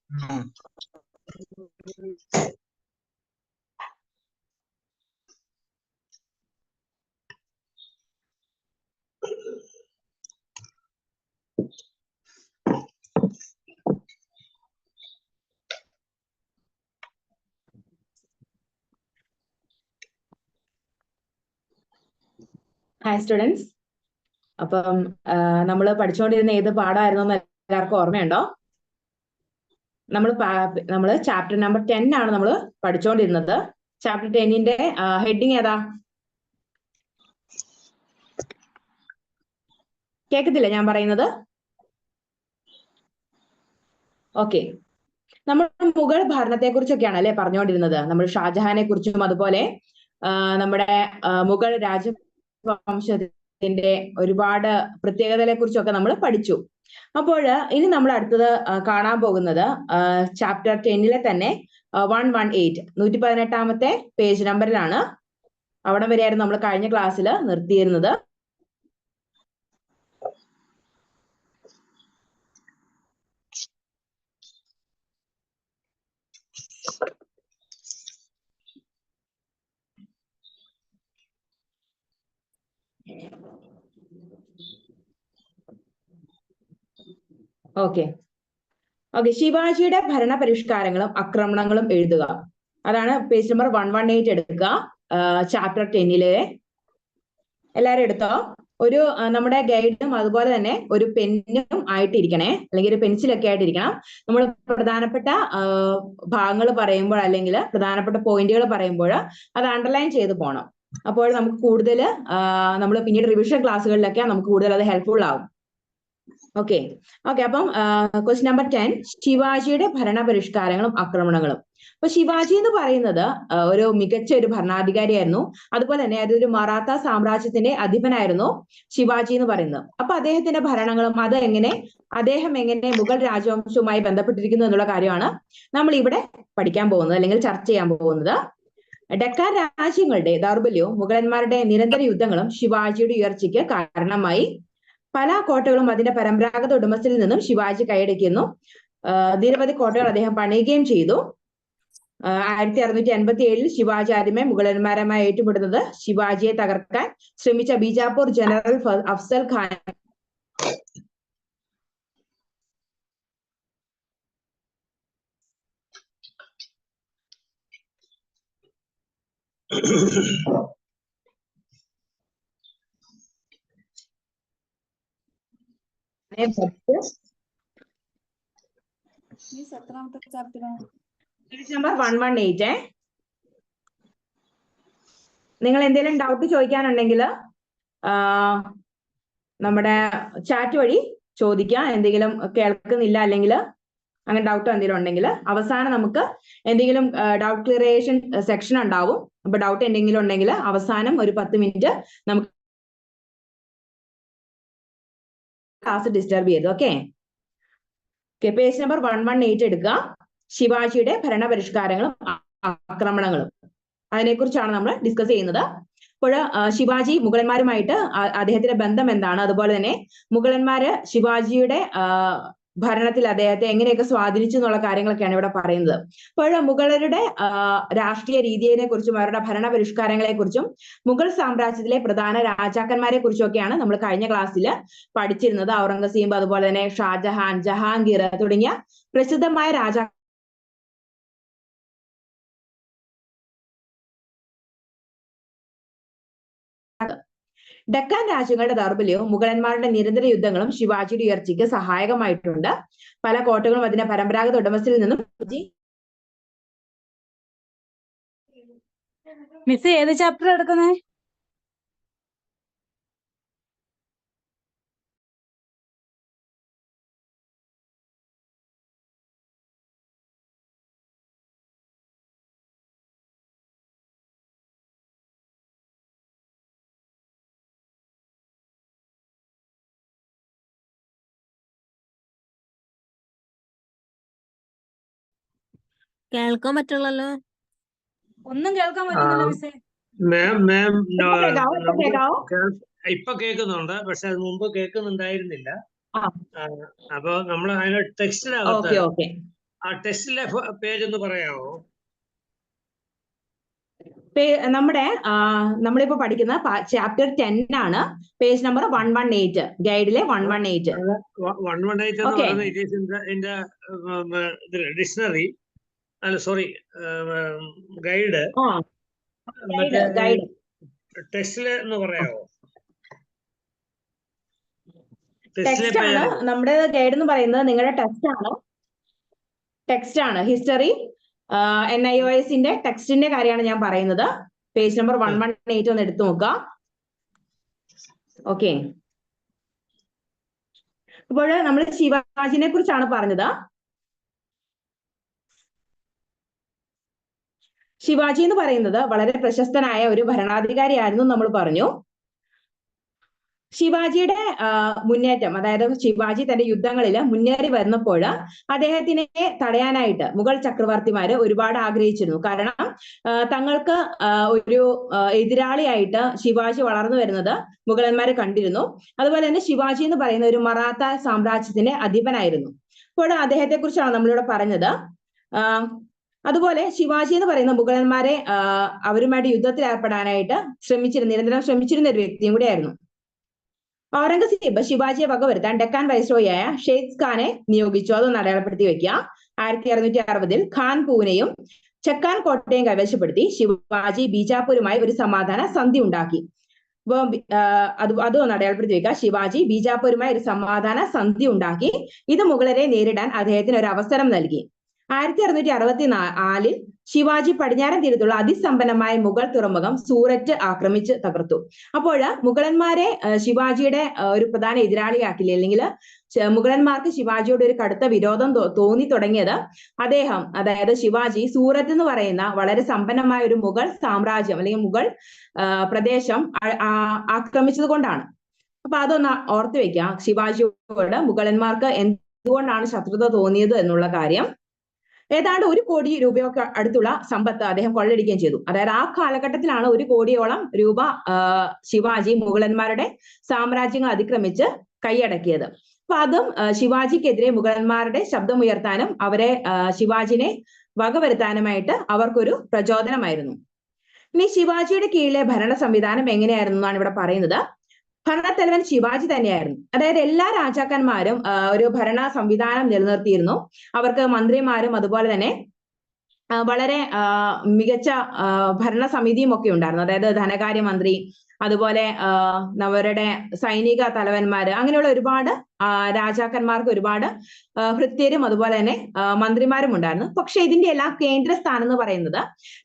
Hi students. അപ്പം നമ്മൾ പഠിച്ചുകൊണ്ടിരുന്ന ഏത് പാഠമായിരുന്നു എന്ന് എല്ലാവർക്കും ഓർമ്മയുണ്ടോ? നമ്മൾ ചാപ്റ്റർ നമ്പർ 10 ആണ് നമ്മൾ പഠിച്ചുകൊണ്ടിരുന്നത്. ചാപ്റ്റർ 10ന്റെ ഹെഡിങ് ഏതാ? കേൾക്കത്തില്ല ഞാൻ പറയുന്നത്? ഓക്കെ, നമ്മൾ മുഗൾ ഭരണത്തെ കുറിച്ചൊക്കെയാണ് അല്ലെ പറഞ്ഞുകൊണ്ടിരുന്നത്. നമ്മൾ ഷാജഹാനെ കുറിച്ചും അതുപോലെ നമ്മുടെ മുഗൾ രാജവംശത്തിന്റെ ഒരുപാട് പ്രത്യേകതകളെ കുറിച്ചൊക്കെ നമ്മൾ പഠിച്ചു. അപ്പോൾ ഇനി നമ്മൾ അടുത്തത് കാണാൻ പോകുന്നത് ചാപ്റ്റർ 10ലെ തന്നെ 118 118ാമത്തെ പേജ് നമ്പറിലാണ്. അവിടെ വരെയായിരുന്നു നമ്മൾ കഴിഞ്ഞ ക്ലാസ്സിൽ നിർത്തിയിരുന്നത്. ഓക്കെ, ശിവാജിയുടെ ഭരണ പരിഷ്കാരങ്ങളും ആക്രമണങ്ങളും എഴുതുക. അതാണ് പേജ് നമ്പർ 118 എടുക്കുക. ചാപ്റ്റർ 10ലെ എല്ലാവരും എടുത്തോ? ഒരു നമ്മുടെ ഗൈഡും അതുപോലെ തന്നെ ഒരു പെന്നും ആയിട്ടിരിക്കണേ, അല്ലെങ്കിൽ ഒരു പെൻസിലൊക്കെ ആയിട്ടിരിക്കണം. നമ്മൾ പ്രധാനപ്പെട്ട ഭാഗങ്ങൾ പറയുമ്പോൾ അല്ലെങ്കിൽ പ്രധാനപ്പെട്ട പോയിന്റുകൾ പറയുമ്പോൾ അത് അണ്ടർലൈൻ ചെയ്ത് പോകണം. അപ്പോൾ നമുക്ക് കൂടുതൽ നമ്മൾ പിന്നീട് റിവിഷൻ ക്ലാസ്സുകളിലൊക്കെ നമുക്ക് കൂടുതൽ അത് ഹെൽപ്ഫുൾ ആവും. ഓക്കെ, അപ്പം ക്വസ്റ്റ്യൻ നമ്പർ 10, ശിവാജിയുടെ ഭരണ പരിഷ്കാരങ്ങളും ആക്രമണങ്ങളും. അപ്പൊ ശിവാജി എന്ന് പറയുന്നത് ഒരു മികച്ച ഒരു ഭരണാധികാരിയായിരുന്നു. അതുപോലെ തന്നെ അതൊരു മറാത്ത സാമ്രാജ്യത്തിന്റെ അധിപനായിരുന്നു ശിവാജി എന്ന് പറയുന്നത്. അപ്പൊ അദ്ദേഹത്തിന്റെ ഭരണങ്ങളും അദ്ദേഹം എങ്ങനെ മുഗൾ രാജവംശവുമായി ബന്ധപ്പെട്ടിരിക്കുന്നു എന്നുള്ള കാര്യമാണ് നമ്മൾ ഇവിടെ പഠിക്കാൻ പോകുന്നത് അല്ലെങ്കിൽ ചർച്ച ചെയ്യാൻ പോകുന്നത്. ഡെക്കാൻ രാജ്യങ്ങളുടെ ദൗർബല്യവും മുഗളന്മാരുടെ നിരന്തര യുദ്ധങ്ങളും ശിവാജിയുടെ ഉയർച്ചയ്ക്ക് കാരണമായി. പല കോട്ടകളും അതിന്റെ പരമ്പരാഗത ഉടമസ്ഥരിൽ നിന്നും ശിവാജി കൈയടക്കുന്നു. നിരവധി കോട്ടകൾ അദ്ദേഹം പണിയുകയും ചെയ്തു. 1687 ശിവാജി ആദ്യമേ മുഗളന്മാരുമായി ഏറ്റുമുട്ടുന്നത് ശിവാജിയെ തകർക്കാൻ ശ്രമിച്ച ബീജാപ്പൂർ ജനറൽ അഫ്സൽ ഖാൻ നമ്പർ 118. നിങ്ങൾ എന്തെങ്കിലും ഡൗട്ട് ചോദിക്കാനുണ്ടെങ്കിൽ നമ്മുടെ ചാറ്റ് വഴി ചോദിക്കാം. എന്തെങ്കിലും കേൾക്കുന്നില്ല അല്ലെങ്കിൽ അങ്ങനെ ഡൗട്ടോ എന്തെങ്കിലും ഉണ്ടെങ്കിൽ അവസാനം നമുക്ക് എന്തെങ്കിലും ഡൗട്ട് ക്ലിയറേഷൻ സെക്ഷൻ ഉണ്ടാവും. അപ്പൊ ഡൗട്ട് എന്തെങ്കിലും ഉണ്ടെങ്കിൽ അവസാനം ഒരു 10 മിനിറ്റ് നമുക്ക് ക്ലാസ് ഡിസ്റ്റർബ് ചെയ്തു. ഓക്കെ, പേജ് നമ്പർ 118 എടുക്കുക. ശിവാജിയുടെ ഭരണപരിഷ്കാരങ്ങളും ആക്രമണങ്ങളും അതിനെക്കുറിച്ചാണ് നമ്മൾ ഡിസ്കസ് ചെയ്യുന്നത്. അപ്പോൾ ശിവാജി മുഗളന്മാരുമായിട്ട് അദ്ദേഹത്തിന്റെ ബന്ധം എന്താണ്, അതുപോലെ തന്നെ മുഗളന്മാര് ശിവാജിയുടെ ഭരണത്തിൽ അദ്ദേഹത്തെ എങ്ങനെയൊക്കെ സ്വാധീനിച്ചു എന്നുള്ള കാര്യങ്ങളൊക്കെയാണ് ഇവിടെ പറയുന്നത്. അപ്പോൾ മുഗളരുടെ രാഷ്ട്രീയ രീതിയെ കുറിച്ചും അവരുടെ ഭരണപരിഷ്കാരങ്ങളെ കുറിച്ചും മുഗൾ സാമ്രാജ്യത്തിലെ പ്രധാന രാജാക്കന്മാരെ കുറിച്ചൊക്കെയാണ് നമ്മൾ കഴിഞ്ഞ ക്ലാസ്സിൽ പഠിച്ചിരുന്നത്. ഔറംഗസീബ്, അതുപോലെ തന്നെ ഷാജഹാൻ, ജഹാംഗീർ തുടങ്ങിയ പ്രസിദ്ധമായ രാജാ ഡക്കാൻ രാജ്യങ്ങളുടെ ദൗർബല്യവും മുഗളന്മാരുടെ നിരന്തര യുദ്ധങ്ങളും ശിവാജിയുടെ ഉയർച്ചയ്ക്ക് സഹായകമായിട്ടുണ്ട്. പല കോട്ടകളും അതിന്റെ പരമ്പരാഗത ഉടമസ്ഥരിൽ നിന്നും മിസ് ഏത് ചാപ്റ്റർ എടുക്കുന്നേ? കേൾക്കാൻ പറ്റുള്ളല്ലോ? ഒന്നും കേൾക്കാൻ പറ്റുന്നില്ല മിസ്സേ. ഇപ്പൊ കേൾക്കുന്നുണ്ട്, പക്ഷെ അത് മുമ്പ് കേൾക്കുന്നുണ്ടായിരുന്നില്ല. അപ്പൊ നമ്മൾ അതിന്റെ ടെക്സ്റ്റിനകത്ത് ആ ടെസ്റ്റിലെ പേജ് ഒന്ന് പറയാമോ? നമ്മുടെ നമ്മളിപ്പോ പഠിക്കുന്ന ചാപ്റ്റർ 10 ആണ്, പേജ് നമ്പർ 118, ഗൈഡിലെ 118. 118 എന്ന് Okay. പറയുന്നത് it is in the dictionary, അല്ല സോറി, ഗൈഡ്. മറ്റേ ഗൈഡ് ടെസ്റ്റിലെ എന്ന് പറയാമോ? ടെക്സ്റ്റ് ആണ് നമ്മുടെ ഗൈഡ് എന്ന് പറയുന്നത്. നിങ്ങളുടെ ടെക്സ്റ്റ് ആണ് ഹിസ്റ്ററി NIOSന്റെ ടെക്സ്റ്റിന്റെ കാര്യമാണ് ഞാൻ പറയുന്നത്. പേജ് നമ്പർ 118 ഒന്ന് എടുത്തു നോക്കുക. ഓക്കെ, അപ്പോൾ നമ്മൾ ശിവാജിനെ കുറിച്ചാണ് പറഞ്ഞത്. ശിവാജി എന്ന് പറയുന്നത് വളരെ പ്രശസ്തനായ ഒരു ഭരണാധികാരിയായിരുന്നു നമ്മൾ പറഞ്ഞു. ശിവാജിയുടെ മുന്നേറ്റം, അതായത് ശിവാജി തന്റെ യുദ്ധങ്ങളിൽ മുന്നേറി വന്നപ്പോൾ അദ്ദേഹത്തിനെ തടയാനായിട്ട് മുഗൾ ചക്രവർത്തിമാര് ഒരുപാട് ആഗ്രഹിച്ചിരുന്നു. കാരണം തങ്ങൾക്ക് ഒരു എതിരാളിയായിട്ട് ശിവാജി വളർന്നു വരുന്നത് മുഗളന്മാര് കണ്ടിരുന്നു. അതുപോലെ തന്നെ ശിവാജി എന്ന് പറയുന്ന ഒരു മറാത്ത സാമ്രാജ്യത്തിന്റെ അധിപനായിരുന്നു. അപ്പോൾ അദ്ദേഹത്തെ കുറിച്ചാണ് നമ്മളിവിടെ പറഞ്ഞത്. അതുപോലെ ശിവാജി എന്ന് പറയുന്ന മുഗളന്മാരെ അവരുമായിട്ട് യുദ്ധത്തിൽ ഏർപ്പെടാനായിട്ട് നിരന്തരം ശ്രമിച്ചിരുന്ന ഒരു വ്യക്തിയും കൂടിയായിരുന്നു. ഔറംഗസീബ് ശിവാജിയെ വകവരുത്താൻ ഡെക്കാൻ വൈസ്രോയായ ഷെയ്ഖ് ഖാനെ നിയോഗിച്ചു. അതൊന്ന് അടയാളപ്പെടുത്തി വെക്കുക. 1660 ഖാൻ പൂനെയും ചെക്കാൻ കോട്ടയും കൈവശപ്പെടുത്തി ശിവാജി ബീജാപൂരുമായി ഒരു സമാധാന സന്ധി ഉണ്ടാക്കി. അതൊന്ന് അടയാളപ്പെടുത്തി വെക്കുക. ശിവാജി ബീജാപൂരുമായി ഒരു സമാധാന സന്ധി ഉണ്ടാക്കി. ഇത് മുഗളരെ നേരിടാൻ അദ്ദേഹത്തിന് ഒരു അവസരം നൽകി. 1664 ശിവാജി പടിഞ്ഞാറൻ തീരത്തുള്ള അതിസമ്പന്നമായ മുഗൾ തുറമുഖം സൂററ്റ് ആക്രമിച്ച് തകർത്തു. അപ്പോൾ മുഗളന്മാരെ ശിവാജിയുടെ ഒരു പ്രധാന എതിരാളിയാക്കില്ല, അല്ലെങ്കിൽ മുഗളന്മാർക്ക് ശിവാജിയോട് ഒരു കടുത്ത വിരോധം തോന്നി തുടങ്ങിയത് അതായത് ശിവാജി സൂറത്ത് എന്ന് പറയുന്ന വളരെ സമ്പന്നമായ ഒരു മുഗൾ സാമ്രാജ്യം അല്ലെങ്കിൽ മുഗൾ പ്രദേശം ആക്രമിച്ചത് കൊണ്ടാണ്. അപ്പൊ അതൊന്ന് ഓർത്തു വെക്കാം. ശിവാജിയോട് മുഗളന്മാർക്ക് എന്തുകൊണ്ടാണ് ശത്രുത തോന്നിയത് എന്നുള്ള കാര്യം. ഏതാണ്ട് 1 കോടി രൂപയൊക്കെ അടുത്തുള്ള സമ്പത്ത് അദ്ദേഹം കൊള്ളയടിക്കുകയും ചെയ്തു. അതായത് ആ കാലഘട്ടത്തിലാണ് 1 കോടിയോളം രൂപ ശിവാജി മുഗളന്മാരുടെ സാമ്രാജ്യങ്ങൾ അതിക്രമിച്ച് കൈയടക്കിയത്. അപ്പൊ അതും ശിവാജിക്കെതിരെ മുഗളന്മാരുടെ ശബ്ദമുയർത്താനും അവരെ ശിവാജിനെ വകവരുത്താനുമായിട്ട് അവർക്കൊരു പ്രചോദനമായിരുന്നു. ഇനി ശിവാജിയുടെ കീഴിലെ ഭരണ സംവിധാനം എങ്ങനെയായിരുന്നു എന്നാണ് ഇവിടെ പറയുന്നത്. ഭരണത്തലവൻ ശിവാജി തന്നെയായിരുന്നു. അതായത് എല്ലാ രാജാക്കന്മാരും ഒരു ഭരണ സംവിധാനം നിലനിർത്തിയിരുന്നു. അവർക്ക് മന്ത്രിമാരും അതുപോലെ തന്നെ വളരെ മികച്ച ഭരണസമിതിയും ഒക്കെ ഉണ്ടായിരുന്നു. അതായത് ധനകാര്യമന്ത്രി, അതുപോലെ അവരുടെ സൈനിക തലവന്മാര്, അങ്ങനെയുള്ള ഒരുപാട് രാജാക്കന്മാർക്ക് ഒരുപാട് ഭൃത്യരും അതുപോലെ തന്നെ മന്ത്രിമാരും ഉണ്ടായിരുന്നു. പക്ഷെ ഇതിന്റെ എല്ലാം കേന്ദ്രസ്ഥാനം എന്ന് പറയുന്നത്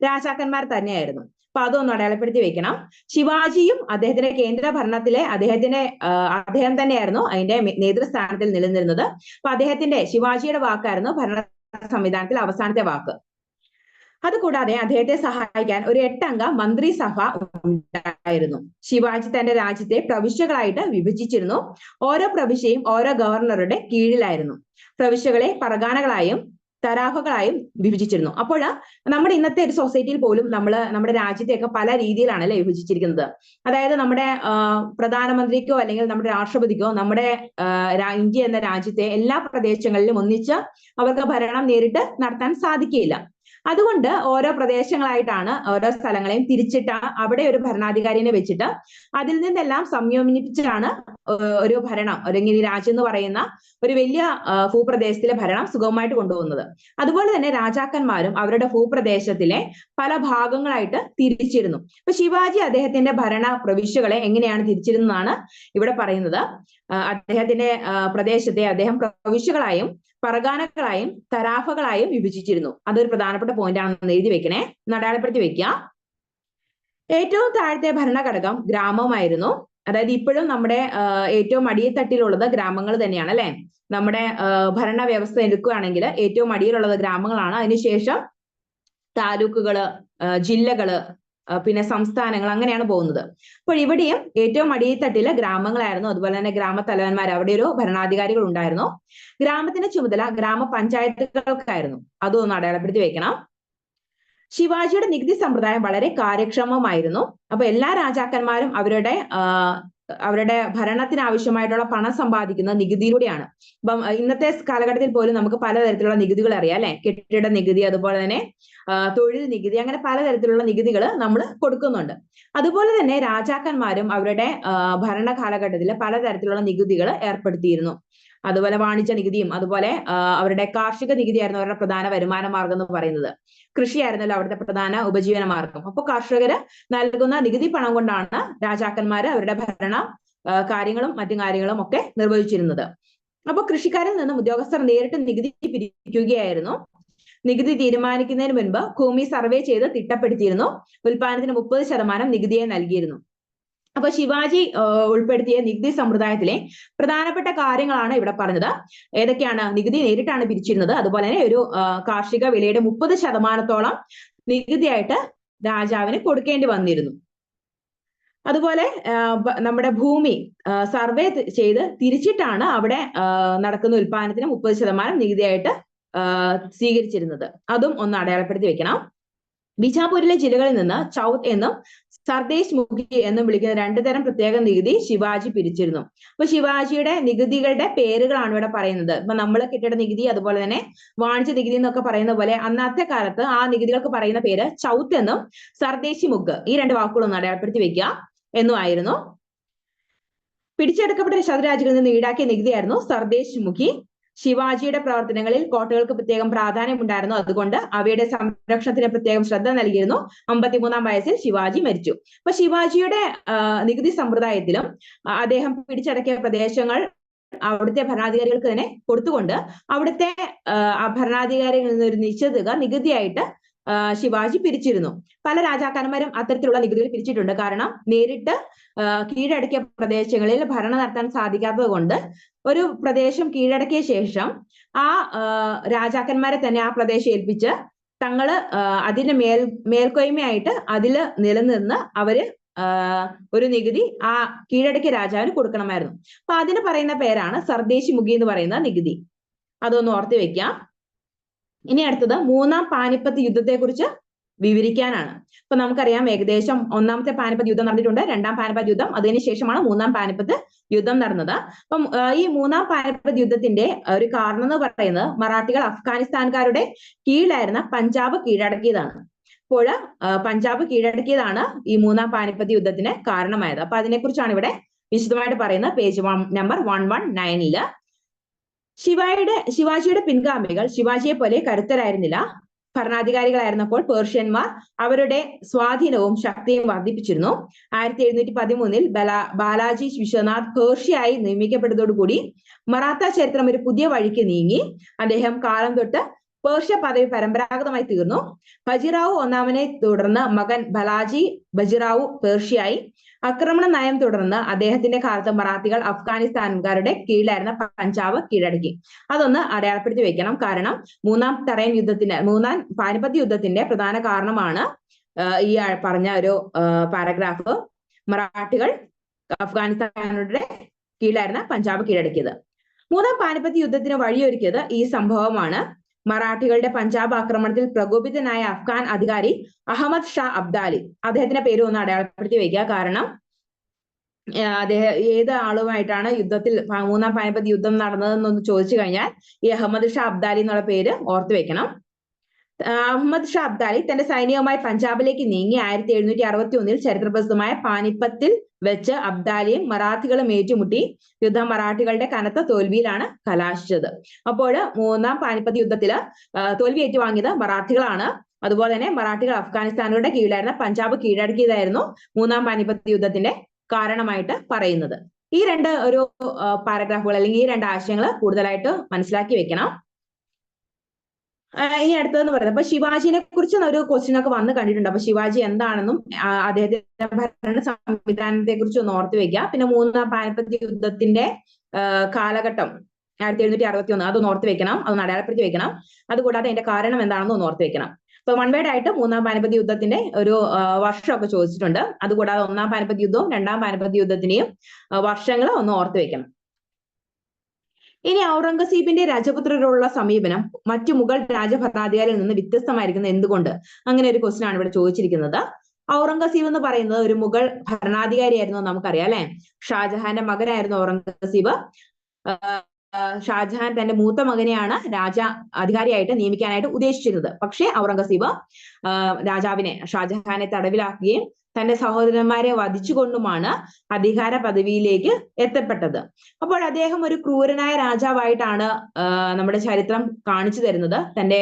രാജാക്കന്മാർ തന്നെയായിരുന്നു. അപ്പൊ അതൊന്ന് അടയാളപ്പെടുത്തി വെക്കണം. ശിവാജിയും അദ്ദേഹത്തിന്റെ കേന്ദ്ര ഭരണത്തിലെ അദ്ദേഹം തന്നെയായിരുന്നു അതിന്റെ നേതൃസ്ഥാനത്തിൽ നിലനിന്നിരുന്നത്. അപ്പൊ ശിവാജിയുടെ വാക്കായിരുന്നു ഭരണ സംവിധാനത്തിൽ അവസാനത്തെ വാക്ക്. അതുകൂടാതെ അദ്ദേഹത്തെ സഹായിക്കാൻ ഒരു 8 അംഗ മന്ത്രിസഭ ഉണ്ടായിരുന്നു. ശിവാജി തന്റെ രാജ്യത്തെ പ്രവിശ്യകളായിട്ട് വിഭജിച്ചിരുന്നു. ഓരോ പ്രവിശ്യയും ഓരോ ഗവർണറുടെ കീഴിലായിരുന്നു. പ്രവിശ്യകളെ പർഗാനകളായും തരാഫകളായും വിഭജിച്ചിരുന്നു. അപ്പോൾ നമ്മുടെ ഇന്നത്തെ ഒരു സൊസൈറ്റിയിൽ പോലും നമ്മുടെ രാജ്യത്തെയൊക്കെ പല രീതിയിലാണല്ലേ വിഭജിച്ചിരിക്കുന്നത്. അതായത് നമ്മുടെ പ്രധാനമന്ത്രിക്കോ അല്ലെങ്കിൽ നമ്മുടെ രാഷ്ട്രപതിക്കോ നമ്മുടെ ഇന്ത്യ എന്ന രാജ്യത്തെ എല്ലാ പ്രദേശങ്ങളിലും ഒന്നിച്ച് അവർക്ക് ഭരണം നേരിട്ട് നടത്താൻ സാധിക്കില്ല. അതുകൊണ്ട് ഓരോ പ്രദേശങ്ങളായിട്ടാണ് ഓരോ സ്ഥലങ്ങളെയും തിരിച്ചിട്ട് അവിടെ ഒരു ഭരണാധികാരിനെ വെച്ചിട്ട് അതിൽ നിന്നെല്ലാം സംയോജിപ്പിച്ചാണ് ഒരു ഭരണം, അല്ലെങ്കിൽ രാജ്യം എന്ന് പറയുന്ന ഒരു വലിയ ഭൂപ്രദേശത്തിലെ ഭരണം സുഗമമായിട്ട് കൊണ്ടുപോകുന്നത്. അതുപോലെ തന്നെ രാജാക്കന്മാരും അവരുടെ ഭൂപ്രദേശത്തിലെ പല ഭാഗങ്ങളായിട്ട് തിരിച്ചിരുന്നു. അപ്പൊ ശിവാജി അദ്ദേഹത്തിന്റെ ഭരണ പ്രവിശ്യകളെ എങ്ങനെയാണ് തിരിച്ചിരുന്നതാണ് ഇവിടെ പറയുന്നത്. അദ്ദേഹത്തിന്റെ പ്രദേശത്തെ അദ്ദേഹം പ്രവിശ്യകളായും പർഗാനകളായും തരാഫകളായും വിഭജിച്ചിരുന്നു. അതൊരു പ്രധാനപ്പെട്ട പോയിന്റ് ആണെന്ന് എഴുതി വെക്കണേ, അടയാളപ്പെടുത്തി വെക്കുക. ഏറ്റവും താഴത്തെ ഭരണഘടകം ഗ്രാമമായിരുന്നു. അതായത് ഇപ്പോഴും നമ്മുടെ ഏറ്റവും അടിത്തട്ടിലുള്ളത് ഗ്രാമങ്ങൾ തന്നെയാണ് അല്ലെ. നമ്മുടെ ഭരണ വ്യവസ്ഥ എടുക്കുകയാണെങ്കിൽ ഏറ്റവും അടിയിലുള്ളത് ഗ്രാമങ്ങളാണ്. അതിനുശേഷം താലൂക്കുകള്, ജില്ലകള്, പിന്നെ സംസ്ഥാനങ്ങൾ, അങ്ങനെയാണ് പോകുന്നത്. അപ്പോൾ ഇവിടെയും ഏറ്റവും അടിത്തട്ടില് ഗ്രാമങ്ങളായിരുന്നു. അതുപോലെ തന്നെ ഗ്രാമത്തലവന്മാർ, അവിടെ ഒരു ഭരണാധികാരികൾ ഉണ്ടായിരുന്നു. ഗ്രാമത്തിന്റെ ചുമതല ഗ്രാമപഞ്ചായത്തുകൾക്കായിരുന്നു. അതൊന്ന് അടയാളപ്പെടുത്തി വെക്കണം. ശിവാജിയുടെ നികുതി സമ്പ്രദായം വളരെ കാര്യക്ഷമമായിരുന്നു. അപ്പൊ എല്ലാ രാജാക്കന്മാരും അവരുടെ അവരുടെ ഭരണത്തിന് ആവശ്യമായിട്ടുള്ള പണം സമ്പാദിക്കുന്നത് നികുതിയിലൂടെയാണ്. അപ്പം ഇന്നത്തെ കാലഘട്ടത്തിൽ പോലും നമുക്ക് പലതരത്തിലുള്ള നികുതികൾ അറിയാം അല്ലെ. കെട്ടിട നികുതി, അതുപോലെ തന്നെ തൊഴിൽ നികുതി, അങ്ങനെ പലതരത്തിലുള്ള നികുതികൾ നമ്മൾ കൊടുക്കുന്നുണ്ട്. അതുപോലെ തന്നെ രാജാക്കന്മാരും അവരുടെ ഭരണ കാലഘട്ടത്തിൽ പലതരത്തിലുള്ള നികുതികൾ ഏർപ്പെടുത്തിയിരുന്നു. അതുപോലെ വാണിജ്യ നികുതിയും, അതുപോലെ അവരുടെ കാർഷിക നികുതിയായിരുന്നു അവരുടെ പ്രധാന വരുമാന മാർഗം എന്ന് പറയുന്നത്. കൃഷിയായിരുന്നല്ലോ അവിടുത്തെ പ്രധാന ഉപജീവന മാർഗം. അപ്പോൾ കർഷകര് നൽകുന്ന നികുതി പണം കൊണ്ടാണ് രാജാക്കന്മാര് അവരുടെ ഭരണ കാര്യങ്ങളും മറ്റു കാര്യങ്ങളും ഒക്കെ നിർവഹിച്ചിരുന്നത്. അപ്പോൾ കൃഷിക്കാരിൽ നിന്നും ഉദ്യോഗസ്ഥർ നേരിട്ട് നികുതി പിരിക്കുകയായിരുന്നു. നികുതി തീരുമാനിക്കുന്നതിന് മുൻപ് ഭൂമി സർവേ ചെയ്ത് തിട്ടപ്പെടുത്തിയിരുന്നു. ഉൽപാദനത്തിന് 30% നികുതിയെ നൽകിയിരുന്നു. അപ്പൊ ശിവാജി ഉൾപ്പെടുത്തിയ നികുതി സമ്പ്രദായത്തിലെ പ്രധാനപ്പെട്ട കാര്യങ്ങളാണ് ഇവിടെ പറഞ്ഞത്. ഏതൊക്കെയാണ്? നികുതി നേരിട്ടാണ് പിരിച്ചിരുന്നത്. അതുപോലെ തന്നെ ഒരു കാർഷിക വിലയുടെ 30% നികുതിയായിട്ട് രാജാവിന് കൊടുക്കേണ്ടി വന്നിരുന്നു. അതുപോലെ നമ്മുടെ ഭൂമി സർവേ ചെയ്ത് തിരിച്ചിട്ടാണ് അവിടെ നടക്കുന്ന ഉൽപാദനത്തിന് 30% നികുതിയായിട്ട് സ്വീകരിച്ചിരുന്നത്. അതും ഒന്ന് അടയാളപ്പെടുത്തി വെക്കണം. ബിജാപൂരിലെ ജില്ലകളിൽ നിന്ന് ചൗത്ത് എന്നും സർദേശ് മുഖി എന്നും വിളിക്കുന്ന 2 തരം പ്രത്യേക നികുതി ശിവാജി പിരിച്ചിരുന്നു. അപ്പൊ ശിവാജിയുടെ നികുതികളുടെ പേരുകളാണ് ഇവിടെ പറയുന്നത്. ഇപ്പൊ നമ്മൾ കെട്ടിട നികുതി, അതുപോലെ തന്നെ വാണിജ്യ നികുതി എന്നൊക്കെ പറയുന്ന പോലെ അന്നത്തെ കാലത്ത് ആ നികുതികൾക്ക് പറയുന്ന പേര് ചൗത്ത് എന്നും സർദേശി മുഖ്, ഈ 2 വാക്കുകളൊന്നും അടയാളപ്പെടുത്തി വെക്കുക എന്നുമായിരുന്നു. പിടിച്ചെടുക്കപ്പെട്ട ശത്രുരാജ്യങ്ങളിൽ നിന്ന് ഈടാക്കിയ നികുതിയായിരുന്നു സർദേശ് മുഖി. ശിവാജിയുടെ പ്രവർത്തനങ്ങളിൽ കോട്ടകൾക്ക് പ്രത്യേകം പ്രാധാന്യം ഉണ്ടായിരുന്നു. അതുകൊണ്ട് അവയുടെ സംരക്ഷണത്തിന് പ്രത്യേകം ശ്രദ്ധ നൽകിയിരുന്നു. 53-ാം വയസ്സിൽ ശിവാജി മരിച്ചു. അപ്പൊ ശിവാജിയുടെ നികുതി സമ്പ്രദായത്തിലും അദ്ദേഹം പിടിച്ചടക്കിയ പ്രദേശങ്ങൾ അവിടുത്തെ ഭരണാധികാരികൾക്ക് തന്നെ കൊടുത്തുകൊണ്ട് അവിടുത്തെ ഭരണാധികാരികളിൽ നിന്ന് ഒരു നിശ്ചിത തുക നികുതിയായിട്ട് ശിവാജി പിരിച്ചിരുന്നു. പല രാജാക്കന്മാരും അത്തരത്തിലുള്ള നികുതികൾ പിരിച്ചിട്ടുണ്ട്. കാരണം നേരിട്ട് കീഴടക്കിയ പ്രദേശങ്ങളിൽ ഭരണം നടത്താൻ സാധിക്കാത്തത് കൊണ്ട് ഒരു പ്രദേശം കീഴടക്കിയ ശേഷം ആ രാജാക്കന്മാരെ തന്നെ ആ പ്രദേശം ഏൽപ്പിച്ച് തങ്ങള് അതിന്റെ മേൽക്കോയ്മയായിട്ട് അതിൽ നിലനിന്ന് അവര് ഒരു നികുതി ആ കീഴടക്കിയ രാജാവിന് കൊടുക്കണമായിരുന്നു. അപ്പൊ അതിന് പറയുന്ന പേരാണ് സർദേശി മുഖി എന്ന് പറയുന്ന നികുതി. അതൊന്ന് ഓർത്ത് വെക്കാം. ഇനി അടുത്തത് 3-ാം പാനിപ്പത്ത് യുദ്ധത്തെ കുറിച്ച് വിവരിക്കാനാണ്. അപ്പൊ നമുക്കറിയാം ഏകദേശം 1-ാമത്തെ പാനിപ്പത്ത് യുദ്ധം നടന്നിട്ടുണ്ട്, 2-ാം പാനിപ്പത്ത് യുദ്ധം, അതിനുശേഷമാണ് 3-ാം പാനിപ്പത്ത് യുദ്ധം നടന്നത്. അപ്പം ഈ 3-ാം പാനിപ്പത്ത് യുദ്ധത്തിന്റെ ഒരു കാരണം എന്ന് പറയുന്നത് മറാഠികൾ അഫ്ഗാനിസ്ഥാൻകാരുടെ കീഴിലായിരുന്ന പഞ്ചാബ് കീഴടക്കിയതാണ്. അപ്പോൾ പഞ്ചാബ് കീഴടക്കിയതാണ് ഈ 3-ാം പാനിപ്പത്ത് യുദ്ധത്തിന് കാരണമായത്. അപ്പൊ അതിനെക്കുറിച്ചാണ് ഇവിടെ വിശദമായിട്ട് പറയുന്നത് പേജ് നമ്പർ 119. ശിവാജിയുടെ പിൻഗാമികൾ ശിവാജിയെ പോലെ കരുത്തരായിരുന്നില്ല. ഭരണാധികാരികളായിരുന്നപ്പോൾ പേർഷ്യന്മാർ അവരുടെ സ്വാധീനവും ശക്തിയും വർദ്ധിപ്പിച്ചിരുന്നു. 1713 ബാലാജി വിശ്വനാഥ് പേർഷ്യയായി നിയമിക്കപ്പെട്ടതോടുകൂടി മറാത്ത ചരിത്രം ഒരു പുതിയ വഴിക്ക് നീങ്ങി. അദ്ദേഹം കാലം തൊട്ട് പേർഷ്യ പദവി പരമ്പരാഗതമായി തീർന്നു. ബജിറാവു ഒന്നാമനെ തുടർന്ന് മകൻ ബലാജി ബജിറാവു പേർഷ്യയായി. ആക്രമണ നയം തുടർന്ന് അദ്ദേഹത്തിന്റെ കാലത്ത് മറാത്തികൾ അഫ്ഗാനിസ്ഥാൻകാരുടെ കീഴിലായിരുന്ന പഞ്ചാബ് കീഴടക്കി. അതൊന്ന് അടയാളപ്പെടുത്തി വെക്കണം. കാരണം 3-ാം യുദ്ധത്തിന് 3-ാം പാനിപ്പത്ത് യുദ്ധത്തിന്റെ പ്രധാന കാരണമാണ് ഈ പറഞ്ഞ ഒരു പാരഗ്രാഫ്. മറാഠികൾ അഫ്ഗാനിസ്ഥാനുടെ കീഴിലായിരുന്ന പഞ്ചാബ് കീഴടക്കിയത്. 3-ാം പാനിപ്പത്ത് യുദ്ധത്തിന് വഴിയൊരുക്കിയത് ഈ സംഭവമാണ്. മറാഠികളുടെ പഞ്ചാബ് ആക്രമണത്തിൽ പ്രകോപിതനായ അഫ്ഗാൻ അധികാരി അഹമ്മദ് ഷാ അബ്ദാലി, അദ്ദേഹത്തിന്റെ പേര് ഒന്ന് അടയാളപ്പെടുത്തി വയ്ക്കുക. കാരണം അദ്ദേഹം ഏത് ആളുമായിട്ടാണ് യുദ്ധത്തിൽ 3-ാം പാനിപ്പത്ത് യുദ്ധം നടന്നതെന്നൊന്ന് ചോദിച്ചു കഴിഞ്ഞാൽ ഈ അഹമ്മദ് ഷാ അബ്ദാലി എന്നുള്ള പേര് ഓർത്തു വെക്കണം. അഹമ്മദ് ഷാ അബ്ദാലി തന്റെ സൈന്യവുമായി പഞ്ചാബിലേക്ക് നീങ്ങി 1761 ചരിത്രപ്രസിദ്ധമായ പാനിപ്പത്തിൽ വെച്ച് അബ്ദാലിയും മറാഠികളും ഏറ്റുമുട്ടി. യുദ്ധം മറാഠികളുടെ കനത്ത തോൽവിയിലാണ് കലാശിച്ചത്. അപ്പോൾ 3-ാം പാനിപ്പത്ത് യുദ്ധത്തില് തോൽവി ഏറ്റുവാങ്ങിയത് മറാഠികളാണ്. അതുപോലെ തന്നെ മറാഠികൾ അഫ്ഗാനിസ്ഥാനുകളുടെ കീഴിലായിരുന്ന പഞ്ചാബ് കീഴടക്കിയതായിരുന്നു 3-ാം പാനിപ്പത്ത് യുദ്ധത്തിന്റെ കാരണമായിട്ട് പറയുന്നത്. ഈ 2 ഒരു പാരഗ്രാഫുകൾ അല്ലെങ്കിൽ ഈ 2 ആശയങ്ങൾ കൂടുതലായിട്ട് മനസ്സിലാക്കി വെക്കണം. ഇനി അടുത്തതെന്ന് പറയുന്നത് അപ്പൊ ശിവാജിനെ കുറിച്ച് ഒരു ക്വസ്റ്റ്യൻ ഒക്കെ വന്ന് കണ്ടിട്ടുണ്ട്. അപ്പൊ ശിവാജി എന്താണെന്നും അദ്ദേഹത്തിന്റെ ഭരണ സംവിധാനത്തെ കുറിച്ച് ഒന്ന് ഓർത്ത് വെക്കുക. പിന്നെ 3-ാം പാനിപ്പത്ത് യുദ്ധത്തിന്റെ കാലഘട്ടം 1761 അതൊന്ന് ഓർത്ത് വെക്കണം, അതൊന്ന് അടയാളപ്പെടുത്തി വെക്കണം. അതുകൂടാതെ അതിന്റെ കാരണം എന്താണെന്ന് ഒന്ന് ഓർത്ത് വെക്കണം. അപ്പൊ വൺ വേർഡ് ആയിട്ട് 3-ാം പാനിപ്പത്ത് യുദ്ധത്തിന്റെ ഒരു വർഷമൊക്കെ ചോദിച്ചിട്ടുണ്ട്. അതുകൂടാതെ 1-ാം പാനിപ്പത്ത് യുദ്ധവും 2-ാം പാനിപ്പത്ത് യുദ്ധത്തിന്റെയും വർഷങ്ങൾ ഒന്ന് ഓർത്ത് വെക്കണം. ഇനി ഔറംഗസീബിന്റെ രാജപുത്രരോടുള്ള സമീപനം മറ്റു മുഗൾ രാജഭരണാധികാരിയിൽ നിന്ന് വ്യത്യസ്തമായിരിക്കുന്നത് എന്തുകൊണ്ട്? അങ്ങനെ ഒരു ക്വസ്റ്റ്യൻ ആണ് ഇവിടെ ചോദിച്ചിരിക്കുന്നത്. ഔറംഗസീബ് എന്ന് പറയുന്നത് ഒരു മുഗൾ ഭരണാധികാരിയായിരുന്നു നമുക്കറിയാം അല്ലെ. ഷാജഹാന്റെ മകനായിരുന്നു ഔറംഗസീബ്. ഷാജഹാൻ തന്റെ മൂത്ത മകനെയാണ് അധികാരിയായിട്ട് നിയമിക്കാനായിട്ട് ഉദ്ദേശിച്ചിരുന്നത്. പക്ഷേ ഔറംഗസീബ് ഷാജഹാനെ തടവിലാക്കുകയും തന്റെ സഹോദരന്മാരെ വധിച്ചുകൊണ്ടുമാണ് അധികാര പദവിയിലേക്ക് എത്തപ്പെട്ടത്. അപ്പോൾ അദ്ദേഹം ഒരു ക്രൂരനായ രാജാവായിട്ടാണ് നമ്മുടെ ചരിത്രം കാണിച്ചു തരുന്നത്. തന്റെ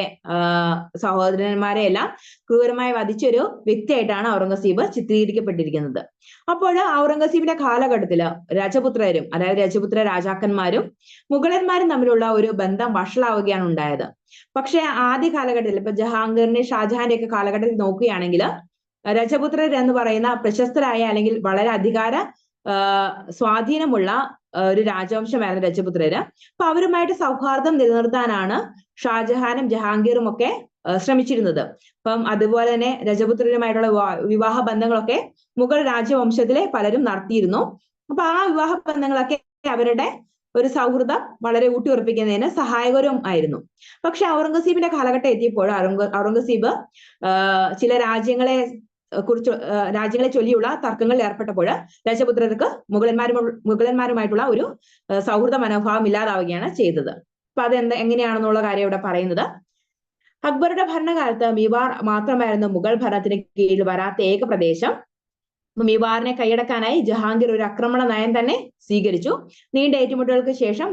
സഹോദരന്മാരെ എല്ലാം ക്രൂരമായി വധിച്ചൊരു വ്യക്തിയായിട്ടാണ് ഔറംഗസീബ് ചിത്രീകരിക്കപ്പെട്ടിരിക്കുന്നത്. അപ്പോൾ ഔറംഗസീബിന്റെ കാലഘട്ടത്തില് രജപുത്രരും, അതായത് രജപുത്ര രാജാക്കന്മാരും മുഗളന്മാരും തമ്മിലുള്ള ഒരു ബന്ധം വഷളാവുകയാണ് ഉണ്ടായത്. പക്ഷെ ആദ്യ കാലഘട്ടത്തിൽ ഇപ്പൊ ജഹാംഗീറിന്റെ ഷാജഹാന്റെ ഒക്കെ കാലഘട്ടത്തിൽ നോക്കുകയാണെങ്കിൽ രജപുത്രർ എന്ന് പറയുന്ന പ്രശസ്തരായ അല്ലെങ്കിൽ വളരെ അധികാര സ്വാധീനമുള്ള ഒരു രാജവംശമായിരുന്നു രജപുത്രര്. അപ്പൊ അവരുമായിട്ട് സൗഹാർദ്ദം നിലനിർത്താനാണ് ഷാജഹാനും ജഹാംഗീറും ഒക്കെ ശ്രമിച്ചിരുന്നത്. അപ്പം അതുപോലെ തന്നെ രജപുത്രരുമായിട്ടുള്ള വിവാഹ ബന്ധങ്ങളൊക്കെ മുഗൾ രാജവംശത്തിലെ പലരും നടത്തിയിരുന്നു. അപ്പൊ ആ വിവാഹ ബന്ധങ്ങളൊക്കെ അവരുടെ ഒരു സൗഹൃദം വളരെ ഊട്ടിയുറപ്പിക്കുന്നതിന് സഹായകരം ആയിരുന്നു. പക്ഷെ ഔറംഗസീബിന്റെ കാലഘട്ടം എത്തിയപ്പോൾ ഔറംഗസീബ് ചില രാജ്യങ്ങളെ ചൊല്ലിയുള്ള തർക്കങ്ങളിൽ ഏർപ്പെട്ടപ്പോൾ രജപുത്രർക്ക് മുഗളന്മാരുമായിട്ടുള്ള ഒരു സൗഹൃദ മനോഭാവം ഇല്ലാതാവുകയാണ് ചെയ്തത്. അപ്പൊ എങ്ങനെയാണെന്നുള്ള കാര്യം ഇവിടെ പറയുന്നത്, അക്ബറുടെ ഭരണകാലത്ത് മീവാർ മാത്രമായിരുന്നു മുഗൾ ഭരണത്തിന് കീഴിൽ വരാത്ത ഏക പ്രദേശം. മീവാറിനെ കൈയടക്കാനായി ജഹാംഗീർ ഒരു ആക്രമണ നയം തന്നെ സ്വീകരിച്ചു. നീണ്ട ഏറ്റുമുട്ടലുകൾക്ക് ശേഷം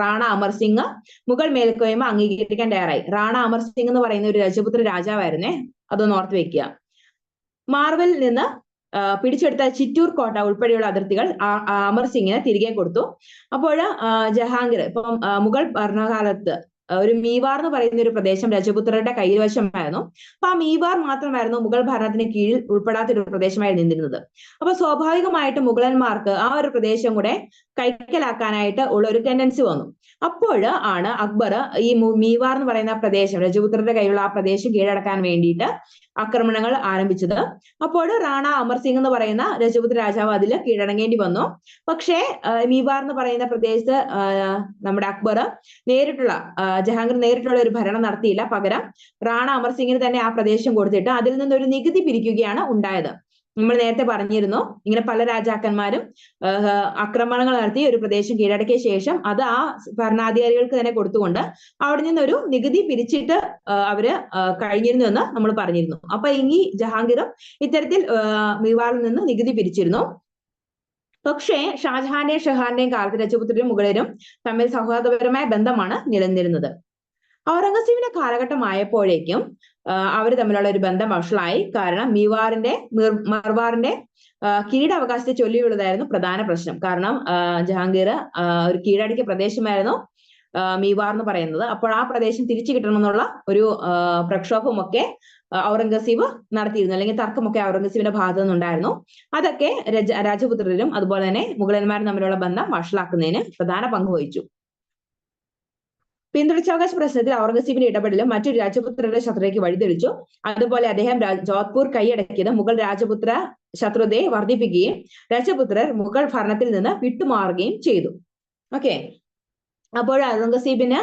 റാണ അമർ സിംഗ് മുഗൾ മേൽക്കോയ്മ അംഗീകരിക്കാൻ തയ്യാറായി. റാണ അമർ സിംഗ് എന്ന് പറയുന്ന ഒരു രജപുത്ര രാജാവായിരുന്നേ, അതൊന്ന് ഓർത്ത് വെക്കുക. മാർവലിൽ നിന്ന് പിടിച്ചെടുത്ത ചിറ്റൂർ കോട്ട ഉൾപ്പെടെയുള്ള അതിർത്തികൾ അമർ സിംഗിന് തിരികെ കൊടുത്തു. അപ്പോൾ ജഹാംഗീർ ഇപ്പം മുഗൾ ഭരണകാലത്ത് ഒരു മീവാർ എന്ന് പറയുന്ന ഒരു പ്രദേശം രജപുത്രരുടെ കൈവശമായിരുന്നു. അപ്പൊ ആ മീവാർ മാത്രമായിരുന്നു മുഗൾ ഭരണത്തിന് കീഴിൽ ഉൾപ്പെടാത്ത ഒരു പ്രദേശമായി നിന്നിരുന്നത്. അപ്പൊ സ്വാഭാവികമായിട്ട് മുഗളന്മാർക്ക് ആ ഒരു പ്രദേശം കൂടെ കൈക്കലാക്കാനായിട്ട് ഉള്ള ഒരു ടെൻഡൻസി വന്നു. അപ്പോൾ ആണ് അക്ബർ ഈ മീവാർ എന്ന് പറയുന്ന പ്രദേശം, രജപുത്രരുടെ കയ്യിലുള്ള ആ പ്രദേശം കീഴടക്കാൻ വേണ്ടിയിട്ട് ആക്രമണങ്ങൾ ആരംഭിച്ചത്. അപ്പോൾ റാണ അമർ സിംഗ് എന്ന് പറയുന്ന രജപുത്ര രാജാവ് അതിൽ കീഴടങ്ങേണ്ടി വന്നു. പക്ഷേ മീവാർ എന്ന് പറയുന്ന പ്രദേശത്ത് നമ്മുടെ അക്ബർ ജഹാംഗീർ നേരിട്ടുള്ള ഒരു ഭരണം നടത്തിയില്ല. പകരം റാണ അമർ സിംഗിന് തന്നെ ആ പ്രദേശം കൊടുത്തിട്ട് അതിൽ നിന്നൊരു നികുതി പിരിക്കുകയാണ് ഉണ്ടായത്. നമ്മൾ നേരത്തെ പറഞ്ഞിരുന്നു, ഇങ്ങനെ പല രാജാക്കന്മാരും ആക്രമണങ്ങൾ നടത്തി ഒരു പ്രദേശം കീഴടക്കിയ ശേഷം അത് ആ ഭരണാധികാരികൾക്ക് തന്നെ കൊടുത്തുകൊണ്ട് അവിടെ നിന്നൊരു നികുതി പിരിച്ചിട്ട് അവര് കഴിഞ്ഞിരുന്നു എന്ന് നമ്മൾ പറഞ്ഞിരുന്നു. അപ്പൊ ഇനി ജഹാംഗീറും ഇത്തരത്തിൽ മീവാറിൽ നിന്ന് നികുതി പിരിച്ചിരുന്നു. പക്ഷേ ഷഹാന്റെയും കാലത്ത് രജപുത്രരും മുഗളരും തമ്മിൽ സൗഹാർദ്ദപരമായ ബന്ധമാണ് നിലനിന്നിരുന്നത്. ഔറംഗസീബിന്റെ കാലഘട്ടമായപ്പോഴേക്കും അവർ തമ്മിലുള്ള ഒരു ബന്ധം വഷളായി. കാരണം മർവാറിന്റെ കിരീടാവകാശത്തെ ചൊല്ലിയുള്ളതായിരുന്നു പ്രധാന പ്രശ്നം. കാരണം ജഹാംഗീർ ഒരു കീഴടക്കിയ പ്രദേശമായിരുന്നു മീവാർ എന്ന് പറയുന്നത്. അപ്പോൾ ആ പ്രദേശം തിരിച്ചു കിട്ടണമെന്നുള്ള ഒരു പ്രക്ഷോഭമൊക്കെ ഔറംഗസീബ് നടത്തിയിരുന്നു, അല്ലെങ്കിൽ തർക്കമൊക്കെ ഔറംഗസീബിന്റെ ഭാഗത്തു നിന്നുണ്ടായിരുന്നു. അതൊക്കെ രാജപുത്രരും അതുപോലെ തന്നെ മുഗളന്മാരും തമ്മിലുള്ള ബന്ധം വഷളാക്കുന്നതിന് പ്രധാന പങ്ക് വഹിച്ചു. പിന്തുടർച്ചാവകാശ പ്രശ്നത്തിൽ ഔറംഗസീബിന്റെ ഇടപെടലും മറ്റൊരു രാജപുത്രരുടെ ശത്രുതയ്ക്ക് വഴിതെളിച്ചു. അതുപോലെ അദ്ദേഹം ജോധ്പൂർ കൈയടക്കിയത് മുഗൾ രാജപുത്ര ശത്രുതയെ വർദ്ധിപ്പിക്കുകയും രജപുത്രർ മുഗൾ ഭരണത്തിൽ നിന്ന് വിട്ടുമാറുകയും ചെയ്തു. ഓക്കെ, അപ്പോൾ ഔറംഗസീബിന്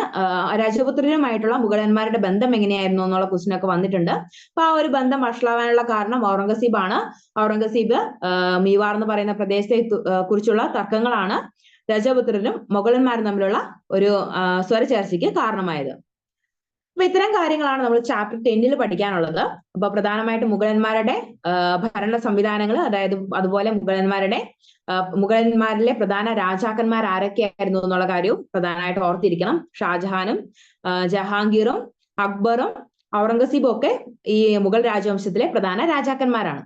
രജപുത്രരുമായിട്ടുള്ള മുഗളന്മാരുടെ ബന്ധം എങ്ങനെയായിരുന്നു എന്നുള്ള ക്വസ്റ്റ്യൻ ഒക്കെ വന്നിട്ടുണ്ട്. അപ്പൊ ആ ഒരു ബന്ധം വഷളാവാനുള്ള കാരണം ഔറംഗസീബാണ്. ഔറംഗസീബ് മീവാർ എന്ന് പറയുന്ന പ്രദേശത്തെ കുറിച്ചുള്ള തർക്കങ്ങളാണ് രജപുത്രരും മുഗളന്മാരും തമ്മിലുള്ള ഒരു സ്വരചേർച്ചയ്ക്ക് കാരണമായത്. അപ്പൊ ഇത്തരം കാര്യങ്ങളാണ് നമ്മൾ ചാപ്റ്റർ 10 പഠിക്കാനുള്ളത്. അപ്പൊ പ്രധാനമായിട്ട് മുഗളന്മാരുടെ ഭരണ സംവിധാനങ്ങൾ, അതായത് അതുപോലെ മുഗളന്മാരിലെ പ്രധാന രാജാക്കന്മാർ ആരൊക്കെയായിരുന്നു എന്നുള്ള കാര്യവും പ്രധാനമായിട്ട് ഓർത്തിരിക്കണം. ഷാജഹാനും ജഹാംഗീറും അക്ബറും ഔറംഗസീബും ഒക്കെ ഈ മുഗൾ രാജവംശത്തിലെ പ്രധാന രാജാക്കന്മാരാണ്.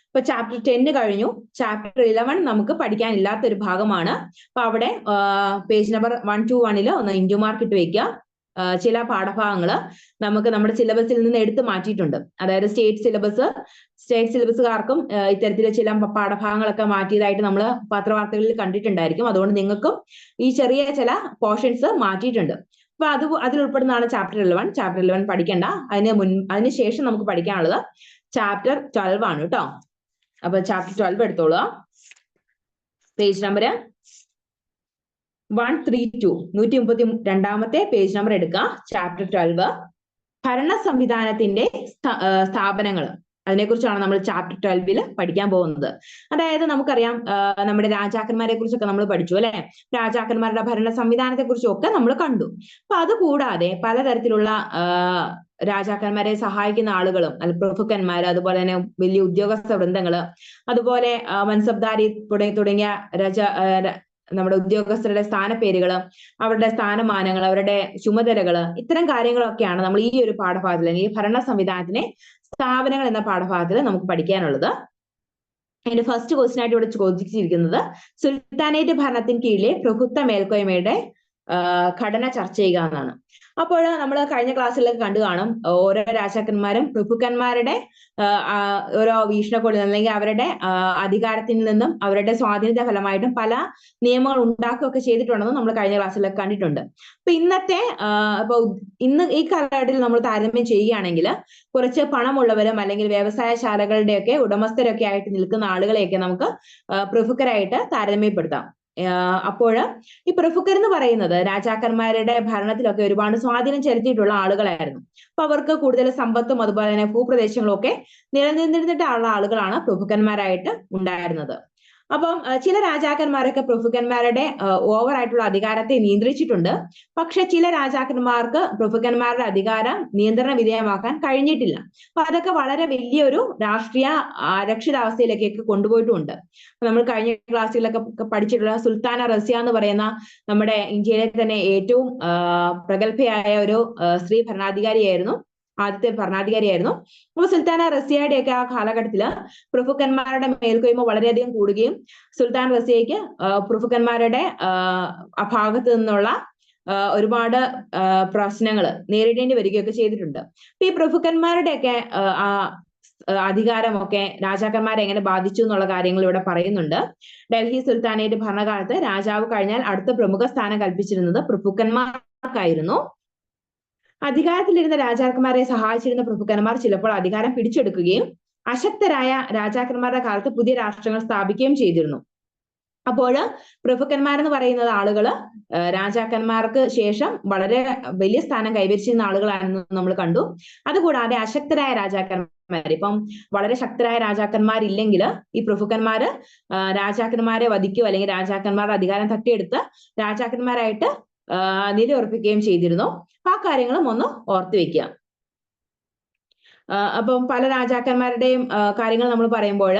ഇപ്പൊ ചാപ്റ്റർ 10 കഴിഞ്ഞു. ചാപ്റ്റർ 11 നമുക്ക് പഠിക്കാനില്ലാത്ത ഒരു ഭാഗമാണ്. അപ്പൊ അവിടെ പേജ് നമ്പർ 121 ഒന്ന് ഇൻറ്റു മാർക്ക് ഇട്ട് വെക്കുക. ചില പാഠഭാഗങ്ങള് നമുക്ക് നമ്മുടെ സിലബസിൽ നിന്ന് എടുത്തു മാറ്റിയിട്ടുണ്ട്. അതായത് സ്റ്റേറ്റ് സിലബസുകാർക്കും ഇത്തരത്തിലെ ചില പാഠഭാഗങ്ങളൊക്കെ മാറ്റിയതായിട്ട് നമ്മൾ പത്രവാർത്തകളിൽ കണ്ടിട്ടുണ്ടായിരിക്കും. അതുകൊണ്ട് നിങ്ങൾക്കും ഈ ചെറിയ ചില പോർഷൻസ് മാറ്റിയിട്ടുണ്ട്. അപ്പൊ അതിൽ ഉൾപ്പെടുന്നതാണ് ചാപ്റ്റർ 11. ചാപ്റ്റർ 11 പഠിക്കണ്ട. അതിനുശേഷം നമുക്ക് പഠിക്കാനുള്ളത് ചാപ്റ്റർ 12 ആണ് കേട്ടോ. അപ്പൊ ചാപ്റ്റർ 12 എടുത്തോളുക. പേജ് നമ്പർ 132 132 പേജ് നമ്പർ എടുക്കുക. ചാപ്റ്റർ 12 ഭരണ സംവിധാനത്തിന്റെ സ്ഥാപനങ്ങൾ. അതിനെക്കുറിച്ചാണ് നമ്മൾ ചാപ്റ്റർ 12 പഠിക്കാൻ പോകുന്നത്. അതായത് നമുക്കറിയാം നമ്മുടെ രാജാക്കന്മാരെ കുറിച്ചൊക്കെ നമ്മൾ പഠിച്ചു അല്ലെ, രാജാക്കന്മാരുടെ ഭരണ സംവിധാനത്തെ കുറിച്ചും ഒക്കെ നമ്മൾ കണ്ടു. അപ്പൊ അത് കൂടാതെ പലതരത്തിലുള്ള രാജാക്കന്മാരെ സഹായിക്കുന്ന ആളുകളും പ്രഭുക്കന്മാര്, അതുപോലെ തന്നെ വലിയ ഉദ്യോഗസ്ഥ വൃന്ദങ്ങള്, അതുപോലെ മൻസബ്ദാരി തുടങ്ങിയ നമ്മുടെ ഉദ്യോഗസ്ഥരുടെ സ്ഥാനപ്പേരുകള്, അവരുടെ സ്ഥാനമാനങ്ങൾ, അവരുടെ ചുമതലകള്, ഇത്തരം കാര്യങ്ങളൊക്കെയാണ് നമ്മൾ ഈ ഒരു പാഠഭാഗത്തിൽ അല്ലെങ്കിൽ ഈ ഭരണ സംവിധാനത്തിനെ സ്ഥാപനങ്ങൾ എന്ന പാഠഭാഗത്തിൽ നമുക്ക് പഠിക്കാനുള്ളത്. അതിന്റെ ഫസ്റ്റ് ക്വസ്റ്റ്യൻ ആയിട്ട് ഇവിടെ ചോദിച്ചിരിക്കുന്നത് സുൽത്താനേറ്റ് ഭരണത്തിന് കീഴിലെ പ്രഭുത്വ മേൽക്കോയ്മയുടെ ഘടന ചർച്ച ചെയ്യുക എന്നാണ്. അപ്പോൾ നമ്മൾ കഴിഞ്ഞ ക്ലാസ്സിലൊക്കെ കണ്ടു കാണും, ഓരോ രാജാക്കന്മാരും പ്രഭുക്കന്മാരുടെ ഓരോ വീക്ഷണകോണിൽ അല്ലെങ്കിൽ അവരുടെ അധികാരത്തിൽ നിന്നും അവരുടെ സ്വാധീനത്തിന്റെ ഫലമായിട്ടും പല നിയമങ്ങൾ ഉണ്ടാക്കുകയൊക്കെ ചെയ്തിട്ടുണ്ടെന്ന് നമ്മൾ കഴിഞ്ഞ ക്ലാസ്സിലൊക്കെ കണ്ടിട്ടുണ്ട്. അപ്പൊ ഇന്ന് ഈ കാലഘട്ടത്തിൽ നമ്മൾ താരതമ്യം ചെയ്യുകയാണെങ്കിൽ കുറച്ച് പണമുള്ളവരും അല്ലെങ്കിൽ വ്യവസായശാലകളുടെയൊക്കെ ഉടമസ്ഥരൊക്കെ ആയിട്ട് നിൽക്കുന്ന ആളുകളെയൊക്കെ നമുക്ക് പ്രഭുക്കരായിട്ട് താരതമ്യപ്പെടുത്താം. അപ്പോൾ ഈ പ്രഭുക്കർ എന്ന് പറയുന്നത് രാജാക്കന്മാരുടെ ഭരണത്തിലൊക്കെ ഒരുപാട് സ്വാധീനം ചെലുത്തിയിട്ടുള്ള ആളുകളായിരുന്നു. അപ്പൊ അവർക്ക് കൂടുതൽ സമ്പത്തും അതുപോലെ തന്നെ ഭൂപ്രദേശങ്ങളും ഒക്കെ നിലനിന്നിരുന്നിട്ടുള്ള ആളുകളാണ് പ്രഭുക്കന്മാരായിട്ട് ഉണ്ടായിരുന്നത്. അപ്പം ചില രാജാക്കന്മാരൊക്കെ പ്രഭുക്കന്മാരുടെ ഓവറായിട്ടുള്ള അധികാരത്തെ നിയന്ത്രിച്ചിട്ടുണ്ട്. പക്ഷെ ചില രാജാക്കന്മാർക്ക് പ്രഭുക്കന്മാരുടെ അധികാരം നിയന്ത്രണ വിധേയമാക്കാൻ കഴിഞ്ഞിട്ടില്ല. അപ്പൊ അതൊക്കെ വളരെ വലിയൊരു രാഷ്ട്രീയ അരക്ഷിതാവസ്ഥയിലേക്കൊക്കെ കൊണ്ടുപോയിട്ടുമുണ്ട്. നമ്മൾ കഴിഞ്ഞ ക്ലാസ്സുകളിലൊക്കെ പഠിച്ചിട്ടുള്ള സുൽത്താന റസിയ എന്ന് പറയുന്ന നമ്മുടെ ഇന്ത്യയിലെ തന്നെ ഏറ്റവും പ്രഗത്ഭയായ ഒരു സ്ത്രീ ആദ്യത്തെ ഭരണാധികാരിയായിരുന്നു. അപ്പൊ സുൽത്താന റസിയയുടെ ഒക്കെ ആ കാലഘട്ടത്തില് പ്രഭുക്കന്മാരുടെ മേൽക്കോയ്മ വളരെയധികം കൂടുകയും സുൽത്താൻ റസിയയ്ക്ക് പ്രഭുക്കന്മാരുടെ ഭാഗത്ത് നിന്നുള്ള ഒരുപാട് പ്രശ്നങ്ങൾ നേരിടേണ്ടി വരികയൊക്കെ ചെയ്തിട്ടുണ്ട്. അപ്പൊ ഈ പ്രഭുക്കന്മാരുടെയൊക്കെ അധികാരമൊക്കെ രാജാക്കന്മാരെ എങ്ങനെ ബാധിച്ചു എന്നുള്ള കാര്യങ്ങൾ ഇവിടെ പറയുന്നുണ്ട്. ഡൽഹി സുൽത്താനേറ്റ് ഭരണകാലത്ത് രാജാവ് കഴിഞ്ഞാൽ അടുത്ത പ്രമുഖ സ്ഥാനം കൽപ്പിച്ചിരുന്നത് പ്രഭുക്കന്മാർക്കായിരുന്നു. അധികാരത്തിലിരുന്ന രാജാക്കന്മാരെ സഹായിച്ചിരുന്ന പ്രഭുക്കന്മാർ ചിലപ്പോൾ അധികാരം പിടിച്ചെടുക്കുകയും അശക്തരായ രാജാക്കന്മാരുടെ കാലത്ത് പുതിയ രാഷ്ട്രങ്ങൾ സ്ഥാപിക്കുകയും ചെയ്തിരുന്നു. അപ്പോൾ പ്രഭുക്കന്മാരെന്ന് പറയുന്നത് ആളുകള് രാജാക്കന്മാർക്ക് ശേഷം വളരെ വലിയ സ്ഥാനം കൈവരിച്ചിരുന്ന ആളുകളാണെന്ന് നമ്മൾ കണ്ടു. അതുകൂടാതെ അശക്തരായ രാജാക്കന്മാർ, ഇപ്പം വളരെ ശക്തരായ രാജാക്കന്മാരില്ലെങ്കിൽ ഈ പ്രഭുക്കന്മാര് രാജാക്കന്മാരെ വധിക്കുക അല്ലെങ്കിൽ രാജാക്കന്മാരുടെ അധികാരം തട്ടിയെടുത്ത് രാജാക്കന്മാരായിട്ട് നിലയുറപ്പിക്കുകയും ചെയ്തിരുന്നു. ആ കാര്യങ്ങളും ഒന്ന് ഓർത്തു വെക്കുക. അപ്പം പല രാജാക്കന്മാരുടെയും കാര്യങ്ങൾ നമ്മൾ പറയുമ്പോൾ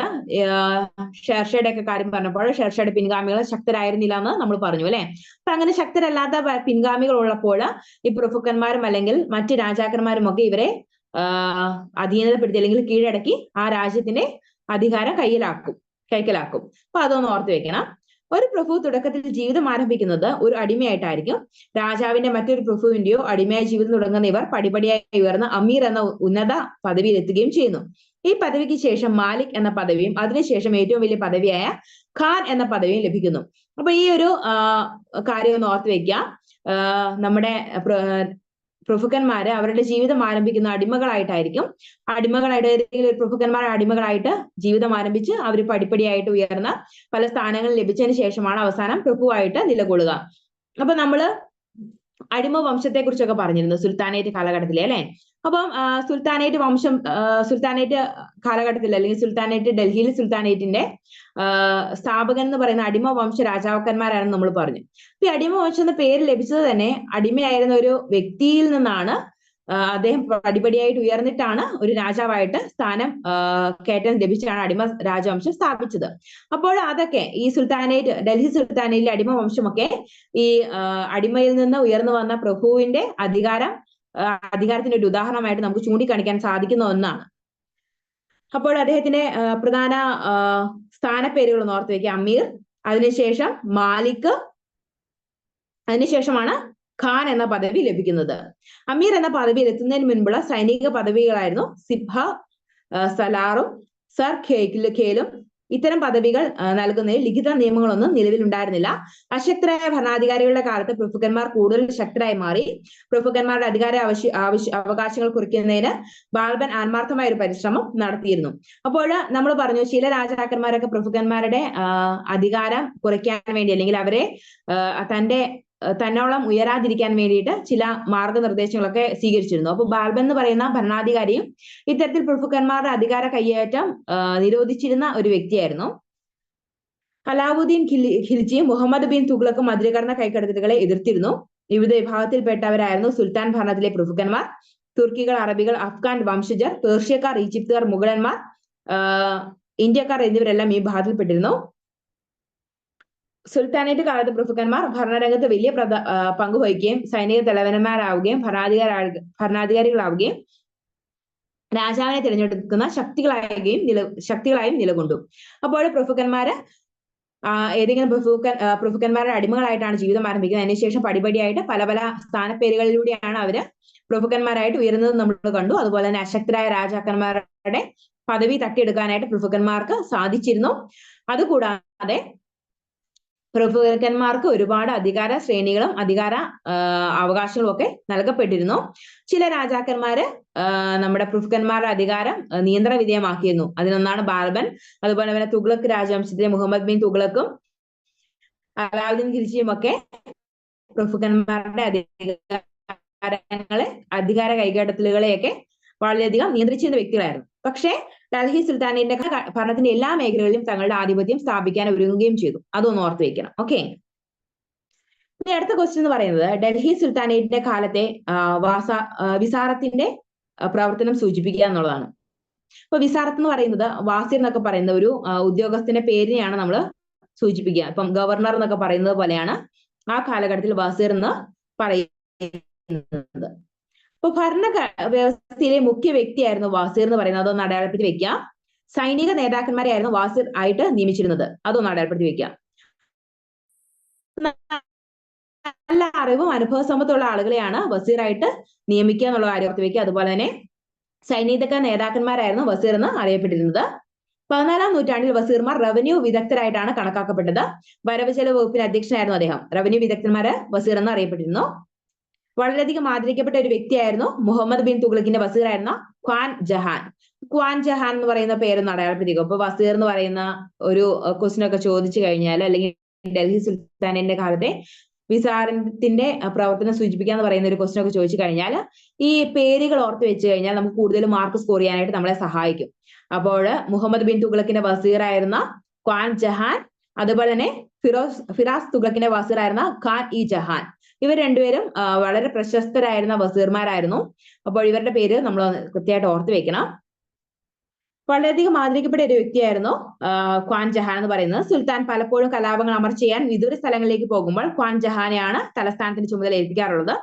ഷേർഷയുടെ ഒക്കെ കാര്യം പറഞ്ഞപ്പോൾ ഷേർഷയുടെ പിൻഗാമികൾ ശക്തരായിരുന്നില്ല എന്ന് നമ്മൾ പറഞ്ഞു അല്ലെ. അപ്പൊ അങ്ങനെ ശക്തരല്ലാത്ത പിൻഗാമികൾ ഉള്ളപ്പോൾ ഈ പ്രഭുക്കന്മാരും അല്ലെങ്കിൽ മറ്റ് രാജാക്കന്മാരും ഒക്കെ ഇവരെ അധീനതപ്പെടുത്തി അല്ലെങ്കിൽ കീഴടക്കി ആ രാജ്യത്തിന്റെ അധികാരം കൈക്കലാക്കും. അപ്പൊ അതൊന്ന് ഓർത്തു വെക്കണം. ഒരു പ്രഭു തുടക്കത്തിൽ ജീവിതം ആരംഭിക്കുന്നത് ഒരു അടിമയായിട്ടായിരിക്കും. രാജാവിന്റെ മറ്റൊരു പ്രഭുവിന്റെയോ അടിമയായി ജീവിതം തുടങ്ങുന്ന ഇവർ പടിപടിയായി ഉയർന്ന അമീർ എന്ന ഉന്നത പദവിയിൽ എത്തുകയും ചെയ്യുന്നു. ഈ പദവിക്ക് ശേഷം മാലിക് എന്ന പദവിയും അതിനുശേഷം ഏറ്റവും വലിയ പദവിയായ ഖാൻ എന്ന പദവിയും ലഭിക്കുന്നു. അപ്പൊ ഈ ഒരു കാര്യം ഒന്ന് ഓർത്ത് വെക്കുക. നമ്മുടെ പ്രഭുക്കന്മാര് അവരുടെ ജീവിതം ആരംഭിക്കുന്ന അടിമകളായിട്ടായിരിക്കും. ഏതെങ്കിലും ഒരു പ്രഭുക്കന്മാരുടെ അടിമകളായിട്ട് ജീവിതം ആരംഭിച്ച് അവർ പടിപ്പടിയായിട്ട് ഉയർന്ന പല സ്ഥാനങ്ങൾ ലഭിച്ചതിന് ശേഷമാണ് അവസാനം പ്രഭുവായിട്ട് നിലകൊള്ളുക. അപ്പൊ നമ്മള് അടിമ വംശത്തെ കുറിച്ചൊക്കെ പറഞ്ഞിരുന്നു സുൽത്താനേറ്റ് കാലഘട്ടത്തിലെ അല്ലെ. അപ്പം സുൽത്താനേറ്റ് കാലഘട്ടത്തിൽ അല്ലെങ്കിൽ ഡൽഹിയിൽ സുൽത്താനേറ്റിന്റെ സ്ഥാപകൻ എന്ന് പറയുന്ന അടിമ വംശ രാജാക്കന്മാരാണെന്ന് നമ്മൾ പറഞ്ഞു. ഈ അടിമ വംശം എന്ന പേര് ലഭിച്ചത് തന്നെ അടിമയായിരുന്ന ഒരു വ്യക്തിയിൽ നിന്നാണ്. അദ്ദേഹം പടിപടിയായിട്ട് ഉയർന്നിട്ടാണ് ഒരു രാജാവായിട്ട് സ്ഥാനം കയറ്റം ലഭിച്ചാണ് അടിമ രാജവംശം സ്ഥാപിച്ചത്. അപ്പോൾ അതൊക്കെ ഈ ഡൽഹി സുൽത്താനയിലെ അടിമ വംശമൊക്കെ ഈ അടിമയിൽ നിന്ന് ഉയർന്നു വന്ന പ്രഭുവിന്റെ അധികാരത്തിന്റെ ഒരു ഉദാഹരണമായിട്ട് നമുക്ക് ചൂണ്ടിക്കാണിക്കാൻ സാധിക്കുന്ന ഒന്നാണ്. അപ്പോൾ അദ്ദേഹത്തിന്റെ പ്രധാന സ്ഥാനപ്പേരുകൾ ഒന്ന് ഓർത്ത് വയ്ക്കുക. അമീർ, അതിനുശേഷം മാലിക്, അതിനുശേഷമാണ് ഖാൻ എന്ന പദവി ലഭിക്കുന്നത്. അമീർ എന്ന പദവിയിൽ എത്തുന്നതിന് മുൻപുള്ള സൈനിക പദവികളായിരുന്നു സിബ്ഹ, സലാറും സർ ഖേലും. ഇത്തരം പദവികൾ നൽകുന്നതിൽ ലിഖിത നിയമങ്ങളൊന്നും നിലവിലുണ്ടായിരുന്നില്ല. അശക്തരായ ഭരണാധികാരികളുടെ കാലത്ത് പ്രഭുക്കന്മാർ കൂടുതൽ ശക്തരായി മാറി. പ്രഭുക്കന്മാരുടെ അധികാര അവകാശങ്ങൾ കുറിക്കുന്നതിന് ബാൽബൻ ആത്മാർത്ഥമായ ഒരു പരിശ്രമം നടത്തിയിരുന്നു. അപ്പോൾ നമ്മൾ പറഞ്ഞു ചില രാജാക്കന്മാരൊക്കെ പ്രഭുക്കന്മാരുടെ അധികാരം കുറയ്ക്കാൻ വേണ്ടി അല്ലെങ്കിൽ അവരെ തന്റെ തന്നോളം ഉയരാതിരിക്കാൻ വേണ്ടിയിട്ട് ചില മാർഗനിർദ്ദേശങ്ങളൊക്കെ സ്വീകരിച്ചിരുന്നു. അപ്പൊ ബാൽബൻ എന്ന് പറയുന്ന ഭരണാധികാരിയും ഇത്തരത്തിൽ പ്രഭുക്കന്മാരുടെ അധികാര കയ്യേറ്റം നിരോധിച്ചിരുന്ന ഒരു വ്യക്തിയായിരുന്നു. അലാവുദ്ദീൻ ഖിൽജിയും മുഹമ്മദ് ബിൻ തുഗ്ലക്കും മധുരകർണ കൈക്കടത്തലുകളെ എതിർത്തിരുന്നു. വിവിധ വിഭാഗത്തിൽപ്പെട്ടവരായിരുന്നു സുൽത്താൻ ഭരണത്തിലെ പ്രഭുക്കന്മാർ. തുർക്കികൾ, അറബികൾ, അഫ്ഗാൻ വംശജർ, പേർഷ്യക്കാർ, ഈജിപ്തുകാർ, മുഗളന്മാർ, ഇന്ത്യക്കാർ എന്നിവരെല്ലാം ഈ വിഭാഗത്തിൽപ്പെട്ടിരുന്നു. സുൽത്താനേറ്റ് കാലത്ത് പ്രഭുക്കന്മാർ ഭരണരംഗത്ത് വലിയ പങ്കുവഹിക്കുകയും സൈനിക തലവന്മാരാവുകയും ഭരണാധികാരികളാവുകയും രാജാവിനെ തിരഞ്ഞെടുക്കുന്ന ശക്തികളായും നിലകൊണ്ടു. അപ്പോൾ പ്രഭുക്കന്മാര് ഏതെങ്കിലും പ്രഭുക്കന്മാരുടെ അടിമകളായിട്ടാണ് ജീവിതം ആരംഭിക്കുന്നത്. അതിനുശേഷം പടിപടിയായിട്ട് പല പല സ്ഥാനപ്പേരുകളിലൂടെയാണ് അവര് പ്രഭുക്കന്മാരായിട്ട് ഉയരുന്നത് നമ്മൾ കണ്ടു. അതുപോലെ തന്നെ അശക്തരായ രാജാക്കന്മാരുടെ പദവി തട്ടിയെടുക്കാനായിട്ട് പ്രഭുക്കന്മാർക്ക് സാധിച്ചിരുന്നു. അതുകൂടാതെ പ്രഭുക്കന്മാർക്ക് ഒരുപാട് അധികാര ശ്രേണികളും അധികാര അവകാശങ്ങളും ഒക്കെ നൽകപ്പെട്ടിരുന്നു. ചില രാജാക്കന്മാര് നമ്മുടെ പ്രഭുക്കന്മാരുടെ അധികാരം നിയന്ത്രണ വിധേയമാക്കിയിരുന്നു. അതിലൊന്നാണ് ബാൽബൻ. അതുപോലെ തന്നെ തുഗ്ലക് രാജവംശത്തിലെ മുഹമ്മദ് ബിൻ തുഗ്ലക്കും അലാവുദ്ദീൻ ഖിൽജിയും ഒക്കെ പ്രഭുക്കന്മാരുടെ അധികാര കൈകടത്തലുകളെയൊക്കെ വളരെയധികം നിയന്ത്രിച്ചിരുന്ന വ്യക്തികളായിരുന്നു. പക്ഷേ ഡൽഹി സുൽത്താനേറ്റിന്റെ ഭരണത്തിന്റെ എല്ലാ മേഖലകളിലും തങ്ങളുടെ ആധിപത്യം സ്ഥാപിക്കാൻ ഒരുങ്ങുകയും ചെയ്തു. അതൊന്ന് ഓർത്ത് വെക്കണം. ഓക്കെ, ഇനി അടുത്ത ക്വസ്റ്റ്യൻ എന്ന് പറയുന്നത് ഡൽഹി സുൽത്താനേറ്റിന്റെ കാലത്തെ വിസാറത്തിന്റെ പ്രവർത്തനം സൂചിപ്പിക്കുക എന്നുള്ളതാണ്. അപ്പൊ വിസാറത്ത് എന്ന് പറയുന്നത് വാസിർ എന്നൊക്കെ പറയുന്ന ഒരു ഉദ്യോഗസ്ഥന്റെ പേരിനെയാണ് നമ്മൾ സൂചിപ്പിക്കുക. ഇപ്പം ഗവർണർ എന്നൊക്കെ പറയുന്നത് പോലെയാണ് ആ കാലഘട്ടത്തിൽ വാസിർ എന്ന് പറയുന്നത്. അപ്പൊ ഭരണ വ്യവസ്ഥയിലെ മുഖ്യ വ്യക്തിയായിരുന്നു വാസിർ എന്ന് പറയുന്നത്. അതൊന്ന് അടയാളപ്പെടുത്തി വെക്കുക. സൈനിക നേതാക്കന്മാരെയായിരുന്നു വാസിർ ആയിട്ട് നിയമിച്ചിരുന്നത്. അതൊന്ന് അടയാളപ്പെടുത്തി വെക്കുക. നല്ല അറിവും അനുഭവ സമ്പത്തുള്ള ആളുകളെയാണ് വസീറായിട്ട് നിയമിക്കുക എന്നുള്ള കാര്യം ഓർത്ത് വെക്കുക. അതുപോലെ തന്നെ സൈനിക നേതാക്കന്മാരായിരുന്നു വസീർ എന്ന് അറിയപ്പെട്ടിരുന്നത്. 14-ാം നൂറ്റാണ്ടിൽ വസീർമാർ റവന്യൂ വിദഗ്ധരായിട്ടാണ് കണക്കാക്കപ്പെട്ടത്. വരവ് ചെലവ് വകുപ്പിന്റെ അധ്യക്ഷനായിരുന്നു അദ്ദേഹം. റവന്യൂ വിദഗ്ധന്മാര് വസീർ എന്ന് അറിയപ്പെട്ടിരുന്നു. വളരെയധികം ആദരിക്കപ്പെട്ട ഒരു വ്യക്തിയായിരുന്നു മുഹമ്മദ് ബിൻ തുഗ്ലക്കിന്റെ വസീറായിരുന്ന ഖ്വാൻ ജഹാൻ. ഖ്വാൻ ജഹാൻ എന്ന് പറയുന്ന പേരൊന്ന് അടയാളപ്പെടുത്തിക്കും. അപ്പൊ വസീർ എന്ന് പറയുന്ന ഒരു ക്വസ്റ്റ്യൻ ഒക്കെ ചോദിച്ചു കഴിഞ്ഞാൽ, അല്ലെങ്കിൽ ഡൽഹി സുൽത്താനേറ്റിന്റെ കാലത്തെ വിസാരത്തിന്റെ പ്രവർത്തനം സൂചിപ്പിക്കുക എന്ന് പറയുന്ന ഒരു ക്വസ്റ്റ്യൻ ഒക്കെ ചോദിച്ചു കഴിഞ്ഞാൽ ഈ പേരുകൾ ഓർത്ത് വെച്ച് കഴിഞ്ഞാൽ നമുക്ക് കൂടുതൽ മാർക്ക് സ്കോർ ചെയ്യാനായിട്ട് നമ്മളെ സഹായിക്കും. അപ്പോൾ മുഹമ്മദ് ബിൻ തുഗ്ലക്കിന്റെ വസീറായിരുന്ന ഖ്വാൻ ജഹാൻ, അതുപോലെ തന്നെ ഫിറാസ് തുഗ്ലക്കിന്റെ വസീറായിരുന്ന ഖാൻ ഇ ജഹാൻ, ഇവർ രണ്ടുപേരും വളരെ പ്രശസ്തരായിരുന്ന വസീർമാരായിരുന്നു. അപ്പോൾ ഇവരുടെ പേര് നമ്മൾ കൃത്യമായിട്ട് ഓർത്ത് വെക്കണം. വളരെയധികം ആദരിക്കപ്പെട്ട ഒരു വ്യക്തിയായിരുന്നു ഖ്വാൻ ജഹാൻ എന്ന് പറയുന്നത്. സുൽത്താൻ പലപ്പോഴും കലാപങ്ങൾ അമർച്ച ചെയ്യാൻ വിദൂര സ്ഥലങ്ങളിലേക്ക് പോകുമ്പോൾ ഖ്വാൻ ജഹാനെയാണ് തലസ്ഥാനത്തിന് ചുമതല ഏൽപ്പിക്കാറുള്ളത്.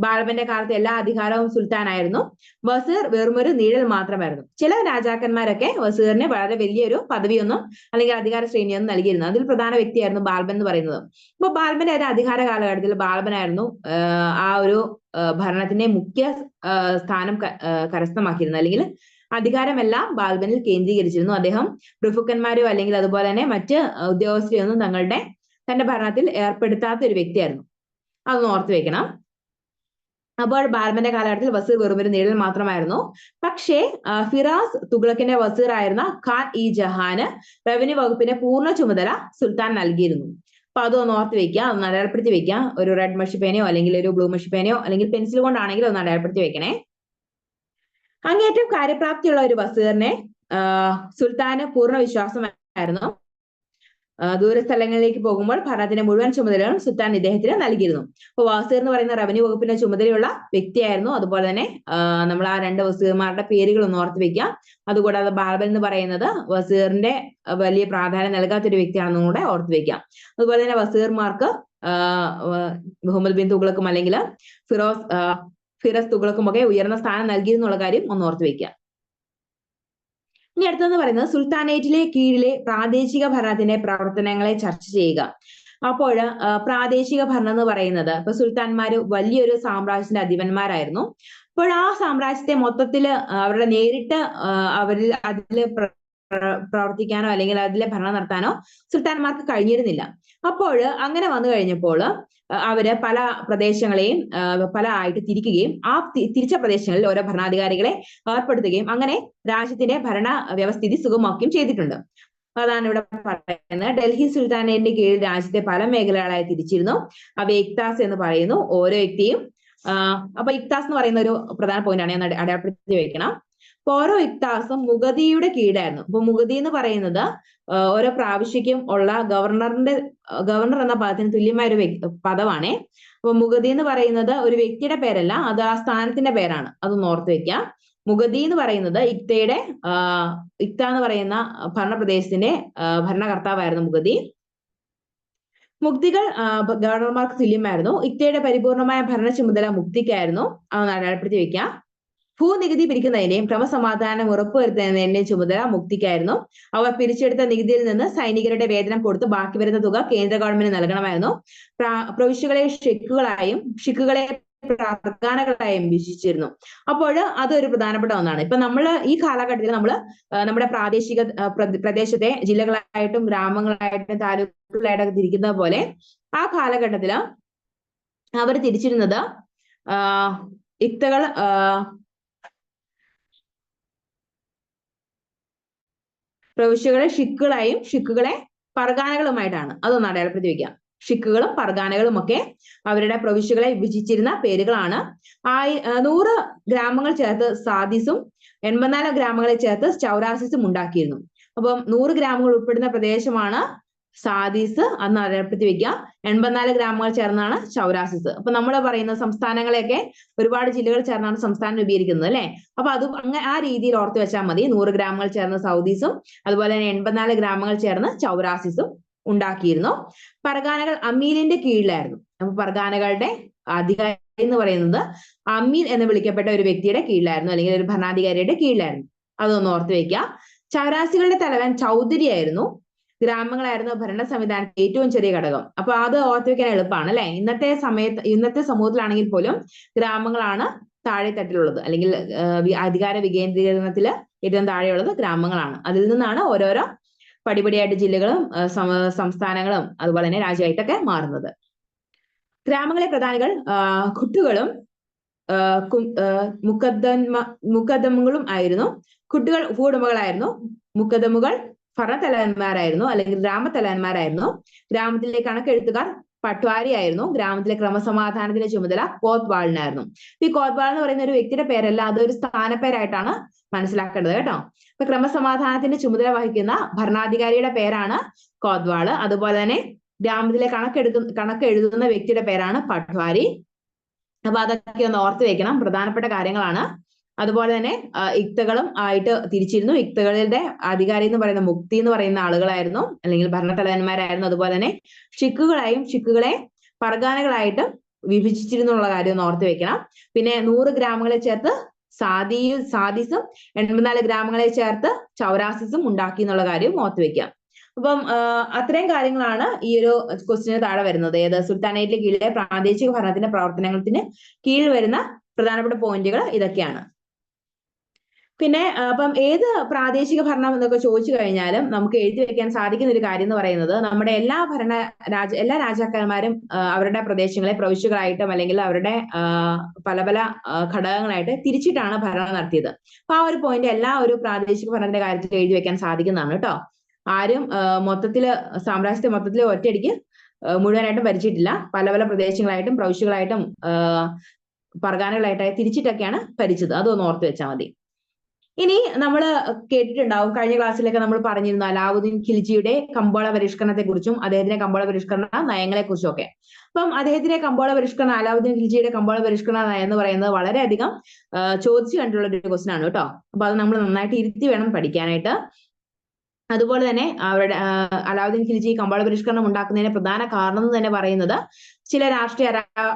ബാൽബന്റെ കാലത്ത് എല്ലാ അധികാരവും സുൽത്താനായിരുന്നു. വസീർ വെറുമൊരു നിഴൽ മാത്രമായിരുന്നു. ചില രാജാക്കന്മാരൊക്കെ വസീറിന് വളരെ വലിയൊരു പദവിയൊന്നും അല്ലെങ്കിൽ അധികാര ശ്രേണിയൊന്നും നൽകിയിരുന്നു. അതിൽ പ്രധാന വ്യക്തിയായിരുന്നു ബാൽബൻ എന്ന് പറയുന്നത്. അപ്പൊ ബാൽബന്റെ ഒരു അധികാര കാലഘട്ടത്തിൽ ബാൽബനായിരുന്നു ആ ഒരു ഭരണത്തിന്റെ മുഖ്യ സ്ഥാനം കരസ്ഥമാക്കിയിരുന്നത്. അല്ലെങ്കിൽ അധികാരമെല്ലാം ബാൽബനിൽ കേന്ദ്രീകരിച്ചിരുന്നു. അദ്ദേഹം പ്രഭുക്കന്മാരോ അല്ലെങ്കിൽ അതുപോലെ തന്നെ മറ്റ് ഉദ്യോഗസ്ഥരെയൊന്നും തന്റെ ഭരണത്തിൽ ഏർപ്പെടുത്താത്ത ഒരു വ്യക്തിയായിരുന്നു. അതൊന്ന് ഓർത്ത് വെക്കണം. അപ്പോൾ ബാൽബന്റെ കാലഘട്ടത്തിൽ വസീർ വെറും ഒരു നിഴൽ മാത്രമായിരുന്നു. പക്ഷേ ഫിറാസ് തുഗ്ലക്കിന്റെ വസീർ ആയിരുന്ന ഖാൻ ഇ ജഹാന് റവന്യൂ വകുപ്പിന്റെ പൂർണ്ണ ചുമതല സുൽത്താൻ നൽകിയിരുന്നു. അപ്പൊ അതൊന്ന് ഓർത്ത് വെക്കുക, അതൊന്ന് അടയാളപ്പെടുത്തി വെക്കുക. ഒരു റെഡ് മഷിപ്പേനയോ അല്ലെങ്കിൽ ഒരു ബ്ലൂ മഷിപ്പേനയോ അല്ലെങ്കിൽ പെൻസിൽ കൊണ്ടാണെങ്കിലും ഒന്ന് അടയാളപ്പെടുത്തി വെക്കണേ. അങ്ങേറ്റം കാര്യപ്രാപ്തിയുള്ള ഒരു വസീറിനെ സുൽത്താന് പൂർണ്ണ വിശ്വാസമായിരുന്നു. ദൂരസ്ഥലങ്ങളിലേക്ക് പോകുമ്പോൾ ഭരണത്തിന്റെ മുഴുവൻ ചുമതലകളും സുൽത്താൻ ഇദ്ദേഹത്തിന് നൽകിയിരുന്നു. അപ്പൊ വസീർ എന്ന് പറയുന്ന റവന്യൂ വകുപ്പിന്റെ ചുമതലയുള്ള വ്യക്തിയായിരുന്നു. അതുപോലെ തന്നെ നമ്മൾ ആ രണ്ട് വസീർമാരുടെ പേരുകൾ ഒന്ന് ഓർത്ത് വെക്കാം. അതുകൂടാതെ ബാൽബൻ എന്ന് പറയുന്നത് വസീറിന്റെ വലിയ പ്രാധാന്യം നൽകാത്തൊരു വ്യക്തിയാണെന്നും കൂടെ ഓർത്ത് വെക്കാം. അതുപോലെ തന്നെ വസീർമാർക്ക് മുഹമ്മദ് ബിൻ തുഗ്ലക്കും അല്ലെങ്കിൽ ഫിറസ് തുഗ്ലക്കും ഒക്കെ ഉയർന്ന സ്ഥാനം നൽകിയെന്നുള്ള കാര്യം ഒന്ന് ഓർത്ത് വെക്കുക. ഇനി അടുത്തെന്ന് പറയുന്നത് സുൽത്താനേറ്റിലെ കീഴിലെ പ്രാദേശിക ഭരണത്തിന്റെ പ്രവർത്തനങ്ങളെ ചർച്ച ചെയ്യുക. അപ്പോൾ പ്രാദേശിക ഭരണം എന്ന് പറയുന്നത് ഇപ്പൊ സുൽത്താൻമാര് വലിയൊരു സാമ്രാജ്യത്തിന്റെ അധിപന്മാരായിരുന്നു. അപ്പോൾ ആ സാമ്രാജ്യത്തെ മൊത്തത്തിൽ അവരുടെ നേരിട്ട് അതിൽ പ്രവർത്തിക്കാനോ അല്ലെങ്കിൽ അതിലെ ഭരണം നടത്താനോ സുൽത്താൻമാർക്ക് കഴിഞ്ഞിരുന്നില്ല. അപ്പോൾ അങ്ങനെ വന്നു കഴിഞ്ഞപ്പോൾ അവര് പല പ്രദേശങ്ങളെയും പല ആയിട്ട് തിരിക്കുകയും ആ തിരിച്ച പ്രദേശങ്ങളിൽ ഓരോ ഭരണാധികാരികളെ ഏർപ്പെടുത്തുകയും അങ്ങനെ രാജ്യത്തിന്റെ ഭരണ വ്യവസ്ഥിതി സുഗമമാക്കുകയും ചെയ്തിട്ടുണ്ട്. അതാണ് ഇവിടെ പറയുന്നത്. ഡൽഹി സുൽത്താനേറ്റിന്റെ കീഴിൽ രാജ്യത്തെ പല മേഖലകളായി തിരിച്ചിരുന്നു. അവയെ ഇക്താസ് എന്ന് പറയുന്നു. ഓരോ വ്യക്തിയും അപ്പൊ ഇക്താസ് എന്ന് പറയുന്ന ഒരു പ്രധാന പോയിന്റ് ആണ്, ഞാൻ അടയാളപ്പെടുത്തി വെക്കണം. അപ്പൊ ഓരോ ഇക്താസും മുഗതിയുടെ കീഴായിരുന്നു. അപ്പൊ മുഗതി എന്ന് പറയുന്നത് ഓരോ പ്രാവശ്യക്കും ഉള്ള ഗവർണർ എന്ന പദത്തിന് തുല്യമായ ഒരു പദമാണേ. അപ്പൊ മുഗതി എന്ന് പറയുന്നത് ഒരു വ്യക്തിയുടെ പേരല്ല, അത് ആ സ്ഥാനത്തിന്റെ പേരാണ്. അതൊന്ന് ഓർത്ത് വെക്കാം. മുഗതി എന്ന് പറയുന്നത് ഇക്ത എന്ന് പറയുന്ന ഭരണപ്രദേശത്തിന്റെ ഭരണകർത്താവായിരുന്നു മുഗതി. മുക്തികൾ ഗവർണർമാർക്ക് തുല്യമായിരുന്നു. ഇക്തയുടെ പരിപൂർണമായ ഭരണ ചുമതല മുക്തിക്കായിരുന്നു. അതൊന്ന് അടയാളപ്പെടുത്തി വെക്കാം. ഭൂനികുതി പിരിക്കുന്നതിന്റെയും ക്രമസമാധാനം ഉറപ്പുവരുത്തുന്നതിന്റെയും ചുമതല മുക്തിക്കായിരുന്നു. അവർ പിരിച്ചെടുത്ത നികുതിയിൽ നിന്ന് സൈനികരുടെ വേതനം കൊടുത്ത് ബാക്കി വരുന്ന തുക കേന്ദ്ര ഗവൺമെന്റ് നൽകണമായിരുന്നു. പ്രവിശ്യകളെ ഷിക്കുകളെ പ്രധാനകളായും വിഭജിച്ചിരുന്നു. അപ്പോൾ അതൊരു പ്രധാനപ്പെട്ട ഒന്നാണ്. ഇപ്പൊ നമ്മൾ ഈ കാലഘട്ടത്തിൽ നമ്മൾ നമ്മുടെ പ്രാദേശിക പ്രദേശത്തെ ജില്ലകളായിട്ടും ഗ്രാമങ്ങളായിട്ടും താലൂക്കുകളായിട്ടൊക്കെ തിരിക്കുന്നത് പോലെ ആ കാലഘട്ടത്തില് അവർ തിരിച്ചിരുന്നത് ഇക്തകൾ പ്രവിശ്യകളെ ഷിക്കുകളായും ഷിക്കുകളെ പർഗാനകളുമായിട്ടാണ്. അതൊന്ന് അടയാളപ്പെടുത്തി വെക്കാം. ഷിക്കുകളും പർഗാനകളും ഒക്കെ അവരുടെ പ്രവിശ്യകളെ വിഭജിച്ചിരുന്ന പേരുകളാണ്. 100 ഗ്രാമങ്ങൾ ചേർത്ത് സാദിസും 84 ഗ്രാമങ്ങളെ ചേർത്ത് ചൗരാസിസും ഉണ്ടാക്കിയിരുന്നു. അപ്പം 100 ഗ്രാമങ്ങൾ ഉൾപ്പെടുന്ന പ്രദേശമാണ് സാദീസ്, അന്ന് അടയാളപ്പെടുത്തി വെക്കുക. 84 ഗ്രാമങ്ങൾ ചേർന്നാണ് ചൗരാസിസ്. അപ്പൊ നമ്മൾ പറയുന്ന സംസ്ഥാനങ്ങളെയൊക്കെ ഒരുപാട് ജില്ലകൾ ചേർന്നാണ് സംസ്ഥാനം രൂപീകരിക്കുന്നത് അല്ലെ. അപ്പൊ അത് ആ രീതിയിൽ ഓർത്ത് വെച്ചാൽ മതി. 100 ഗ്രാമങ്ങൾ ചേർന്ന് സൗദീസും അതുപോലെ തന്നെ 84 ഗ്രാമങ്ങൾ ചേർന്ന് ചൗരാസിസും ഉണ്ടാക്കിയിരുന്നു. പർഗാനകൾ അമീലിന്റെ കീഴിലായിരുന്നു. അപ്പൊ പർഗാനകളുടെ അധികാരി എന്ന് പറയുന്നത് അമീൽ എന്ന് വിളിക്കപ്പെട്ട ഒരു വ്യക്തിയുടെ കീഴിലായിരുന്നു, അല്ലെങ്കിൽ ഒരു ഭരണാധികാരിയുടെ കീഴിലായിരുന്നു. അതൊന്ന് ഓർത്ത് വെക്കുക. ചൗരാസികളുടെ തലവൻ ചൗധരി ആയിരുന്നു. ഗ്രാമങ്ങളായിരുന്നു ഭരണ സംവിധാനത്തിൽ ഏറ്റവും ചെറിയ ഘടകം. അപ്പൊ അത് ഓർത്ത് വെക്കാൻ എളുപ്പമാണ് അല്ലെ. ഇന്നത്തെ സമൂഹത്തിലാണെങ്കിൽ പോലും ഗ്രാമങ്ങളാണ് താഴെത്തട്ടിലുള്ളത്, അല്ലെങ്കിൽ അധികാര വികേന്ദ്രീകരണത്തില് ഏറ്റവും താഴെയുള്ളത് ഗ്രാമങ്ങളാണ്. അതിൽ നിന്നാണ് ഓരോരോ പടിപടിയായിട്ട് ജില്ലകളും സംസ്ഥാനങ്ങളും അതുപോലെ തന്നെ രാജ്യമായിട്ടൊക്കെ മാറുന്നത്. ഗ്രാമങ്ങളെ പ്രധാനികൾ ഖുട്ടുകളും മുക്കദ്ദമുകളും ആയിരുന്നു. ഖുട്ടുകൾ ഭൂവുടമകളായിരുന്നു. മുക്കദ്ദമുകൾ ഭരണത്തലവന്മാരായിരുന്നു, അല്ലെങ്കിൽ ഗ്രാമത്തലവന്മാരായിരുന്നു. ഗ്രാമത്തിലെ കണക്കെഴുത്തുകാർ പട്വാരി ആയിരുന്നു. ഗ്രാമത്തിലെ ക്രമസമാധാനത്തിന്റെ ചുമതല കോത്വാളിനായിരുന്നു. ഈ കോത്വാൾ എന്ന് പറയുന്ന ഒരു വ്യക്തിയുടെ പേരല്ല, അതൊരു സ്ഥാനപ്പേരായിട്ടാണ് മനസ്സിലാക്കേണ്ടത് കേട്ടോ. ഇപ്പൊ ക്രമസമാധാനത്തിന്റെ ചുമതല വഹിക്കുന്ന ഭരണാധികാരിയുടെ പേരാണ് കോത്വാള്. അതുപോലെ തന്നെ ഗ്രാമത്തിലെ കണക്ക് എഴുതുന്ന വ്യക്തിയുടെ പേരാണ് പട്വാരി. അപ്പൊ അതൊക്കെ ഒന്ന് ഓർത്ത് വെക്കണം, പ്രധാനപ്പെട്ട കാര്യങ്ങളാണ്. അതുപോലെ തന്നെ ഇക്തകളും ആയിട്ട് തിരിച്ചിരുന്നു. ഇക്തകളുടെ അധികാരി എന്ന് പറയുന്ന മുക്തി എന്ന് പറയുന്ന ആളുകളായിരുന്നു, അല്ലെങ്കിൽ ഭരണത്തലവന്മാരായിരുന്നു. അതുപോലെ തന്നെ ഷിക്കുകളെ പർഗാനകളായിട്ടും വിഭജിച്ചിരുന്നുള്ള കാര്യം ഒന്ന് ഓർത്ത് വെക്കണം. പിന്നെ 100 ഗ്രാമങ്ങളെ ചേർത്ത് സാദിസും 84 ഗ്രാമങ്ങളെ ചേർത്ത് ചൗരാസിസും ഉണ്ടാക്കി എന്നുള്ള കാര്യം ഓർത്ത് വെക്കാം. അപ്പം അത്രയും കാര്യങ്ങളാണ് ഈ ഒരു ക്വസ്റ്റിന് താഴെ വരുന്നത്. ഏത് സുൽത്താനേറ്റിലെ കീഴിലെ പ്രാദേശിക ഭരണത്തിന്റെ പ്രവർത്തനത്തിന് കീഴിൽ വരുന്ന പ്രധാനപ്പെട്ട പോയിന്റുകൾ ഇതൊക്കെയാണ്. പിന്നെ അപ്പം ഏത് പ്രാദേശിക ഭരണം എന്നൊക്കെ ചോദിച്ചു കഴിഞ്ഞാലും നമുക്ക് എഴുതി വെക്കാൻ സാധിക്കുന്ന ഒരു കാര്യം എന്ന് പറയുന്നത്, നമ്മുടെ എല്ലാ രാജാക്കന്മാരും അവരുടെ പ്രദേശങ്ങളെ പ്രവിശ്യകളായിട്ടും അല്ലെങ്കിൽ അവരുടെ പല പല ഘടകങ്ങളായിട്ട് തിരിച്ചിട്ടാണ് ഭരണം നടത്തിയത്. അപ്പൊ ആ ഒരു പോയിന്റ് എല്ലാ ഒരു പ്രാദേശിക ഭരണത്തിന്റെ കാര്യത്തിൽ എഴുതി വെക്കാൻ സാധിക്കുന്നതാണ് കേട്ടോ. ആരും സാമ്രാജ്യത്തെ മൊത്തത്തിൽ ഒറ്റയടിക്ക് മുഴുവനായിട്ടും ഭരിച്ചിട്ടില്ല. പല പല പ്രദേശങ്ങളായിട്ടും പ്രവിശ്യകളായിട്ടും പർഗാനകളായിട്ടായി തിരിച്ചിട്ടൊക്കെയാണ് ഭരിച്ചത്. അതൊന്ന് ഓർത്ത് വെച്ചാൽ മതി. ഇനി നമ്മൾ കേട്ടിട്ടുണ്ടാവും, കഴിഞ്ഞ ക്ലാസ്സിലൊക്കെ നമ്മൾ പറഞ്ഞിരുന്നു അലാവുദ്ദീൻ ഖിൽജിയുടെ കമ്പോള പരിഷ്കരണത്തെ കുറിച്ചും അദ്ദേഹത്തിന്റെ കമ്പോള പരിഷ്കരണ നയങ്ങളെ കുറിച്ചും ഒക്കെ. അപ്പം അദ്ദേഹത്തിന്റെ അലാവുദ്ദീൻ ഖിൽജിയുടെ കമ്പോള പരിഷ്കരണ നയം എന്ന് പറയുന്നത് വളരെയധികം ചോദിച്ചു കണ്ടിട്ടുള്ള ഒരു ക്വസ്റ്റൻ ആണ് കേട്ടോ. അപ്പൊ അത് നമ്മൾ നന്നായിട്ട് ഇരുത്തി വേണം പഠിക്കാനായിട്ട്. അതുപോലെ തന്നെ അലാവുദ്ദീൻ ഖിൽജി കമ്പോള പരിഷ്കരണം ഉണ്ടാക്കുന്നതിന് പ്രധാന കാരണം എന്ന് തന്നെ പറയുന്നത് ചില രാഷ്ട്രീയ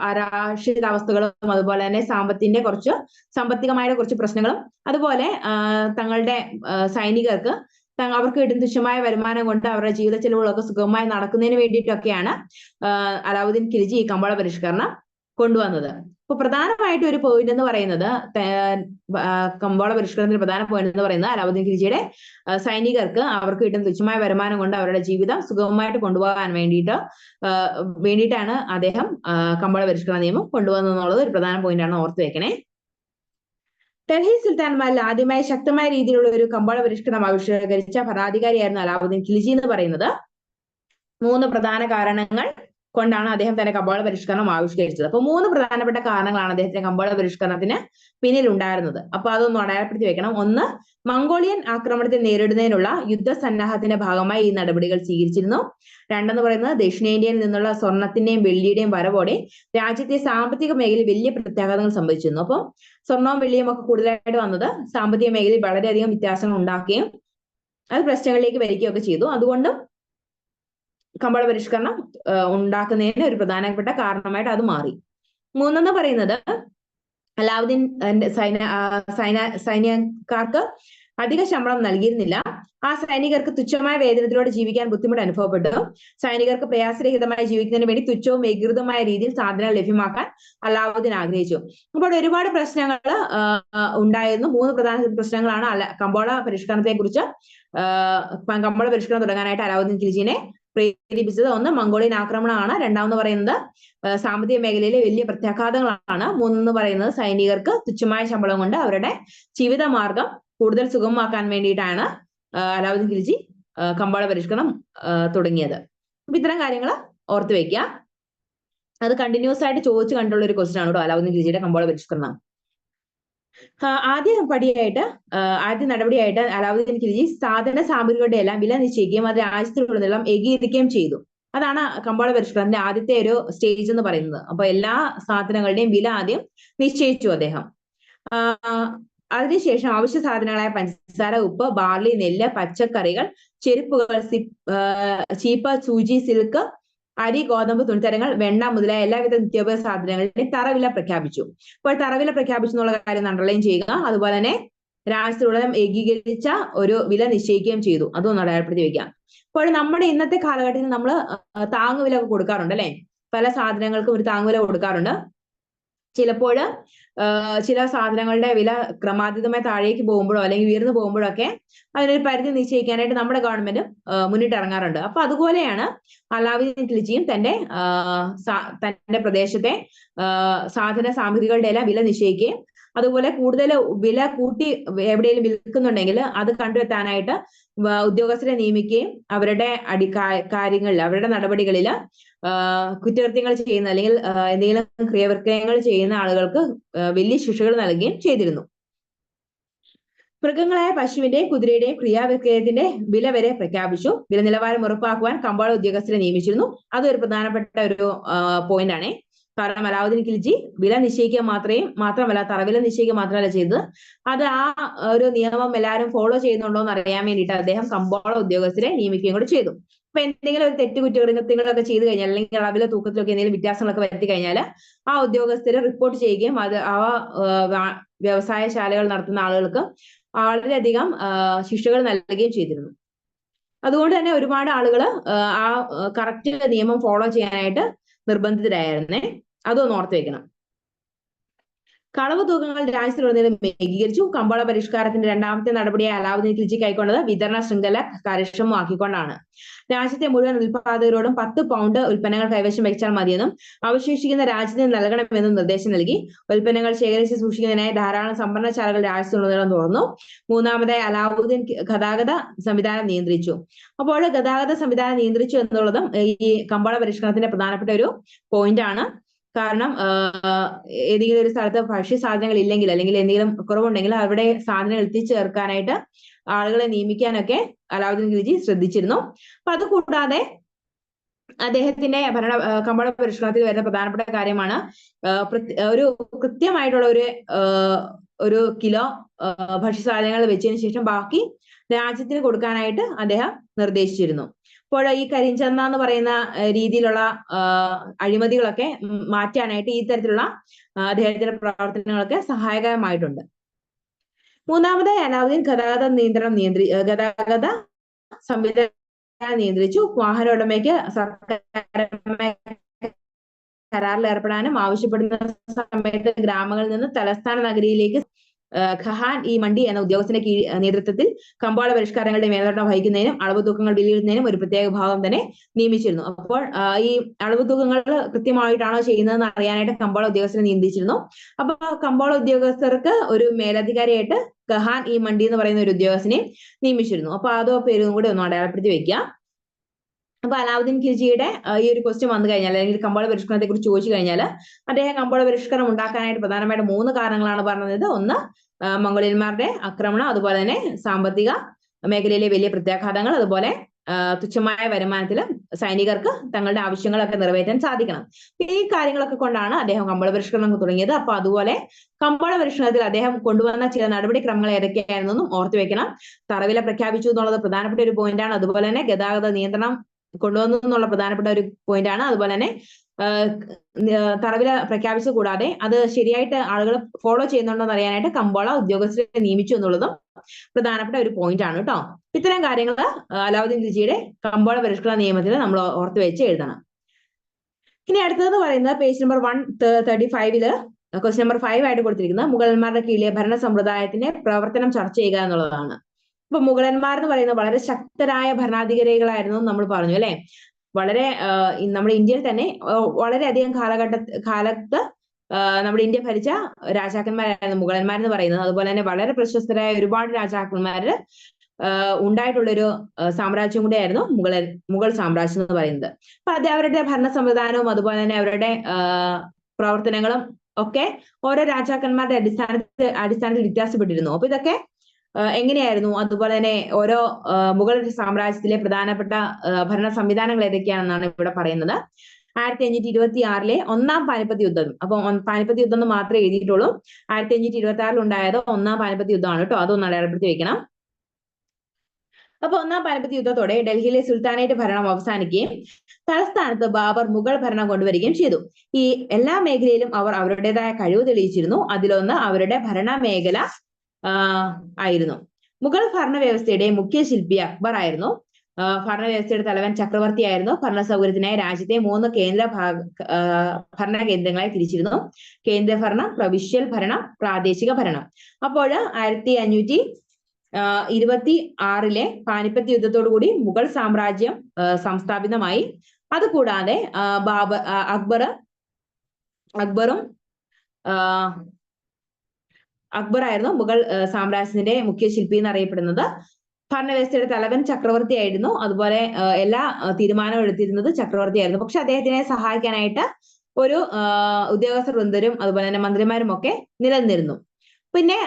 അരാക്ഷിതാവസ്ഥകളും അതുപോലെ തന്നെ സാമ്പത്തികമായ കുറച്ച് പ്രശ്നങ്ങളും അതുപോലെ തങ്ങളുടെ സൈനികർക്ക് അവർക്ക് കിട്ടുന്ന തുച്ഛമായ വരുമാനം കൊണ്ട് അവരുടെ ജീവിത ചെലവുകളൊക്കെ സുഗമമായി നടക്കുന്നതിന് വേണ്ടിയിട്ടൊക്കെയാണ് അലാവുദ്ദീൻ ഖിൽജി ഈ കമ്പോള പരിഷ്കരണം കൊണ്ടുവന്നത്. അപ്പൊ പ്രധാനമായിട്ട് ഒരു പോയിന്റ് എന്ന് പറയുന്നത്, കമ്പോള പരിഷ്കരണത്തിന്റെ പ്രധാന പോയിന്റ് എന്ന് പറയുന്നത് അലാവുദ്ദീൻ ഖിൽജിയുടെ സൈനികർക്ക് അവർക്ക് കിട്ടുന്ന തുച്ഛമായ വരുമാനം കൊണ്ട് അവരുടെ ജീവിതം സുഗമമായിട്ട് കൊണ്ടുപോകാൻ വേണ്ടിയിട്ടാണ് അദ്ദേഹം കമ്പോള പരിഷ്കരണ നിയമം കൊണ്ടുവന്നെന്നുള്ളത് ഒരു പ്രധാന പോയിന്റാണ്, ഓർത്ത് വെക്കണേ. ഡൽഹി സുൽത്താൻമാരിൽ ആദ്യമായി ശക്തമായ രീതിയിലുള്ള ഒരു കമ്പോള പരിഷ്കരണം ആവിഷ്കരിച്ച ഭരണാധികാരിയായിരുന്നു അലാവുദ്ദീൻ ഖിൽജി എന്ന് പറയുന്നത്. 3 പ്രധാന കാരണങ്ങൾ കൊണ്ടാണ് അദ്ദേഹം തന്നെ കമ്പോള പരിഷ്കരണം ആവിഷ്കരിച്ചത്. അപ്പൊ 3 പ്രധാനപ്പെട്ട കാരണങ്ങളാണ് അദ്ദേഹത്തിന്റെ കമ്പോള പരിഷ്കരണത്തിന് പിന്നിലുണ്ടായിരുന്നത്. അപ്പൊ അതൊന്ന് അടയാളപ്പെടുത്തി വെക്കണം. 1, മംഗോളിയൻ ആക്രമണത്തെ നേരിടുന്നതിനുള്ള യുദ്ധസന്നാഹത്തിന്റെ ഭാഗമായി ഈ നടപടികൾ സ്വീകരിച്ചിരുന്നു. 2 എന്ന് പറയുന്നത് ദക്ഷിണേന്ത്യയിൽ നിന്നുള്ള സ്വർണത്തിന്റെയും വെള്ളിയുടെയും വരവോടെ രാജ്യത്തെ സാമ്പത്തിക മേഖലയിൽ വലിയ പ്രത്യാഘാതങ്ങൾ സംഭവിച്ചിരുന്നു. അപ്പം സ്വർണവും വെള്ളിയും ഒക്കെ കൂടുതലായിട്ട് വന്നത് സാമ്പത്തിക മേഖലയിൽ വളരെയധികം വ്യത്യാസങ്ങൾ ഉണ്ടാക്കുകയും അത് പ്രശ്നങ്ങളിലേക്ക് വരികയൊക്കെ ചെയ്തു. അതുകൊണ്ടും കമ്പോള പരിഷ്കരണം ഉണ്ടാക്കുന്നതിന് ഒരു കാരണമായിട്ട് അത് മാറി. 3 എന്ന് പറയുന്നത് അലാവുദ്ദീൻ സൈന്യക്കാർക്ക് അധിക ശമ്പളം നൽകിയിരുന്നില്ല. ആ സൈനികർക്ക് തുച്ഛമായ വേതനത്തിലൂടെ ജീവിക്കാൻ ബുദ്ധിമുട്ട് അനുഭവപ്പെട്ടു. സൈനികർക്ക് പ്രയാസരഹിതമായി ജീവിക്കുന്നതിന് വേണ്ടി തുച്ഛവും ഏകീകൃതമായ രീതിയിൽ സാധനങ്ങൾ ലഭ്യമാക്കാൻ അലാവുദ്ദീൻ ആഗ്രഹിച്ചു. അപ്പോൾ ഒരുപാട് പ്രശ്നങ്ങൾ ഉണ്ടായിരുന്നു. 3 പ്രധാന പ്രശ്നങ്ങളാണ് കമ്പോള പരിഷ്കരണത്തെ കുറിച്ച് കമ്പോള പരിഷ്കരണം തുടങ്ങാനായിട്ട് അലാവുദ്ദീൻ ഖിൽജിനെ പ്രേരിപ്പിച്ചത്. 1, മംഗോളിയൻ ആക്രമണമാണ്. 2 പറയുന്നത് സാമ്പത്തിക മേഖലയിലെ വലിയ പ്രത്യാഘാതങ്ങളാണ്. 3 എന്ന് പറയുന്നത് സൈനികർക്ക് തുച്ഛമായ ശമ്പളം കൊണ്ട് അവരുടെ ജീവിതമാർഗം കൂടുതൽ സുഗമമാക്കാൻ വേണ്ടിയിട്ടാണ് അലാവുദ്ദീൻ ഖിൽജി കമ്പോള പരിഷ്കരണം തുടങ്ങിയത്. അപ്പൊ ഇത്തരം കാര്യങ്ങൾ ഓർത്തു വെക്കുക. അത് കണ്ടിന്യൂസ് ആയിട്ട് ചോദിച്ചു കണ്ടുള്ള ഒരു ക്വസ്റ്റ്യൻ ആണ് കേട്ടോ അലാവുദ്ദീൻ ഖിൽജിയുടെ കമ്പോള പരിഷ്കരണം. ആദ്യ നടപടിയായിട്ട് അലാവുദ്ദീൻ ഖിൽജി സാധന സാമഗ്രികളുടെ എല്ലാം വില നിശ്ചയിക്കുകയും അത് രാജ്യത്തിലുടനീളം ഏകീകരിക്കുകയും ചെയ്തു. അതാണ് കമ്പോള പരിഷ്കരണത്തിന്റെ ആദ്യത്തെ ഒരു സ്റ്റേജ് എന്ന് പറയുന്നത്. അപ്പൊ എല്ലാ സാധനങ്ങളുടെയും വില ആദ്യം നിശ്ചയിച്ചു അദ്ദേഹം. അതിനുശേഷം അവശ്യ സാധനങ്ങളായ പഞ്ചസാര, ഉപ്പ്, ബാർലി, നെല്ല്, പച്ചക്കറികൾ, ചെരുപ്പുകൾ, ചീപ്പ്, സൂചി, സിൽക്ക്, അരി, ഗോതമ്പ്, തുണിത്തരങ്ങൾ, വെണ്ണ മുതലായ എല്ലാവിധ നിത്യോപയോഗ സാധനങ്ങളുടെയും തറവില പ്രഖ്യാപിച്ചു. അപ്പോൾ തറവില പ്രഖ്യാപിച്ചു എന്നുള്ള കാര്യം അണ്ടർലൈൻ ചെയ്യുക. അതുപോലെ തന്നെ രാജ്യത്തിലുടനീളം ഏകീകരിച്ച ഒരു വില നിശ്ചയിക്കുകയും ചെയ്തു. അതൊന്ന് അടയാളപ്പെടുത്തി വെക്കാം. അപ്പോൾ നമ്മുടെ ഇന്നത്തെ കാലഘട്ടത്തിൽ നമ്മൾ താങ്ങുവില ഒക്കെ കൊടുക്കാറുണ്ട് അല്ലെ? പല സാധനങ്ങൾക്കും ഒരു താങ്ങുവില കൊടുക്കാറുണ്ട്. ചിലപ്പോൾ ചില സാധനങ്ങളുടെ വില ക്രമാതീതമായി താഴേക്ക് പോകുമ്പോഴോ അല്ലെങ്കിൽ ഉയർന്നു പോകുമ്പോഴോ ഒക്കെ അതിനൊരു പരിധി നിശ്ചയിക്കാനായിട്ട് നമ്മുടെ ഗവൺമെന്റ് മുന്നിട്ടിറങ്ങാറുണ്ട്. അപ്പൊ അതുപോലെയാണ് അലാവുദ്ദീൻ ഖിൽജിയും തന്റെ പ്രദേശത്തെ സാധന സാമഗ്രികളുടെ എല്ലാം വില നിശ്ചയിക്കുകയും അതുപോലെ കൂടുതൽ വില കൂട്ടി എവിടെയെങ്കിലും വിൽക്കുന്നുണ്ടെങ്കിൽ അത് കണ്ടെത്താനായിട്ട് ഉദ്യോഗസ്ഥരെ നിയമിക്കുകയും അവരുടെ കാര്യങ്ങളിൽ അവരുടെ നടപടികളിൽ കുറ്റകൃത്യങ്ങൾ ചെയ്യുന്ന അല്ലെങ്കിൽ എന്തെങ്കിലും ക്രിയാവിക്രയങ്ങൾ ചെയ്യുന്ന ആളുകൾക്ക് വലിയ ശിക്ഷകൾ നൽകുകയും ചെയ്തിരുന്നു. മൃഗങ്ങളായ പശുവിന്റെയും കുതിരയുടെയും ക്രിയാവിക്രയത്തിന്റെ വില വരെ പ്രഖ്യാപിച്ചു. വില നിലവാരം ഉറപ്പാക്കുവാൻ കമ്പോള ഉദ്യോഗസ്ഥരെ നിയമിച്ചിരുന്നു. അതൊരു പ്രധാനപ്പെട്ട ഒരു പോയിന്റ് ആണ്. കാരണം അലാവുദ്ദീൻ ഖിൽജി വില നിശ്ചയിക്കുക മാത്രമല്ല തറവില നിശ്ചയിക്കുക മാത്രമല്ല ചെയ്തത്, അത് ആ ഒരു നിയമം എല്ലാവരും ഫോളോ ചെയ്യുന്നുണ്ടോ എന്ന് അറിയാൻ വേണ്ടിയിട്ട് അദ്ദേഹം കമ്പോള ഉദ്യോഗസ്ഥരെ നിയമിക്കുകയും കൂടി ചെയ്തു. അപ്പൊ എന്തെങ്കിലും ഒരു തെറ്റ് കുറ്റകൃത്യങ്ങളൊക്കെ ചെയ്തു കഴിഞ്ഞാൽ അല്ലെങ്കിൽ അളവില തൂക്കത്തിലൊക്കെ എന്തെങ്കിലും വ്യത്യാസങ്ങളൊക്കെ വരുത്തി കഴിഞ്ഞാൽ ആ ഉദ്യോഗസ്ഥരെ റിപ്പോർട്ട് ചെയ്യുകയും അത് വ്യവസായശാലകൾ നടത്തുന്ന ആളുകൾക്ക് വളരെയധികം ശിക്ഷകൾ നൽകുകയും ചെയ്തിരുന്നു. അതുകൊണ്ട് തന്നെ ഒരുപാട് ആളുകൾ ആ കറക്റ്റ് നിയമം ഫോളോ ചെയ്യാനായിട്ട് നിർബന്ധിതരായിരുന്നേ. അതൊന്ന് ഓർത്ത് വെക്കണം. കളവ് തൂക്കങ്ങൾ രാജ്യത്തിലുടനീളം ഏകീകരിച്ചു. കമ്പോള പരിഷ്കാരത്തിന്റെ 2ാമത്തെ നടപടിയായി അലാവുദ്ദീൻ ഖിൽജി കൈക്കൊണ്ടത് വിതരണ ശൃംഖല കാര്യക്ഷമമാക്കിക്കൊണ്ടാണ്. രാജ്യത്തെ മുഴുവൻ ഉൽപാദകരോടും 10 പൗണ്ട് ഉൽപ്പന്നങ്ങൾ കൈവശം വെച്ചാൽ മതിയെന്നും അവശേഷിക്കുന്ന രാജ്യത്തിന് നൽകണമെന്നും നിർദ്ദേശം നൽകി. ഉൽപ്പന്നങ്ങൾ ശേഖരിച്ച് സൂക്ഷിക്കുന്നതിനായി ധാരാളം സംഭരണശാലകൾ രാജ്യത്തുടനീളം തുറന്നു. 3ാമതായി അലാവുദ്ദീൻ ഗതാഗത സംവിധാനം നിയന്ത്രിച്ചു. അപ്പോൾ ഗതാഗത സംവിധാനം നിയന്ത്രിച്ചു എന്നുള്ളതും ഈ കമ്പോള പരിഷ്കരണത്തിന്റെ പ്രധാനപ്പെട്ട ഒരു പോയിന്റ് ആണ്. കാരണം ഏതെങ്കിലും ഒരു സ്ഥലത്ത് ഭക്ഷ്യ സാധനങ്ങൾ ഇല്ലെങ്കിൽ അല്ലെങ്കിൽ എന്തെങ്കിലും കുറവുണ്ടെങ്കിൽ അവിടെ സാധനങ്ങൾ എത്തിച്ചേർക്കാനായിട്ട് ആളുകളെ നിയമിക്കാനൊക്കെ അലാവുദ്ദീൻ ഖിൽജി ശ്രദ്ധിച്ചിരുന്നു. അപ്പൊ അതുകൂടാതെ അദ്ദേഹത്തിന്റെ കമ്പോള പരിഷ്കരണത്തിൽ വരുന്ന പ്രധാനപ്പെട്ട കാര്യമാണ് ഒരു കൃത്യമായിട്ടുള്ള ഒരു കിലോ ഭക്ഷ്യസാധനങ്ങൾ വെച്ചതിന് ശേഷം ബാക്കി രാജ്യത്തിന് കൊടുക്കാനായിട്ട് അദ്ദേഹം നിർദ്ദേശിച്ചിരുന്നു. അപ്പോൾ ഈ കരിഞ്ചന്ത എന്ന് പറയുന്ന രീതിയിലുള്ള അഴിമതികളൊക്കെ മാറ്റാനായിട്ട് ഈ തരത്തിലുള്ള അദ്ദേഹത്തിന്റെ പ്രവർത്തനങ്ങളൊക്കെ സഹായകരമായിട്ടുണ്ട്. 3ാമതായി അലാവുദ്ദീൻ ഗതാഗത സംവിധാനം നിയന്ത്രിച്ചു. വാഹന ഉടമയ്ക്ക് സർക്കാർ കരാറിൽ ഏർപ്പെടാനും ആവശ്യപ്പെടുന്ന സമയത്ത് ഗ്രാമങ്ങളിൽ നിന്ന് തലസ്ഥാന നഗരിയിലേക്ക് ഖഹാൻ ഇ മണ്ഡി എന്ന ഉദ്യോഗസ്ഥന്റെ നേതൃത്വത്തിൽ കമ്പോള പരിഷ്കാരങ്ങളുടെ മേൽനോട്ടം വഹിക്കുന്നതിനും അളവ് തൂക്കങ്ങൾ വിലയിരുത്തുന്നതിനും ഒരു പ്രത്യേക വിഭാഗം തന്നെ നിയമിച്ചിരുന്നു. അപ്പോൾ ഈ അളവ് തൂക്കങ്ങൾ കൃത്യമായിട്ടാണോ ചെയ്യുന്നതെന്ന് അറിയാനായിട്ട് കമ്പോള ഉദ്യോഗസ്ഥരെ നിയമിച്ചിരുന്നു. അപ്പൊ കമ്പോള ഉദ്യോഗസ്ഥർക്ക് ഒരു മേലധികാരിയായിട്ട് ഖഹാൻ ഇ മണ്ഡി എന്ന് പറയുന്ന ഒരു ഉദ്യോഗസ്ഥനെ നിയമിച്ചിരുന്നു. അപ്പൊ അതോ പേരും കൂടി ഒന്ന് അടയാളപ്പെടുത്തി വെക്കുക. അപ്പൊ അലാവുദ്ദീൻ ഖിൽജിയുടെ ഈ ഒരു ക്വസ്റ്റ്യൻ വന്നു കഴിഞ്ഞാൽ, അല്ലെങ്കിൽ കമ്പോള പരിഷ്കരണത്തെ കുറിച്ച് ചോദിച്ചു കഴിഞ്ഞാൽ, അദ്ദേഹം കമ്പോള പരിഷ്കരണം ഉണ്ടാക്കാനായിട്ട് പ്രധാനമായിട്ട് 3 കാരണങ്ങളാണ് പറഞ്ഞത്. ഒന്ന്, മംഗോളിയന്മാരുടെ ആക്രമണം, അതുപോലെ തന്നെ സാമ്പത്തിക മേഖലയിലെ വലിയ പ്രത്യാഘാതങ്ങൾ, അതുപോലെ തുച്ഛമായ വരുമാനത്തിൽ സൈനികർക്ക് തങ്ങളുടെ ആവശ്യങ്ങളൊക്കെ നിറവേറ്റാൻ സാധിക്കണം. ഈ കാര്യങ്ങളൊക്കെ കൊണ്ടാണ് അദ്ദേഹം കമ്പോള പരിഷ്കരണം തുടങ്ങിയത്. അപ്പൊ അതുപോലെ കമ്പോള പരിഷ്കരണത്തിൽ അദ്ദേഹം കൊണ്ടുവന്ന ചില നടപടിക്രമങ്ങൾ ഏതൊക്കെയായിരുന്നെന്നും ഓർത്തു വെക്കണം. തറവില പ്രഖ്യാപിച്ചു എന്നുള്ളത് പ്രധാനപ്പെട്ട ഒരു പോയിന്റാണ്. അതുപോലെ തന്നെ ഗതാഗത നിയന്ത്രണം കൊണ്ടുവന്നു എന്നുള്ള പ്രധാനപ്പെട്ട ഒരു പോയിന്റാണ്. അതുപോലെ തന്നെ തറവില പ്രഖ്യാപിച്ചു കൂടാതെ അത് ശരിയായിട്ട് ആളുകൾ ഫോളോ ചെയ്യുന്നുണ്ടോ എന്ന് അറിയാനായിട്ട് കമ്പോള ഉദ്യോഗസ്ഥരെ നിയമിച്ചു എന്നുള്ളതും പ്രധാനപ്പെട്ട ഒരു പോയിന്റ് ആണ് കേട്ടോ. ഇത്തരം കാര്യങ്ങൾ അലാവുദ്ദീൻ ഖിൽജിയുടെ കമ്പോള പരിഷ്കരണ നിയമത്തിൽ നമ്മൾ ഓർത്ത് വെച്ച് എഴുതണം. ഇനി അടുത്തതെന്ന് പറയുന്നത് പേജ് നമ്പർ 135 ക്വസ്റ്റ്യൻ നമ്പർ 5 ആയിട്ട് കൊടുത്തിരിക്കുന്നത് മുഗളന്മാരുടെ കീഴിലെ ഭരണ സമ്പ്രദായത്തിന്റെ പ്രവർത്തനം ചർച്ച ചെയ്യുക എന്നുള്ളതാണ്. അപ്പൊ മുഗളന്മാർ എന്ന് പറയുന്നത് വളരെ ശക്തരായ ഭരണാധികാരികളായിരുന്നു നമ്മൾ പറഞ്ഞു അല്ലെ. വളരെ നമ്മുടെ ഇന്ത്യയിൽ തന്നെ വളരെയധികം കാലത്ത് നമ്മുടെ ഇന്ത്യ ഭരിച്ച രാജാക്കന്മാരായിരുന്നു മുഗളന്മാരെന്ന് പറയുന്നത്. അതുപോലെ തന്നെ വളരെ പ്രശസ്തരായ ഒരുപാട് രാജാക്കന്മാര് ഉണ്ടായിട്ടുള്ളൊരു സാമ്രാജ്യം കൂടെയായിരുന്നു മുഗൾ സാമ്രാജ്യം എന്ന് പറയുന്നത്. അപ്പൊ അത് അവരുടെ ഭരണ സംവിധാനവും അതുപോലെ തന്നെ അവരുടെ പ്രവർത്തനങ്ങളും ഒക്കെ ഓരോ രാജാക്കന്മാരുടെ അടിസ്ഥാനത്തിൽ വ്യത്യാസപ്പെട്ടിരുന്നു. അപ്പൊ ഇതൊക്കെ എങ്ങനെയായിരുന്നു, അതുപോലെ തന്നെ ഓരോ മുഗൾ സാമ്രാജ്യത്തിലെ പ്രധാനപ്പെട്ട ഭരണ സംവിധാനങ്ങൾ ഏതൊക്കെയാണെന്നാണ് ഇവിടെ പറയുന്നത്. 1526 ഒന്നാം പാനിപ്പത്ത് യുദ്ധം. അപ്പൊ പാനിപ്പത്ത് യുദ്ധം എന്ന് മാത്രമേ എഴുതിയിട്ടുള്ളൂ. 1526 ഉണ്ടായത് ഒന്നാം പാനിപ്പത്ത് യുദ്ധമാണ് കേട്ടോ. അതൊന്ന് അടയാളപ്പെടുത്തി വെക്കണം. അപ്പൊ ഒന്നാം പാനിപ്പത്ത് യുദ്ധത്തോടെ ഡൽഹിയിലെ സുൽത്താനേറ്റ് ഭരണം അവസാനിക്കുകയും തലസ്ഥാനത്ത് ബാബർ മുഗൾ ഭരണം കൊണ്ടുവരികയും ചെയ്തു. ഈ എല്ലാ മേഖലയിലും അവർ അവരുടേതായ കഴിവ് തെളിയിച്ചിരുന്നു. അതിലൊന്ന് അവരുടെ ഭരണ മേഖല ആയിരുന്നു. മുഗൾ ഭരണവ്യവസ്ഥയുടെ മുഖ്യ ശില്പി അക്ബർ ആയിരുന്നു. ഭരണവ്യവസ്ഥയുടെ തലവൻ ചക്രവർത്തി ആയിരുന്നു. ഭരണ സൗകര്യത്തിനായി രാജ്യത്തെ 3 ഭരണ കേന്ദ്രങ്ങളായി തിരിച്ചിരുന്നു. കേന്ദ്ര ഭരണം, പ്രവിശ്യൽ ഭരണം, പ്രാദേശിക ഭരണം. അപ്പോൾ 1526 പാനിപ്പത്ത് യുദ്ധത്തോടു കൂടി മുഗൾ സാമ്രാജ്യം സംസ്ഥാപിതമായി. അതുകൂടാതെ അക്ബറായിരുന്നു മുഗൾ സാമ്രാജ്യത്തിന്റെ മുഖ്യ ശില്പി എന്നറിയപ്പെടുന്നത്. ഭരണവ്യവസ്ഥയുടെ തലവൻ ചക്രവർത്തി ആയിരുന്നു. അതുപോലെ എല്ലാ തീരുമാനവും എടുത്തിരുന്നത് ചക്രവർത്തി ആയിരുന്നു. പക്ഷെ അദ്ദേഹത്തിനെ സഹായിക്കാനായിട്ട് ഒരു ഉദ്യോഗസ്ഥ വൃന്ദരും അതുപോലെ തന്നെ മന്ത്രിമാരും ഒക്കെ നിലനിന്നിരുന്നു. പിന്നെ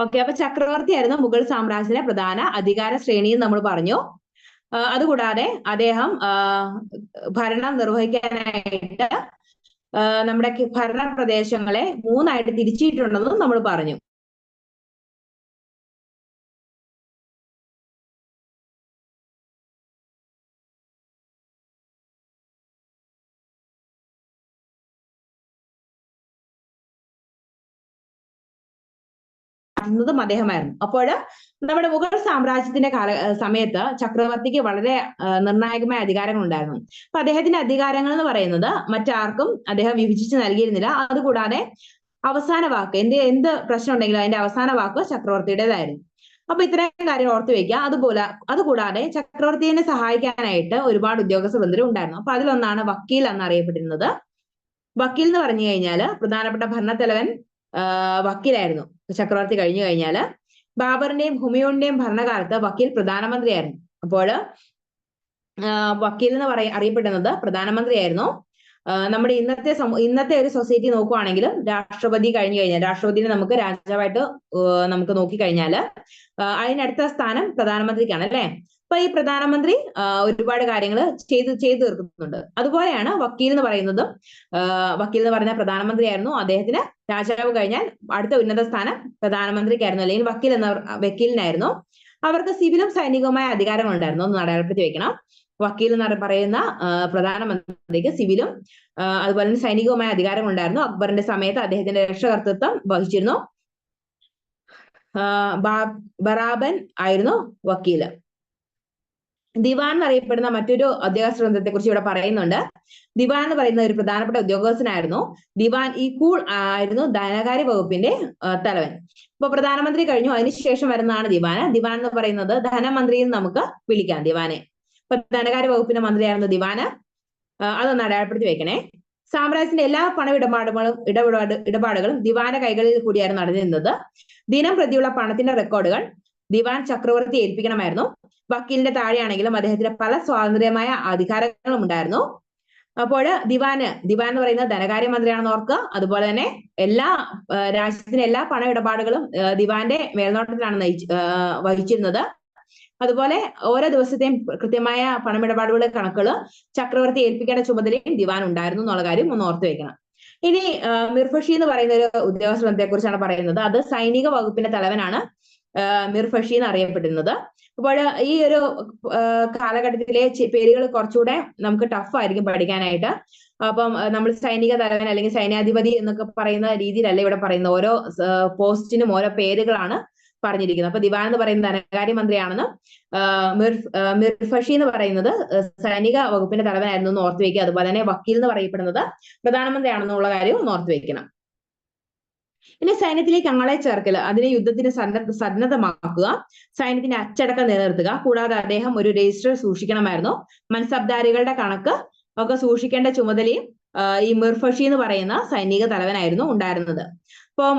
അപ്പൊ ചക്രവർത്തി ആയിരുന്നു മുഗൾ സാമ്രാജ്യത്തിലെ പ്രധാന അധികാര ശ്രേണി എന്ന് നമ്മൾ പറഞ്ഞു. അതുകൂടാതെ അദ്ദേഹം ഭരണം നിർവഹിക്കാനായിട്ട് നമ്മുടെ ഭരണ പ്രദേശങ്ങളെ 3ആയിട്ട് തിരിച്ചിട്ടുണ്ടെന്നും നമ്മൾ പറഞ്ഞു. മാറ്റുന്നതും അദ്ദേഹമായിരുന്നു. അപ്പോൾ നമ്മുടെ മുഗൾ സാമ്രാജ്യത്തിന്റെ സമയത്ത് ചക്രവർത്തിക്ക് വളരെ നിർണായകമായ അധികാരങ്ങൾ ഉണ്ടായിരുന്നു. അപ്പൊ അദ്ദേഹത്തിന്റെ അധികാരങ്ങൾ എന്ന് പറയുന്നത് മറ്റാർക്കും അദ്ദേഹം വിഭജിച്ച് നൽകിയിരുന്നില്ല. അതുകൂടാതെ അവസാന വാക്ക് എന്ത് പ്രശ്നം ഉണ്ടെങ്കിലും അതിന്റെ അവസാന വാക്ക് ചക്രവർത്തിയുടേതായിരുന്നു. അപ്പൊ ഇത്രയും കാര്യം ഓർത്തു വെക്കുക. അതുകൂടാതെ ചക്രവർത്തിയെ സഹായിക്കാനായിട്ട് ഒരുപാട് ഉദ്യോഗസ്ഥ ബന്ധുരും ഉണ്ടായിരുന്നു. അപ്പൊ അതിലൊന്നാണ് വക്കീൽ എന്നറിയപ്പെട്ടിരുന്നത്. വക്കീൽ എന്ന് പറഞ്ഞു കഴിഞ്ഞാല് പ്രധാനപ്പെട്ട ഭരണത്തലവൻ വക്കീലായിരുന്നു. ചക്രവർത്തി കഴിഞ്ഞു കഴിഞ്ഞാല് ബാബറിന്റെയും ഹുമയൂണിന്റെയും ഭരണകാലത്ത് വക്കീൽ പ്രധാനമന്ത്രിയായിരുന്നു. അപ്പോൾ വക്കീൽ എന്ന് അറിയപ്പെടുന്നത് പ്രധാനമന്ത്രിയായിരുന്നു. നമ്മുടെ ഇന്നത്തെ ഒരു സൊസൈറ്റി നോക്കുവാണെങ്കിലും രാഷ്ട്രപതി കഴിഞ്ഞു കഴിഞ്ഞാൽ രാഷ്ട്രപതിനെ നമുക്ക് രാജാവായിട്ട് നമുക്ക് നോക്കിക്കഴിഞ്ഞാല് അതിനടുത്ത സ്ഥാനം പ്രധാനമന്ത്രിക്കാണ് അല്ലെ. അപ്പൊ ഈ പ്രധാനമന്ത്രി ഒരുപാട് കാര്യങ്ങൾ ചെയ്തു തീർക്കുന്നുണ്ട്. അതുപോലെയാണ് വക്കീൽ എന്ന് പറയുന്നതും. വക്കീൽ എന്ന് പറയുന്ന പ്രധാനമന്ത്രിയായിരുന്നു. അദ്ദേഹത്തിന് രാജാവ് കഴിഞ്ഞാൽ അടുത്ത ഉന്നത സ്ഥാനം പ്രധാനമന്ത്രിക്കായിരുന്നു, അല്ലെങ്കിൽ വക്കീലിനായിരുന്നു. അവർക്ക് സിവിലും സൈനികവുമായ അധികാരങ്ങൾ ഉണ്ടായിരുന്നു. ഒന്ന് അടയാളപ്പെടുത്തി വെക്കണം. വക്കീൽ എന്ന് പറയുന്ന പ്രധാനമന്ത്രിക്ക് സിവിലും അതുപോലെ തന്നെ സൈനികവുമായ അധികാരങ്ങൾ ഉണ്ടായിരുന്നു. അക്ബറിന്റെ സമയത്ത് അദ്ദേഹത്തിന്റെ രക്ഷകർത്തൃത്വം വഹിച്ചിരുന്നു. ബറാബൻ ആയിരുന്നു വക്കീല്. ദിവാൻ എന്നറിയപ്പെടുന്ന മറ്റൊരു ഉദ്യോഗസ്ഥ വൃന്ദത്തെ കുറിച്ച് ഇവിടെ പറയുന്നുണ്ട്. ദിവാൻ എന്ന് പറയുന്ന ഒരു പ്രധാനപ്പെട്ട ഉദ്യോഗസ്ഥനായിരുന്നു. ദിവാൻ കൂൾ ആയിരുന്നു ധനകാര്യ വകുപ്പിന്റെ തലവൻ. ഇപ്പൊ പ്രധാനമന്ത്രി കഴിഞ്ഞു, അതിനുശേഷം വരുന്നതാണ് ദിവാന്. ദിവാൻ എന്ന് പറയുന്നത് ധനമന്ത്രിയിൽ നമുക്ക് വിളിക്കാം ദിവാനെ. ഇപ്പൊ ധനകാര്യ വകുപ്പിന്റെ മന്ത്രിയായിരുന്നു ദിവാന്. അതൊന്ന് അടയാളപ്പെടുത്തി വെക്കണേ. സാമ്രാജ്യത്തിന്റെ എല്ലാ ഇടപാടുകളും ദിവാന്റെ കൈകളിൽ കൂടിയായിരുന്നു നടന്നിരുന്നത്. ദിനം പ്രതിയുള്ള പണത്തിന്റെ റെക്കോർഡുകൾ ദിവാൻ ചക്രവർത്തി ഏൽപ്പിക്കണമായിരുന്നു. വക്കീലിന്റെ താഴെയാണെങ്കിലും അദ്ദേഹത്തിന് പല സ്വാതന്ത്ര്യമായ അധികാരങ്ങളും ഉണ്ടായിരുന്നു. അപ്പോൾ ദിവാൻ എന്ന് പറയുന്നത് ധനകാര്യ മന്ത്രിയാണെന്ന് ഓർക്കുക. അതുപോലെ തന്നെ രാജ്യത്തിന്റെ എല്ലാ പണ ഇടപാടുകളും ദിവാന്റെ മേൽനോട്ടത്തിലാണ് വഹിച്ചിരുന്നത്. അതുപോലെ ഓരോ ദിവസത്തെയും കൃത്യമായ പണമിടപാടുകളുടെ കണക്കുകൾ ചക്രവർത്തി ഏൽപ്പിക്കേണ്ട ചുമതലയും ദിവാൻ ഉണ്ടായിരുന്നു എന്നുള്ള കാര്യം ഒന്ന് ഓർത്തു വെക്കണം. ഇനി മിർഫഷി എന്ന് പറയുന്ന ഒരു ഉദ്യോഗസ്ഥനെ കുറിച്ചാണ് പറയുന്നത്. അത് സൈനിക വകുപ്പിന്റെ തലവനാണ് മിർഫഷി എന്ന് അറിയപ്പെടുന്നത്. അപ്പോൾ ഈ ഒരു കാലഘട്ടത്തിലെ പേരുകൾ കുറച്ചുകൂടെ നമുക്ക് ടഫ് ആയിരിക്കും പഠിക്കാനായിട്ട്. അപ്പം നമ്മൾ സൈനിക തലവൻ അല്ലെങ്കിൽ സൈന്യാധിപതി എന്നൊക്കെ പറയുന്ന രീതിയിലല്ല ഇവിടെ പറയുന്നത്. ഓരോ പോസ്റ്റിനും ഓരോ പേരുകളാണ് പറഞ്ഞിരിക്കുന്നത്. അപ്പൊ ദിവാൻ എന്ന് പറയുന്നത് ധനകാര്യ മന്ത്രിയാണെന്നും മിർഫഷി എന്ന് പറയുന്നത് സൈനിക വകുപ്പിന്റെ തലവനായിരുന്നു എന്ന് ഓർത്തു വെക്കുക. അതുപോലെ തന്നെ വക്കീൽ എന്ന് പറയപ്പെടുന്നത് പ്രധാനമന്ത്രിയാണെന്നുള്ള കാര്യം ഒന്ന് ഓർത്തു വെക്കണം. ഇനി സൈന്യത്തിലേക്ക് ആളെ ചേർക്കൽ, അതിനെ യുദ്ധത്തിന് സന്നദ്ധമാക്കുക, സൈന്യത്തിന്റെ അച്ചടക്കം നിലനിർത്തുക. കൂടാതെ അദ്ദേഹം ഒരു രജിസ്റ്റർ സൂക്ഷിക്കണമായിരുന്നു. മൻസബ്ദാരികളുടെ കണക്ക് ഒക്കെ സൂക്ഷിക്കേണ്ട ചുമതലയും ഈ മിർഫഷി എന്ന് പറയുന്ന സൈനിക തലവനായിരുന്നു ഉണ്ടായിരുന്നത്. അപ്പം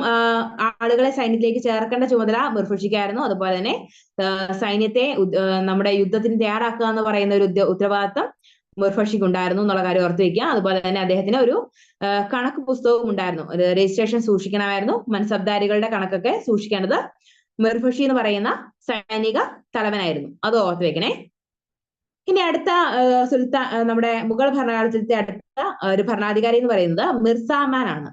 ആളുകളെ സൈന്യത്തിലേക്ക് ചേർക്കേണ്ട ചുമതല മിർഫഷിക്കായിരുന്നു. അതുപോലെ തന്നെ സൈന്യത്തെ നമ്മുടെ യുദ്ധത്തിന് തയ്യാറാക്കുക എന്ന് പറയുന്ന ഒരു ഉത്തരവാദിത്വം മിർഫഷിക്ക് ഉണ്ടായിരുന്നു എന്നുള്ള കാര്യം ഓർത്തു വെക്കുക. അതുപോലെ തന്നെ അദ്ദേഹത്തിന് ഒരു കണക്ക് പുസ്തകവും ഉണ്ടായിരുന്നു. രജിസ്ട്രേഷൻ സൂക്ഷിക്കണമായിരുന്നു. മൻസബ്ദാരികളുടെ കണക്കൊക്കെ സൂക്ഷിക്കേണ്ടത് മിർഫഷി എന്ന് പറയുന്ന സൈനിക തലവനായിരുന്നു. അത് ഓർത്തു വെക്കണേ. ഇനി അടുത്ത നമ്മുടെ മുഗൾ ഭരണകാലത്തിലത്തെ അടുത്ത ഒരു ഭരണാധികാരി എന്ന് പറയുന്നത് മിർസാമാൻ ആണ്.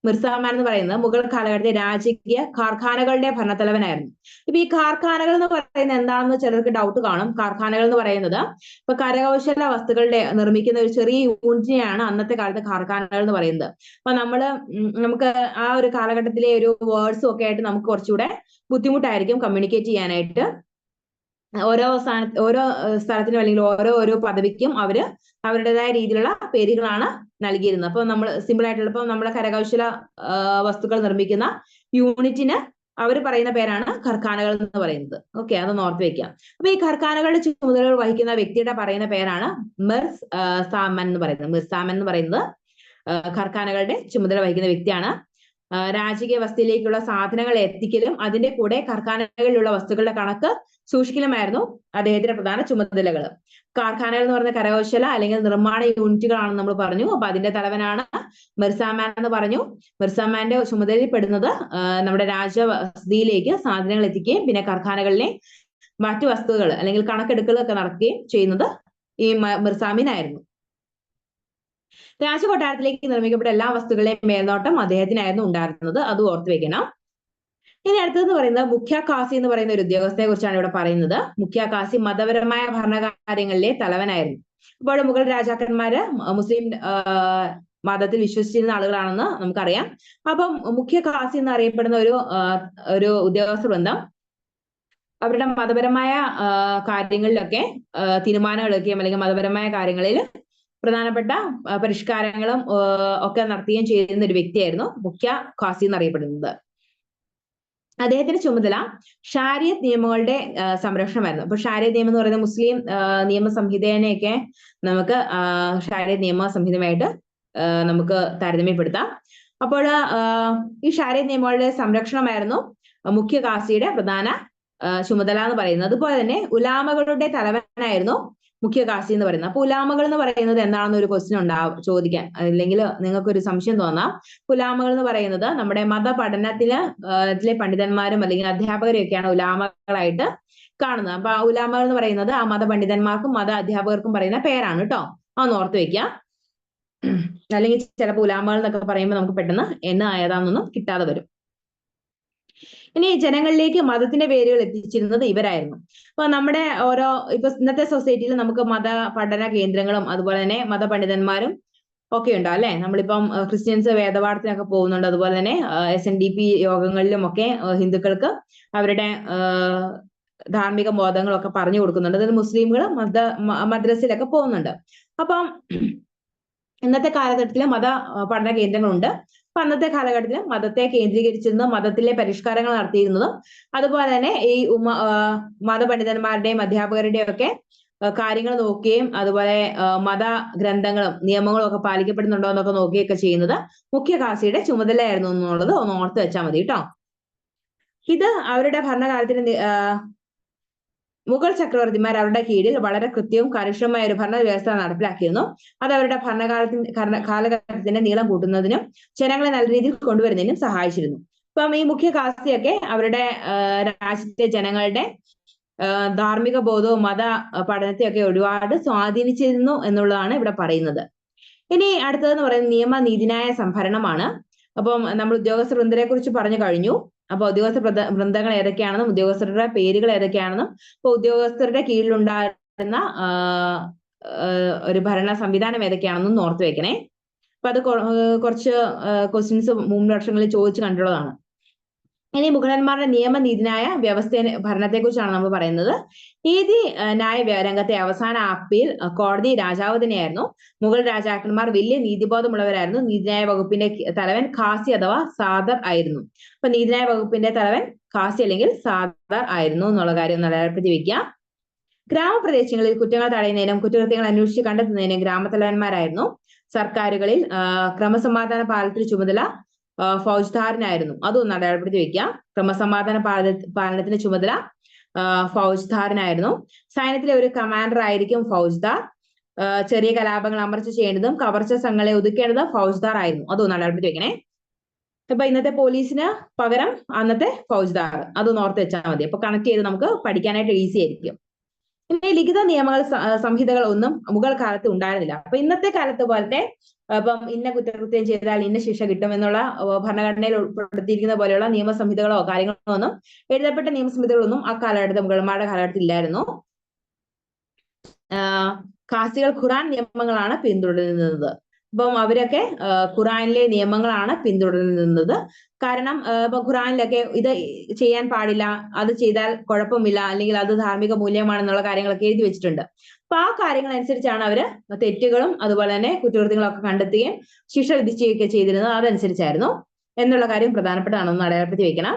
മിർസാമാൻ എന്ന് പറയുന്നത് മുഗൾ കാലഘട്ടത്തെ രാജകീയ കാർഖാനകളുടെ ഭരണത്തലവനായിരുന്നു. ഇപ്പൊ ഈ കാർഖാനകൾ എന്ന് പറയുന്നത് എന്താണെന്ന് ചിലർക്ക് ഡൗട്ട് കാണും. കാർഖാനകൾ എന്ന് പറയുന്നത് ഇപ്പൊ കരകൗശല വസ്തുക്കളുടെ നിർമ്മിക്കുന്ന ഒരു ചെറിയ യൂണിറ്റിനെയാണ് അന്നത്തെ കാലത്ത് കാർഖാനകൾ എന്ന് പറയുന്നത്. അപ്പൊ നമുക്ക് ആ ഒരു കാലഘട്ടത്തിലെ ഒരു വേർഡ്സും ഒക്കെ ആയിട്ട് നമുക്ക് കുറച്ചുകൂടെ ബുദ്ധിമുട്ടായിരിക്കും കമ്മ്യൂണിക്കേറ്റ് ചെയ്യാനായിട്ട്. ഓരോ സ്ഥലത്തിനും അല്ലെങ്കിൽ ഓരോ പദവിക്കും അവരുടേതായ രീതിയിലുള്ള പേരുകളാണ് നൽകിയിരുന്നത്. അപ്പൊ നമ്മൾ സിമ്പിൾ ആയിട്ടുള്ള ഇപ്പൊ നമ്മളെ കരകൗശല വസ്തുക്കൾ നിർമ്മിക്കുന്ന യൂണിറ്റിന് അവർ പറയുന്ന പേരാണ് ഖർഖാനകൾ എന്ന് പറയുന്നത്. ഓക്കെ, അതൊന്ന് ഓർത്ത് വെക്കാം. അപ്പൊ ഈ ഖർഖാനകളുടെ ചുമതലകൾ വഹിക്കുന്ന വ്യക്തിയുടെ പറയുന്ന പേരാണ് മിർസാമൻ എന്ന് പറയുന്നത്. മിർസാമൻ എന്ന് പറയുന്നത് ഖർഖാനകളുടെ ചുമതല വഹിക്കുന്ന വ്യക്തിയാണ്. രാജകീയ വസ്തുവിലേക്കുള്ള സാധനങ്ങൾ എത്തിക്കലും അതിന്റെ കൂടെ ഖർഖാനകളിലുള്ള വസ്തുക്കളുടെ കണക്ക് സൂക്ഷിക്കലുമായിരുന്നു അദ്ദേഹത്തിന്റെ പ്രധാന ചുമതലകൾ. കാർഖാനകൾ എന്ന് പറഞ്ഞ കരകൗശല അല്ലെങ്കിൽ നിർമ്മാണ യൂണിറ്റുകളാണെന്ന് നമ്മൾ പറഞ്ഞു. അപ്പൊ അതിന്റെ തലവനാണ് മിർസാമാൻ എന്ന് പറഞ്ഞു. മിർസാമാന്റെ ചുമതലയിൽ പെടുന്നത് നമ്മുടെ രാജവസതിയിലേക്ക് സാധനങ്ങൾ എത്തിക്കുകയും പിന്നെ കാർഖാനകളിലെ മറ്റു വസ്തുക്കൾ അല്ലെങ്കിൽ കണക്കെടുക്കലൊക്കെ നടക്കുകയും ചെയ്യുന്നത് ഈ മിർസാമിനായിരുന്നു. രാജകൊട്ടാരത്തിലേക്ക് നിർമ്മിക്കപ്പെട്ട എല്ലാ വസ്തുക്കളുടെയും മേൽനോട്ടം അദ്ദേഹത്തിനായിരുന്നു ഉണ്ടായിരുന്നത്. അത് ഓർത്തു വെക്കണം. ഇനി അടുത്തതെന്ന് പറയുന്നത് മുഖ്യ ഖാസി എന്ന് പറയുന്ന ഒരു ഉദ്യോഗസ്ഥയെ കുറിച്ചാണ് ഇവിടെ പറയുന്നത്. മുഖ്യ ഖാസി മതപരമായ ഭരണകാര്യങ്ങളിലെ തലവനായിരുന്നു. അപ്പോൾ മുഗൾ രാജാക്കന്മാര് മുസ്ലിം മതത്തിൽ വിശ്വസിച്ചിരുന്ന ആളുകളാണെന്ന് നമുക്കറിയാം. അപ്പം മുഖ്യ ഖാസി എന്നറിയപ്പെടുന്ന ഒരു ഉദ്യോഗസ്ഥ വൃന്ദം അവരുടെ മതപരമായ കാര്യങ്ങളിലൊക്കെ തീരുമാനങ്ങളെടുക്കുകയും അല്ലെങ്കിൽ മതപരമായ കാര്യങ്ങളിൽ പ്രധാനപ്പെട്ട പരിഷ്കാരങ്ങളും ഒക്കെ നടത്തുകയും ചെയ്യുന്ന ഒരു വ്യക്തിയായിരുന്നു മുഖ്യ ഖാസി എന്നറിയപ്പെടുന്നത്. അദ്ദേഹത്തിന്റെ ചുമതല ഷാരിയത്ത് നിയമങ്ങളുടെ സംരക്ഷണമായിരുന്നു. അപ്പൊ ഷാരിയത്ത് നിയമം എന്ന് പറയുന്നത് മുസ്ലിം നിയമ സംഹിതേനെയൊക്കെ നമുക്ക് ഷാരിയത്ത് നിയമ സംഹിതമായിട്ട് നമുക്ക് താരതമ്യപ്പെടുത്താം. അപ്പോൾ ഈ ഷാരിയത്ത് നിയമങ്ങളുടെ സംരക്ഷണമായിരുന്നു മുഖ്യ ഖാസിയുടെ പ്രധാന ചുമതല എന്ന് പറയുന്നത്. അതുപോലെ തന്നെ ഉലാമകളുടെ തലവനായിരുന്നു മുഖ്യ ഖാസി എന്ന് പറയുന്നത്. അപ്പൊ ഉലാമകൾ എന്ന് പറയുന്നത് എന്താണെന്ന് ഒരു ക്വസ്റ്റ്യൻ ചോദിക്കാൻ, അല്ലെങ്കിൽ നിങ്ങൾക്കൊരു സംശയം തോന്നാം. ഉലാമകൾ എന്ന് പറയുന്നത് നമ്മുടെ മതപഠനത്തിലെ പണ്ഡിതന്മാരും അല്ലെങ്കിൽ അധ്യാപകരെയൊക്കെയാണ് ഉലാമകളായിട്ട് കാണുന്നത്. അപ്പൊ ആ ഉലാമകൾ എന്ന് പറയുന്നത് ആ മതപണ്ഡിതന്മാർക്കും മത അധ്യാപകർക്കും പറയുന്ന പേരാണ് കേട്ടോ. അതൊന്ന് ഓർത്ത് വെക്കുക. അല്ലെങ്കിൽ ചിലപ്പോൾ ഉലാമകൾ എന്നൊക്കെ പറയുമ്പോൾ നമുക്ക് പെട്ടെന്ന് ഏതാണെന്നൊന്നും കിട്ടാതെ വരും. ഇനി ജനങ്ങളിലേക്ക് മതത്തിന്റെ പേരുകൾ എത്തിച്ചിരുന്നത് ഇവരായിരുന്നു. അപ്പൊ നമ്മുടെ ഇപ്പൊ ഇന്നത്തെ സൊസൈറ്റിയിൽ നമുക്ക് മത പഠന കേന്ദ്രങ്ങളും അതുപോലെ തന്നെ മതപണ്ഡിതന്മാരും ഒക്കെ ഉണ്ടോ അല്ലെ? നമ്മളിപ്പം ക്രിസ്ത്യൻസ് വേദപാഠത്തിനൊക്കെ പോകുന്നുണ്ട്. അതുപോലെ തന്നെ SNDP യോഗങ്ങളിലും ഒക്കെ ഹിന്ദുക്കൾക്ക് അവരുടെ ധാർമ്മിക ബോധങ്ങളൊക്കെ പറഞ്ഞു കൊടുക്കുന്നുണ്ട്. അതായത് മുസ്ലിംകൾ മദ്രസയിലൊക്കെ പോകുന്നുണ്ട്. അപ്പം ഇന്നത്തെ കാലഘട്ടത്തിൽ മത പഠന കേന്ദ്രങ്ങളുണ്ട്. അപ്പൊ അന്നത്തെ കാലഘട്ടത്തിൽ മതത്തെ കേന്ദ്രീകരിച്ചിരുന്ന മതത്തിലെ പരിഷ്കാരങ്ങൾ നടത്തിയിരുന്നതും അതുപോലെ തന്നെ ഈ മതപണ്ഡിതന്മാരുടെയും അധ്യാപകരുടെയും ഒക്കെ കാര്യങ്ങൾ നോക്കുകയും അതുപോലെ മത ഗ്രന്ഥങ്ങളും നിയമങ്ങളും ഒക്കെ പാലിക്കപ്പെടുന്നുണ്ടോ എന്നൊക്കെ നോക്കുകയൊക്കെ ചെയ്യുന്നത് മുഖ്യ ഖാസിയുടെ ചുമതലയായിരുന്നു എന്നുള്ളത് ഒന്ന് ഓർത്ത് വെച്ചാൽ മതി കേട്ടോ. ഇത് അവരുടെ ഭരണകാലത്തിന് മുഗൾ ചക്രവർത്തിമാർ അവരുടെ കീഴിൽ വളരെ കൃത്യവും കാര്യക്ഷമമായ ഒരു ഭരണ വ്യവസ്ഥ നടപ്പിലാക്കിയിരുന്നു. അത് അവരുടെ കാലഘട്ടത്തിന്റെ നീളം കൂട്ടുന്നതിനും ജനങ്ങളെ നല്ല രീതിയിൽ കൊണ്ടുവരുന്നതിനും സഹായിച്ചിരുന്നു. ഇപ്പം ഈ മുഖ്യ ഖാസിയൊക്കെ അവരുടെ രാജ്യത്തെ ജനങ്ങളുടെ ധാർമ്മിക ബോധവും മത പഠനത്തെയൊക്കെ ഒരുപാട് സ്വാധീനിച്ചിരുന്നു എന്നുള്ളതാണ് ഇവിടെ പറയുന്നത്. ഇനി അടുത്തതെന്ന് പറയുന്നത് നിയമ നീതിന്യായ സംഭരണമാണ്. അപ്പം നമ്മൾ ഉദ്യോഗസ്ഥ വൃന്ദരെ കുറിച്ച് പറഞ്ഞു കഴിഞ്ഞു. അപ്പൊ ഉദ്യോഗസ്ഥ വൃന്ദങ്ങൾ ഏതൊക്കെയാണെന്നും ഉദ്യോഗസ്ഥരുടെ പേരുകൾ ഏതൊക്കെയാണെന്നും ഇപ്പൊ ഉദ്യോഗസ്ഥരുടെ കീഴിലുണ്ടായിരുന്ന ഒരു ഭരണ സംവിധാനം ഏതൊക്കെയാണെന്നും ഓർത്ത് വെക്കണേ. അപ്പൊ അത് കുറച്ച് ക്വസ്റ്റ്യൻസ് മുമ്പ് വർഷങ്ങളിൽ ചോദിച്ചു കണ്ടുള്ളതാണ്. ഇനി മുഗളന്മാരുടെ നിയമനീതിന്യായ ഭരണത്തെ കുറിച്ചാണ് നമ്മൾ പറയുന്നത്. നീതി ന്യായ രംഗത്തെ അവസാന അപ്പീൽ കോടതി രാജാവ് തന്നെയായിരുന്നു. മുഗൾ രാജാക്കന്മാർ വലിയ നീതിബോധമുള്ളവരായിരുന്നു. നീതിന്യായ വകുപ്പിന്റെ തലവൻ ഖാസി അഥവാ സാദർ ആയിരുന്നു. അപ്പൊ നീതിന്യായ വകുപ്പിന്റെ തലവൻ ഖാസി അല്ലെങ്കിൽ സാദർ ആയിരുന്നു എന്നുള്ള കാര്യം നിലനിർത്തി വെക്കുക. ഗ്രാമപ്രദേശങ്ങളിൽ കുറ്റങ്ങൾ തടയുന്നതിനും കുറ്റകൃത്യങ്ങൾ അന്വേഷിച്ച് കണ്ടെത്തുന്നതിനും ഗ്രാമത്തലവന്മാരായിരുന്നു. സർക്കാരുകളിൽ ക്രമസമാധാന പാലനത്തിന് ചുമതല ഫൗജ്ദാറിനായിരുന്നു. അതൊന്ന് അടയാളപ്പെടുത്തി വെക്കുക. ക്രമസമാധാന പാലനത്തിന് ചുമതല ഫൗജ്ദാറിനായിരുന്നു. സൈന്യത്തിലെ ഒരു കമാൻഡർ ആയിരിക്കും ഫൗജ്ദാർ. ചെറിയ കലാപങ്ങൾ അമർച്ച ചെയ്യേണ്ടതും കവർച്ച സംഘങ്ങളെ ഒതുക്കേണ്ടതും ഫൗജ്ദാർ ആയിരുന്നു. അതൊന്ന് അടയാളപ്പെടുത്തി വെക്കണേ. ഇപ്പൊ ഇന്നത്തെ പോലീസിന് പകരം അന്നത്തെ ഫൗജ്ദാർ, അതൊന്ന് ഓർത്ത് വെച്ചാൽ മതി. അപ്പൊ കണക്ട് ചെയ്ത് നമുക്ക് പഠിക്കാനായിട്ട് ഈസി ആയിരിക്കും. ഇനി ലിഖിത നിയമങ്ങൾ സംഹിതകൾ ഒന്നും മുഗൾ കാലത്ത് ഉണ്ടായിരുന്നില്ല. അപ്പൊ ഇന്നത്തെ കാലത്ത് പോലത്തെ ഇപ്പം ഇന്ന കുറ്റകൃത്യം ചെയ്താൽ ഇന്ന ശിക്ഷ കിട്ടും എന്നുള്ള ഭരണഘടനയിൽ ഉൾപ്പെടുത്തിയിരിക്കുന്ന പോലെയുള്ള നിയമസംഹിതകളോ കാര്യങ്ങളോ ഒന്നും എഴുതപ്പെട്ട നിയമസംഹിതകളൊന്നും ആ കാലഘട്ടത്തിൽ മുഗൾമാരുടെ കാലഘട്ടത്തിൽ ഇല്ലായിരുന്നു. ഖാസികൾ ഖുറാൻ നിയമങ്ങളാണ് പിന്തുടരുന്നത്. അപ്പം അവരൊക്കെ ഖുറാനിലെ നിയമങ്ങളാണ് പിന്തുടരുന്നത്. കാരണം ഇപ്പൊ ഖുറാനിലൊക്കെ ഇത് ചെയ്യാൻ പാടില്ല, അത് ചെയ്താൽ കുഴപ്പമില്ല, അല്ലെങ്കിൽ അത് ധാർമ്മിക മൂല്യമാണെന്നുള്ള കാര്യങ്ങളൊക്കെ എഴുതി വെച്ചിട്ടുണ്ട്. അപ്പൊ ആ കാര്യങ്ങൾ അനുസരിച്ചാണ് അവര് തെറ്റുകളും അതുപോലെ തന്നെ കുറ്റകൃത്യങ്ങളൊക്കെ കണ്ടെത്തുകയും ശിക്ഷ വിധിക്കുകയൊക്കെ ചെയ്തിരുന്നത്. അതനുസരിച്ചായിരുന്നു എന്നുള്ള കാര്യം പ്രധാനപ്പെട്ടതാണെന്ന് അടയാളപ്പെടുത്തി വെക്കണം.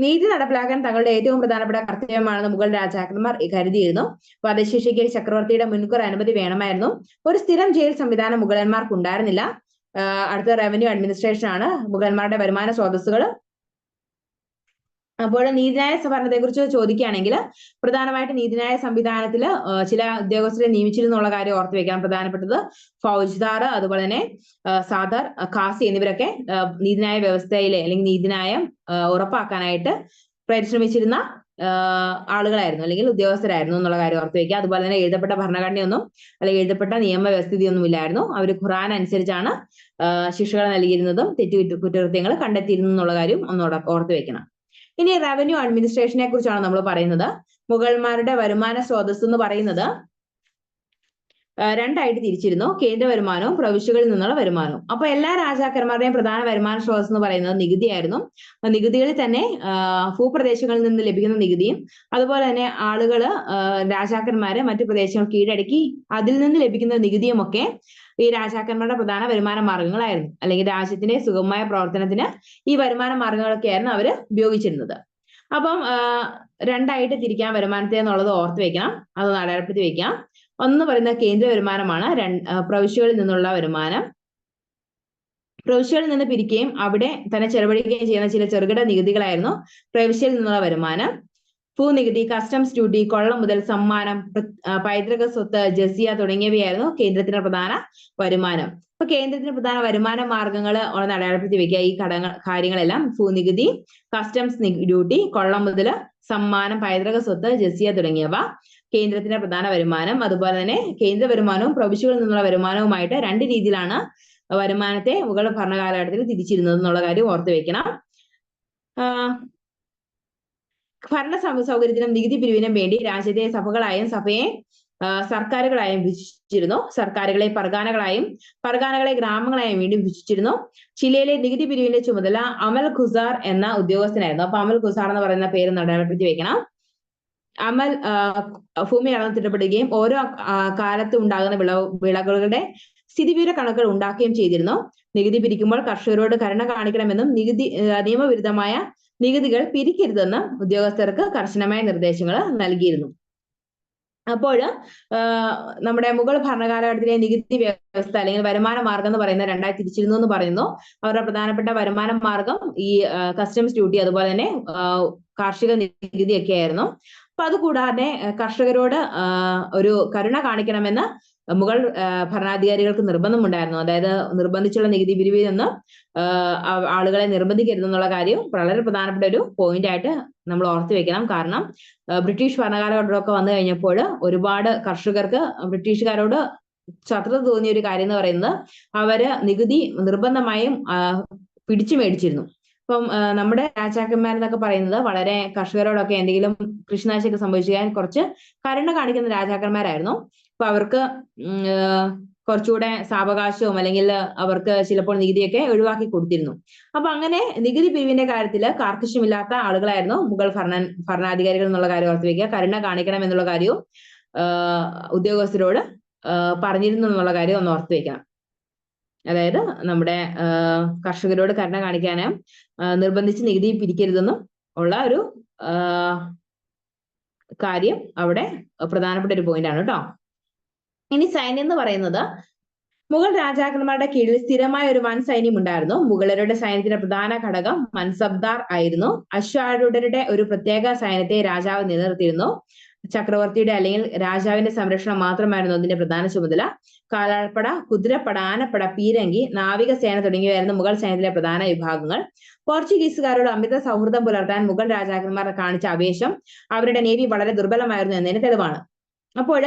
നീതി നടപ്പിലാക്കാൻ തങ്ങളുടെ ഏറ്റവും പ്രധാനപ്പെട്ട കർത്തവ്യമാണെന്ന് മുഗൾ രാജാക്കന്മാർ കരുതിയിരുന്നു. വധശിക്ഷയ്ക്ക് ചക്രവർത്തിയുടെ മുൻകൂർ അനുമതി വേണമായിരുന്നു. ഒരു സ്ഥിരം ജയിൽ സംവിധാനം മുഗളന്മാർക്ക് ഉണ്ടായിരുന്നില്ല. അടുത്ത റവന്യൂ അഡ്മിനിസ്ട്രേഷൻ ആണ് മുഗൾമാരുടെ വരുമാന സ്രോതസ്സുകൾ. അപ്പോൾ നീതിന്യായ ഭരണത്തെ കുറിച്ച് ചോദിക്കുകയാണെങ്കിൽ പ്രധാനമായിട്ട് നീതിന്യായ സംവിധാനത്തിൽ ചില ഉദ്യോഗസ്ഥരെ നിയമിച്ചിരുന്നുള്ള കാര്യം ഓർത്ത് വെക്കാൻ. പ്രധാനപ്പെട്ടത് ഫൗജ്ദാർ, അതുപോലെ തന്നെ സാദർ, ഖാസി എന്നിവരൊക്കെ നീതിന്യായ വ്യവസ്ഥയിലെ അല്ലെങ്കിൽ നീതിന്യായം ഉറപ്പാക്കാനായിട്ട് പരിശ്രമിച്ചിരുന്ന ആളുകളായിരുന്നു അല്ലെങ്കിൽ ഉദ്യോഗസ്ഥരായിരുന്നു എന്നുള്ള കാര്യം ഓർത്ത് വെക്കുക. അതുപോലെ തന്നെ എഴുതപ്പെട്ട ഭരണഘടനയൊന്നും അല്ലെങ്കിൽ എഴുതപ്പെട്ട നിയമവ്യവസ്ഥിതിയൊന്നും ഇല്ലായിരുന്നു. അവർ ഖുറാൻ അനുസരിച്ചാണ് ശിക്ഷകൾ നൽകിയിരുന്നതും കുറ്റകൃത്യങ്ങൾ കണ്ടെത്തിയിരുന്നു എന്നുള്ള കാര്യം ഒന്നോടെ ഓർത്ത് വെക്കണം. ഇനി റവന്യൂ അഡ്മിനിസ്ട്രേഷനെ കുറിച്ചാണ് നമ്മൾ പറയുന്നത്. മുഗൾമാരുടെ വരുമാന സ്രോതസ് എന്ന് പറയുന്നത് രണ്ടായിട്ട് തിരിച്ചിരുന്നു. കേന്ദ്ര വരുമാനവും പ്രവിശ്യകളിൽ നിന്നുള്ള വരുമാനവും. അപ്പൊ എല്ലാ രാജാക്കന്മാരുടെയും പ്രധാന വരുമാന സ്രോതസ് എന്ന് പറയുന്നത് നികുതിയായിരുന്നു. നികുതികളിൽ തന്നെ ഭൂപ്രദേശങ്ങളിൽ നിന്ന് ലഭിക്കുന്ന നികുതിയും അതുപോലെ തന്നെ ആളുകള് രാജാക്കന്മാരെ മറ്റു പ്രദേശങ്ങൾ കീഴടക്കി അതിൽ നിന്ന് ലഭിക്കുന്ന നികുതിയും ഒക്കെ ഈ രാജാക്കന്മാരുടെ പ്രധാന വരുമാന മാർഗങ്ങളായിരുന്നു. അല്ലെങ്കിൽ രാജ്യത്തിന്റെ സുഗമമായ പ്രവർത്തനത്തിന് ഈ വരുമാന മാർഗങ്ങളൊക്കെയായിരുന്നു അവര് ഉപയോഗിച്ചിരുന്നത്. അപ്പം രണ്ടായിട്ട് തിരിക്കാൻ വരുമാനത്തെ എന്നുള്ളത് ഓർത്ത് വെക്കണം, അത് അടയാളപ്പെടുത്തി വെക്കാം. ഒന്ന് പറയുന്ന കേന്ദ്ര വരുമാനമാണ്. പ്രവിശ്യകളിൽ നിന്നുള്ള വരുമാനം. പ്രവിശ്യകളിൽ നിന്ന് പിരിക്കുകയും അവിടെ തന്നെ ചെലവഴിക്കുകയും ചെയ്യുന്ന ചില ചെറുകിട നികുതികളായിരുന്നു പ്രവിശ്യയിൽ നിന്നുള്ള വരുമാനം. ഭൂനികുതി, കസ്റ്റംസ് ഡ്യൂട്ടി, കൊള്ള മുതൽ, സമ്മാനം, പൈതൃക സ്വത്ത്, ജസിയ തുടങ്ങിയവയായിരുന്നു കേന്ദ്രത്തിന്റെ പ്രധാന വരുമാനം. അപ്പൊ കേന്ദ്രത്തിന്റെ പ്രധാന വരുമാന മാർഗങ്ങൾ ഒന്ന് അടയാളപ്പെടുത്തി വെക്കുക. ഈ കാര്യങ്ങളെല്ലാം ഭൂനികുതി, കസ്റ്റംസ് ഡ്യൂട്ടി, കൊള്ള മുതൽ, സമ്മാനം, പൈതൃക സ്വത്ത്, ജസിയ തുടങ്ങിയവ കേന്ദ്രത്തിന്റെ പ്രധാന വരുമാനം. അതുപോലെ തന്നെ കേന്ദ്ര വരുമാനവും പ്രവിശ്യകളിൽ നിന്നുള്ള വരുമാനവുമായിട്ട് രണ്ട് രീതിയിലാണ് വരുമാനത്തെ മുഗൾ ഭരണകാലഘട്ടത്തിൽ തിരിച്ചിരുന്നത് എന്നുള്ള കാര്യം ഓർത്തു വെക്കണം. ഭരണ സൗകര്യത്തിനും നികുതി പിരിവിനും വേണ്ടി രാജ്യത്തെ സഭകളായും സഭയെ സർക്കാരുകളായും വിഭജിച്ചിരുന്നു. സർക്കാരുകളെ പർഗാനകളായും പർഗാനകളെ ഗ്രാമങ്ങളായും വീണ്ടും വിഭജിച്ചിരുന്നു. ചിലയിലെ നികുതി പിരിവിന്റെ ചുമതല അമൽ ഖുസാർ എന്ന ഉദ്യോഗസ്ഥനായിരുന്നു. അപ്പൊ അമൽ ഖുസാർ എന്ന് പറയുന്ന പേര് അടയാളപ്പെടുത്തി വെക്കണം. അമൽ ഭൂമി അളന്ന് തിട്ടപ്പെടുകയും ഓരോ കാലത്ത് ഉണ്ടാകുന്ന വിളകളുടെ സ്ഥിതിവിവര കണക്കുകൾ ഉണ്ടാക്കുകയും ചെയ്തിരുന്നു. നികുതി പിരിക്കുമ്പോൾ കർഷകരോട് കരുണ കാണിക്കണമെന്നും നിയമവിരുദ്ധമായ നികുതികൾ പിരിക്കരുതെന്നും ഉദ്യോഗസ്ഥർക്ക് കർശനമായ നിർദ്ദേശങ്ങൾ നൽകിയിരുന്നു. അപ്പോൾ നമ്മുടെ മുഗൾ ഭരണകാലഘട്ടത്തിലെ നികുതി വ്യവസ്ഥ അല്ലെങ്കിൽ വരുമാന മാർഗം എന്ന് പറയുന്ന രണ്ടായി തിരിച്ചിരുന്നു എന്ന് പറയുന്നു. അവരുടെ പ്രധാനപ്പെട്ട വരുമാന മാർഗം ഈ കസ്റ്റംസ് ഡ്യൂട്ടി അതുപോലെ തന്നെ കാർഷിക നികുതിയൊക്കെ ആയിരുന്നു. അപ്പൊ അതുകൂടാതെ കർഷകരോട് ഒരു കരുണ കാണിക്കണമെന്ന് മുഗൾ ഭരണാധികാരികൾക്ക് നിർബന്ധമുണ്ടായിരുന്നു. അതായത് നിർബന്ധിച്ചുള്ള നികുതി പിരിവിൽ നിന്ന് ആളുകളെ നിർബന്ധിക്കരുതെന്നുള്ള കാര്യം വളരെ പ്രധാനപ്പെട്ട ഒരു പോയിന്റ് ആയിട്ട് നമ്മൾ ഓർത്തു വെക്കണം. കാരണം ബ്രിട്ടീഷ് ഭരണകാലഘട്ടമൊക്കെ വന്നു കഴിഞ്ഞപ്പോൾ ഒരുപാട് കർഷകർക്ക് ബ്രിട്ടീഷുകാരോട് ശത്രുത തോന്നിയ ഒരു കാര്യം എന്ന് പറയുന്നത് അവര് നികുതി നിർബന്ധമായും പിടിച്ചു മേടിച്ചിരുന്നു. ഇപ്പം നമ്മുടെ രാജാക്കന്മാരെന്നൊക്കെ പറയുന്നത് വളരെ കർഷകരോടൊക്കെ എന്തെങ്കിലും കൃഷിനാശമൊക്കെ സംഭവിച്ചാൽ കുറച്ച് കരുണ കാണിക്കുന്ന രാജാക്കന്മാരായിരുന്നു. അപ്പൊ അവർക്ക് കുറച്ചുകൂടെ സാവകാശവും അല്ലെങ്കിൽ അവർക്ക് ചിലപ്പോൾ നികുതിയൊക്കെ ഒഴിവാക്കി കൊടുത്തിരുന്നു. അപ്പൊ അങ്ങനെ നികുതി പിരിവിന്റെ കാര്യത്തിൽ കാർക്കശ്യമില്ലാത്ത ആളുകളായിരുന്നു മുഗൾ ഭരണാധികാരികൾ എന്നുള്ള കാര്യം ഓർത്ത് വെക്കുക. കരുണ കാണിക്കണം എന്നുള്ള കാര്യവും ഉദ്യോഗസ്ഥരോട് പറഞ്ഞിരുന്നു എന്നുള്ള കാര്യം ഒന്ന് ഓർത്ത് വെക്കണം. അതായത് നമ്മുടെ കർഷകരോട് കരുണ കാണിക്കാനും നിർബന്ധിച്ച് നികുതി പിരിക്കരുതെന്നും ഉള്ള ഒരു കാര്യം അവിടെ പ്രധാനപ്പെട്ട ഒരു പോയിന്റ് ആണ് കേട്ടോ. ഇനി സൈന്യം എന്ന് പറയുന്നത് മുഗൾ രാജാക്കന്മാരുടെ കീഴിൽ സ്ഥിരമായ ഒരു വൻ സൈന്യം ഉണ്ടായിരുന്നു. മുഗളരുടെ സൈന്യത്തിന്റെ പ്രധാന ഘടകം മൻസബ്ദാർ ആയിരുന്നു. അശ്വാരൂഢരുടെ ഒരു പ്രത്യേക സൈന്യത്തെ രാജാവ് നിലനിർത്തിയിരുന്നു. ചക്രവർത്തിയുടെ അല്ലെങ്കിൽ രാജാവിന്റെ സംരക്ഷണം മാത്രമായിരുന്നു അതിന്റെ പ്രധാന ചുമതല. കാലാൾപ്പട, കുതിരപ്പട, ആനപ്പട, പീരങ്കി, നാവികസേന തുടങ്ങിയവയായിരുന്നു മുഗൾ സൈന്യത്തിലെ പ്രധാന വിഭാഗങ്ങൾ. പോർച്ചുഗീസുകാരോട് അമിത സൗഹൃദം പുലർത്താൻ മുഗൾ രാജാക്കന്മാർ കാണിച്ച ആവേശം അവരുടെ നേവി വളരെ ദുർബലമായിരുന്നു എന്നതിന് തെളിവാണ്. അപ്പോൾ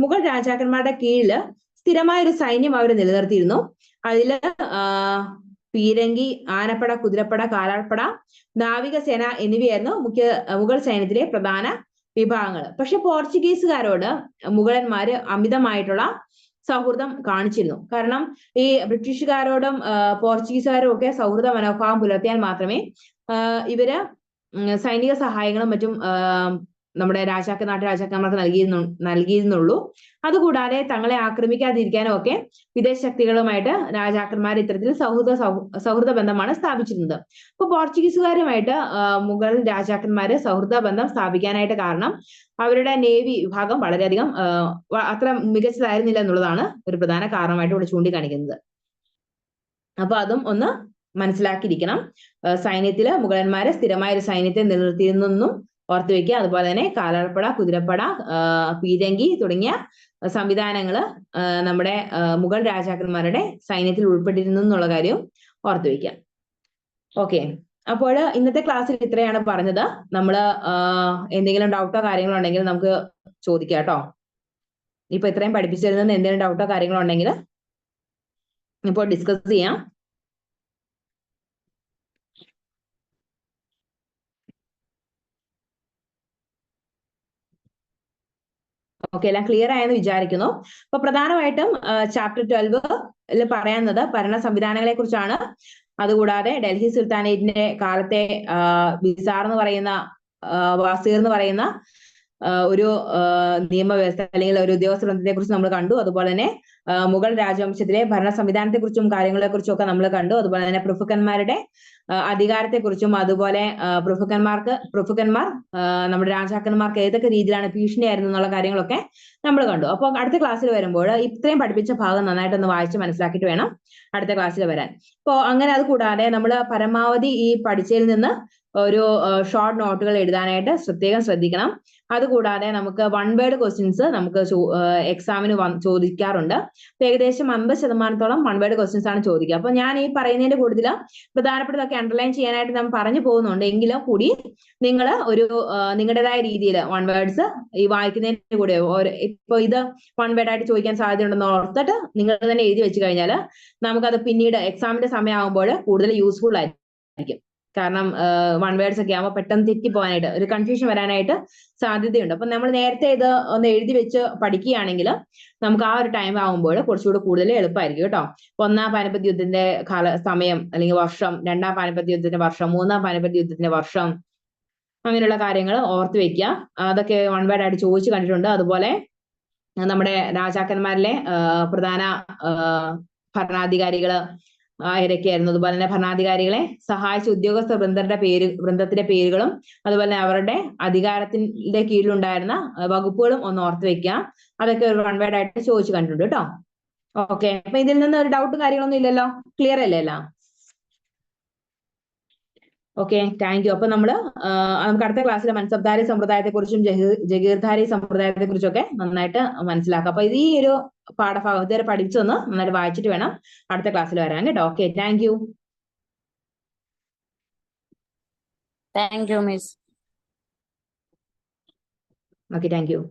മുഗൾ രാജാക്കന്മാരുടെ കീഴില് സ്ഥിരമായ ഒരു സൈന്യം അവർ നിലനിർത്തിയിരുന്നു. അതില് പീരങ്കി, ആനപ്പട, കുതിരപ്പട, കാലാൾപ്പട, നാവികസേന എന്നിവയായിരുന്നു മുഗൾ സൈന്യത്തിലെ പ്രധാന വിഭാഗങ്ങൾ. പക്ഷെ പോർച്ചുഗീസുകാരോട് മുഗളന്മാര് അമിതമായിട്ടുള്ള സൗഹൃദം കാണിച്ചിരുന്നു. കാരണം ഈ ബ്രിട്ടീഷുകാരോടും പോർച്ചുഗീസുകാരും ഒക്കെ സൗഹൃദ മനോഭാവം പുലർത്തിയാൽ മാത്രമേ ഇവര് സൈനിക സഹായങ്ങളും മറ്റും നമ്മുടെ നാട്ടുരാജാക്കന്മാർക്ക് നൽകിയിരുന്നുള്ളൂ. അതുകൂടാതെ തങ്ങളെ ആക്രമിക്കാതിരിക്കാനും ഒക്കെ വിദേശ ശക്തികളുമായിട്ട് രാജാക്കന്മാർ ഇത്തരത്തിൽ സൗഹൃദ ബന്ധമാണ് സ്ഥാപിച്ചിരുന്നത്. അപ്പൊ പോർച്ചുഗീസുകാരുമായിട്ട് മുഗൾ രാജാക്കന്മാര് സൗഹൃദ ബന്ധം സ്ഥാപിക്കാനായിട്ട് കാരണം അവരുടെ നേവി വിഭാഗം വളരെയധികം അത്ര മികച്ചതായിരുന്നില്ല എന്നുള്ളതാണ് ഒരു പ്രധാന കാരണമായിട്ട് ഇവിടെ ചൂണ്ടിക്കാണിക്കുന്നത്. അപ്പൊ അതും ഒന്ന് മനസ്സിലാക്കിയിരിക്കണം. സൈന്യത്തില് മുഗളന്മാര് സ്ഥിരമായ ഒരു സൈന്യത്തെ നിലനിർത്തിയിരുന്നെന്നും ഓർത്തു വെക്കുക. അതുപോലെ തന്നെ കാലാൾപ്പട, കുതിരപ്പട, പീരങ്കി തുടങ്ങിയ സംവിധാനങ്ങള് നമ്മുടെ മുഗൾ രാജാക്കന്മാരുടെ സൈന്യത്തിൽ ഉൾപ്പെട്ടിരുന്നു എന്നുള്ള കാര്യം ഓർത്തു വെക്കുക. ഓക്കെ, അപ്പോൾ ഇന്നത്തെ ക്ലാസ്സിൽ ഇത്രയാണ് പറഞ്ഞത്. നമ്മള് എന്തെങ്കിലും ഡൗട്ടോ കാര്യങ്ങളോ ഉണ്ടെങ്കിൽ നമുക്ക് ചോദിക്കാം കേട്ടോ. ഇപ്പൊ ഇത്രയും പഠിപ്പിച്ചു തരുന്നത് എന്തെങ്കിലും ഡൗട്ടോ കാര്യങ്ങളോ ഉണ്ടെങ്കിൽ ഇപ്പോൾ ഡിസ്കസ് ചെയ്യാം. ഓക്കെ, എല്ലാം ക്ലിയർ ആയെന്ന് വിചാരിക്കുന്നു. അപ്പൊ പ്രധാനമായിട്ടും ചാപ്റ്റർ 12 പറയുന്നത് ഭരണ സംവിധാനങ്ങളെ കുറിച്ചാണ്. അതുകൂടാതെ ഡൽഹി സുൽത്താനേറ്റിന്റെ കാലത്തെ ബിസാർ എന്ന് പറയുന്ന വാസീർ എന്ന് പറയുന്ന ഒരു നിയമവ്യവസ്ഥ അല്ലെങ്കിൽ ഒരു ഉദ്യോഗസ്ഥ ബന്ധത്തെ കുറിച്ച് നമ്മൾ കണ്ടു. അതുപോലെ തന്നെ മുഗൾ രാജവംശത്തിലെ ഭരണ സംവിധാനത്തെ കുറിച്ചും കാര്യങ്ങളെ കുറിച്ചും ഒക്കെ നമ്മൾ കണ്ടു. അതുപോലെ തന്നെ പ്രഭുക്കന്മാരുടെ അധികാരത്തെ കുറിച്ചും, അതുപോലെ പ്രഭുക്കന്മാർ നമ്മുടെ രാജാക്കന്മാർക്ക് ഏതൊക്കെ രീതിയിലാണ് ഭീഷണിയായിരുന്നു എന്നുള്ള കാര്യങ്ങളൊക്കെ നമ്മൾ കണ്ടു. അപ്പോൾ അടുത്ത ക്ലാസ്സിൽ വരുമ്പോൾ ഇത്രയും പഠിപ്പിച്ച ഭാഗം നന്നായിട്ടൊന്ന് വായിച്ച് മനസ്സിലാക്കിയിട്ട് വേണം അടുത്ത ക്ലാസ്സിൽ വരാൻ. അപ്പോൾ അങ്ങനെ അത് കൂടാതെ നമ്മൾ പരമാവധി ഈ പഠിച്ചതിൽ നിന്ന് ഒരു ഷോർട്ട് നോട്ടുകൾ എഴുതാനായിട്ട് പ്രത്യേകം ശ്രദ്ധിക്കണം. അതുകൂടാതെ നമുക്ക് 1 വേർഡ് ക്വസ്റ്റ്യൻസ് നമുക്ക് എക്സാമിന് ചോദിക്കാറുണ്ട്. ഏകദേശം 50% 1 വേർഡ് ക്വസ്റ്റ്യൻസ് ആണ് ചോദിക്കുക. അപ്പൊ ഞാൻ ഈ പറയുന്നതിന്റെ കൂടുതൽ പ്രധാനപ്പെട്ടതൊക്കെ അണ്ടർലൈൻ ചെയ്യാനായിട്ട് ഞാൻ പറഞ്ഞു പോകുന്നുണ്ട്. എങ്കിലും കൂടി നിങ്ങൾ ഒരു നിങ്ങളുടേതായ രീതിയിൽ 1 വേർഡ്സ് ഈ വായിക്കുന്നതിന്റെ കൂടെ ഇപ്പൊ ഇത് 1 വേർഡ് ആയിട്ട് ചോദിക്കാൻ സാധ്യതയുണ്ടെന്ന് ഓർത്തിട്ട് നിങ്ങൾ തന്നെ എഴുതി വെച്ച് കഴിഞ്ഞാൽ നമുക്കത് പിന്നീട് എക്സാമിന്റെ സമയമാകുമ്പോൾ കൂടുതൽ യൂസ്ഫുൾ ആയിരിക്കും. കാരണം 1 വേർഡ്സ് ഒക്കെ ആകുമ്പോൾ പെട്ടെന്ന് തെറ്റിപ്പോകാനായിട്ട് ഒരു കൺഫ്യൂഷൻ വരാനായിട്ട് സാധ്യതയുണ്ട്. അപ്പൊ നമ്മൾ നേരത്തെ ഇത് ഒന്ന് എഴുതി വെച്ച് പഠിക്കുകയാണെങ്കിൽ നമുക്ക് ആ ഒരു ടൈം ആകുമ്പോൾ കുറച്ചുകൂടി കൂടുതൽ എളുപ്പമായിരിക്കും കേട്ടോ. 1ാം പാനിപ്പത്ത് യുദ്ധത്തിന്റെ സമയം അല്ലെങ്കിൽ വർഷം, 2ാം പാനിപ്പത്ത് യുദ്ധത്തിന്റെ വർഷം, 3ാം പാനിപ്പത്ത് യുദ്ധത്തിന്റെ വർഷം, അങ്ങനെയുള്ള കാര്യങ്ങൾ ഓർത്ത് വെക്കുക. അതൊക്കെ 1 വേർഡ് ആയിട്ട് ചോദിച്ചു കണ്ടിട്ടുണ്ട്. അതുപോലെ നമ്മുടെ രാജാക്കന്മാരിലെ പ്രധാന ഭരണാധികാരികള് ആരൊക്കെയായിരുന്നു, അതുപോലെ തന്നെ ഭരണാധികാരികളെ സഹായിച്ച ഉദ്യോഗസ്ഥ വൃന്ദത്തിന്റെ പേരുകളും അതുപോലെ തന്നെ അവരുടെ അധികാരത്തിന്റെ കീഴിലുണ്ടായിരുന്ന വകുപ്പുകളും ഒന്ന് ഓർത്ത് വെക്കുക. അതൊക്കെ ഒരു 1 വേർഡ് ആയിട്ട് ചോദിച്ചു കണ്ടിട്ടുണ്ട് കേട്ടോ. ഓക്കെ, അപ്പൊ ഇതിൽ നിന്ന് ഒരു ഡൗട്ടും കാര്യങ്ങളൊന്നും ഇല്ലല്ലോ, ക്ലിയർ അല്ലേ എല്ലാം? Okay, thank you. അപ്പൊ നമുക്ക് അടുത്ത ക്ലാസ്സിൽ മൻസബ്ദാരി സമ്പ്രദായത്തെ കുറിച്ചും ജഗീർദാരി സമ്പ്രദായത്തെ കുറിച്ചൊക്കെ നന്നായിട്ട് മനസ്സിലാക്കാം. അപ്പൊ ഇത് ഈ ഒരു പാഠഭാഗം ഇതുവരെ പഠിച്ചൊന്ന് നന്നായിട്ട് വായിച്ചിട്ട് വേണം അടുത്ത ക്ലാസ്സിൽ വരാൻ കേട്ടോ. Okay, thank you. Thank you miss. Okay, thank you.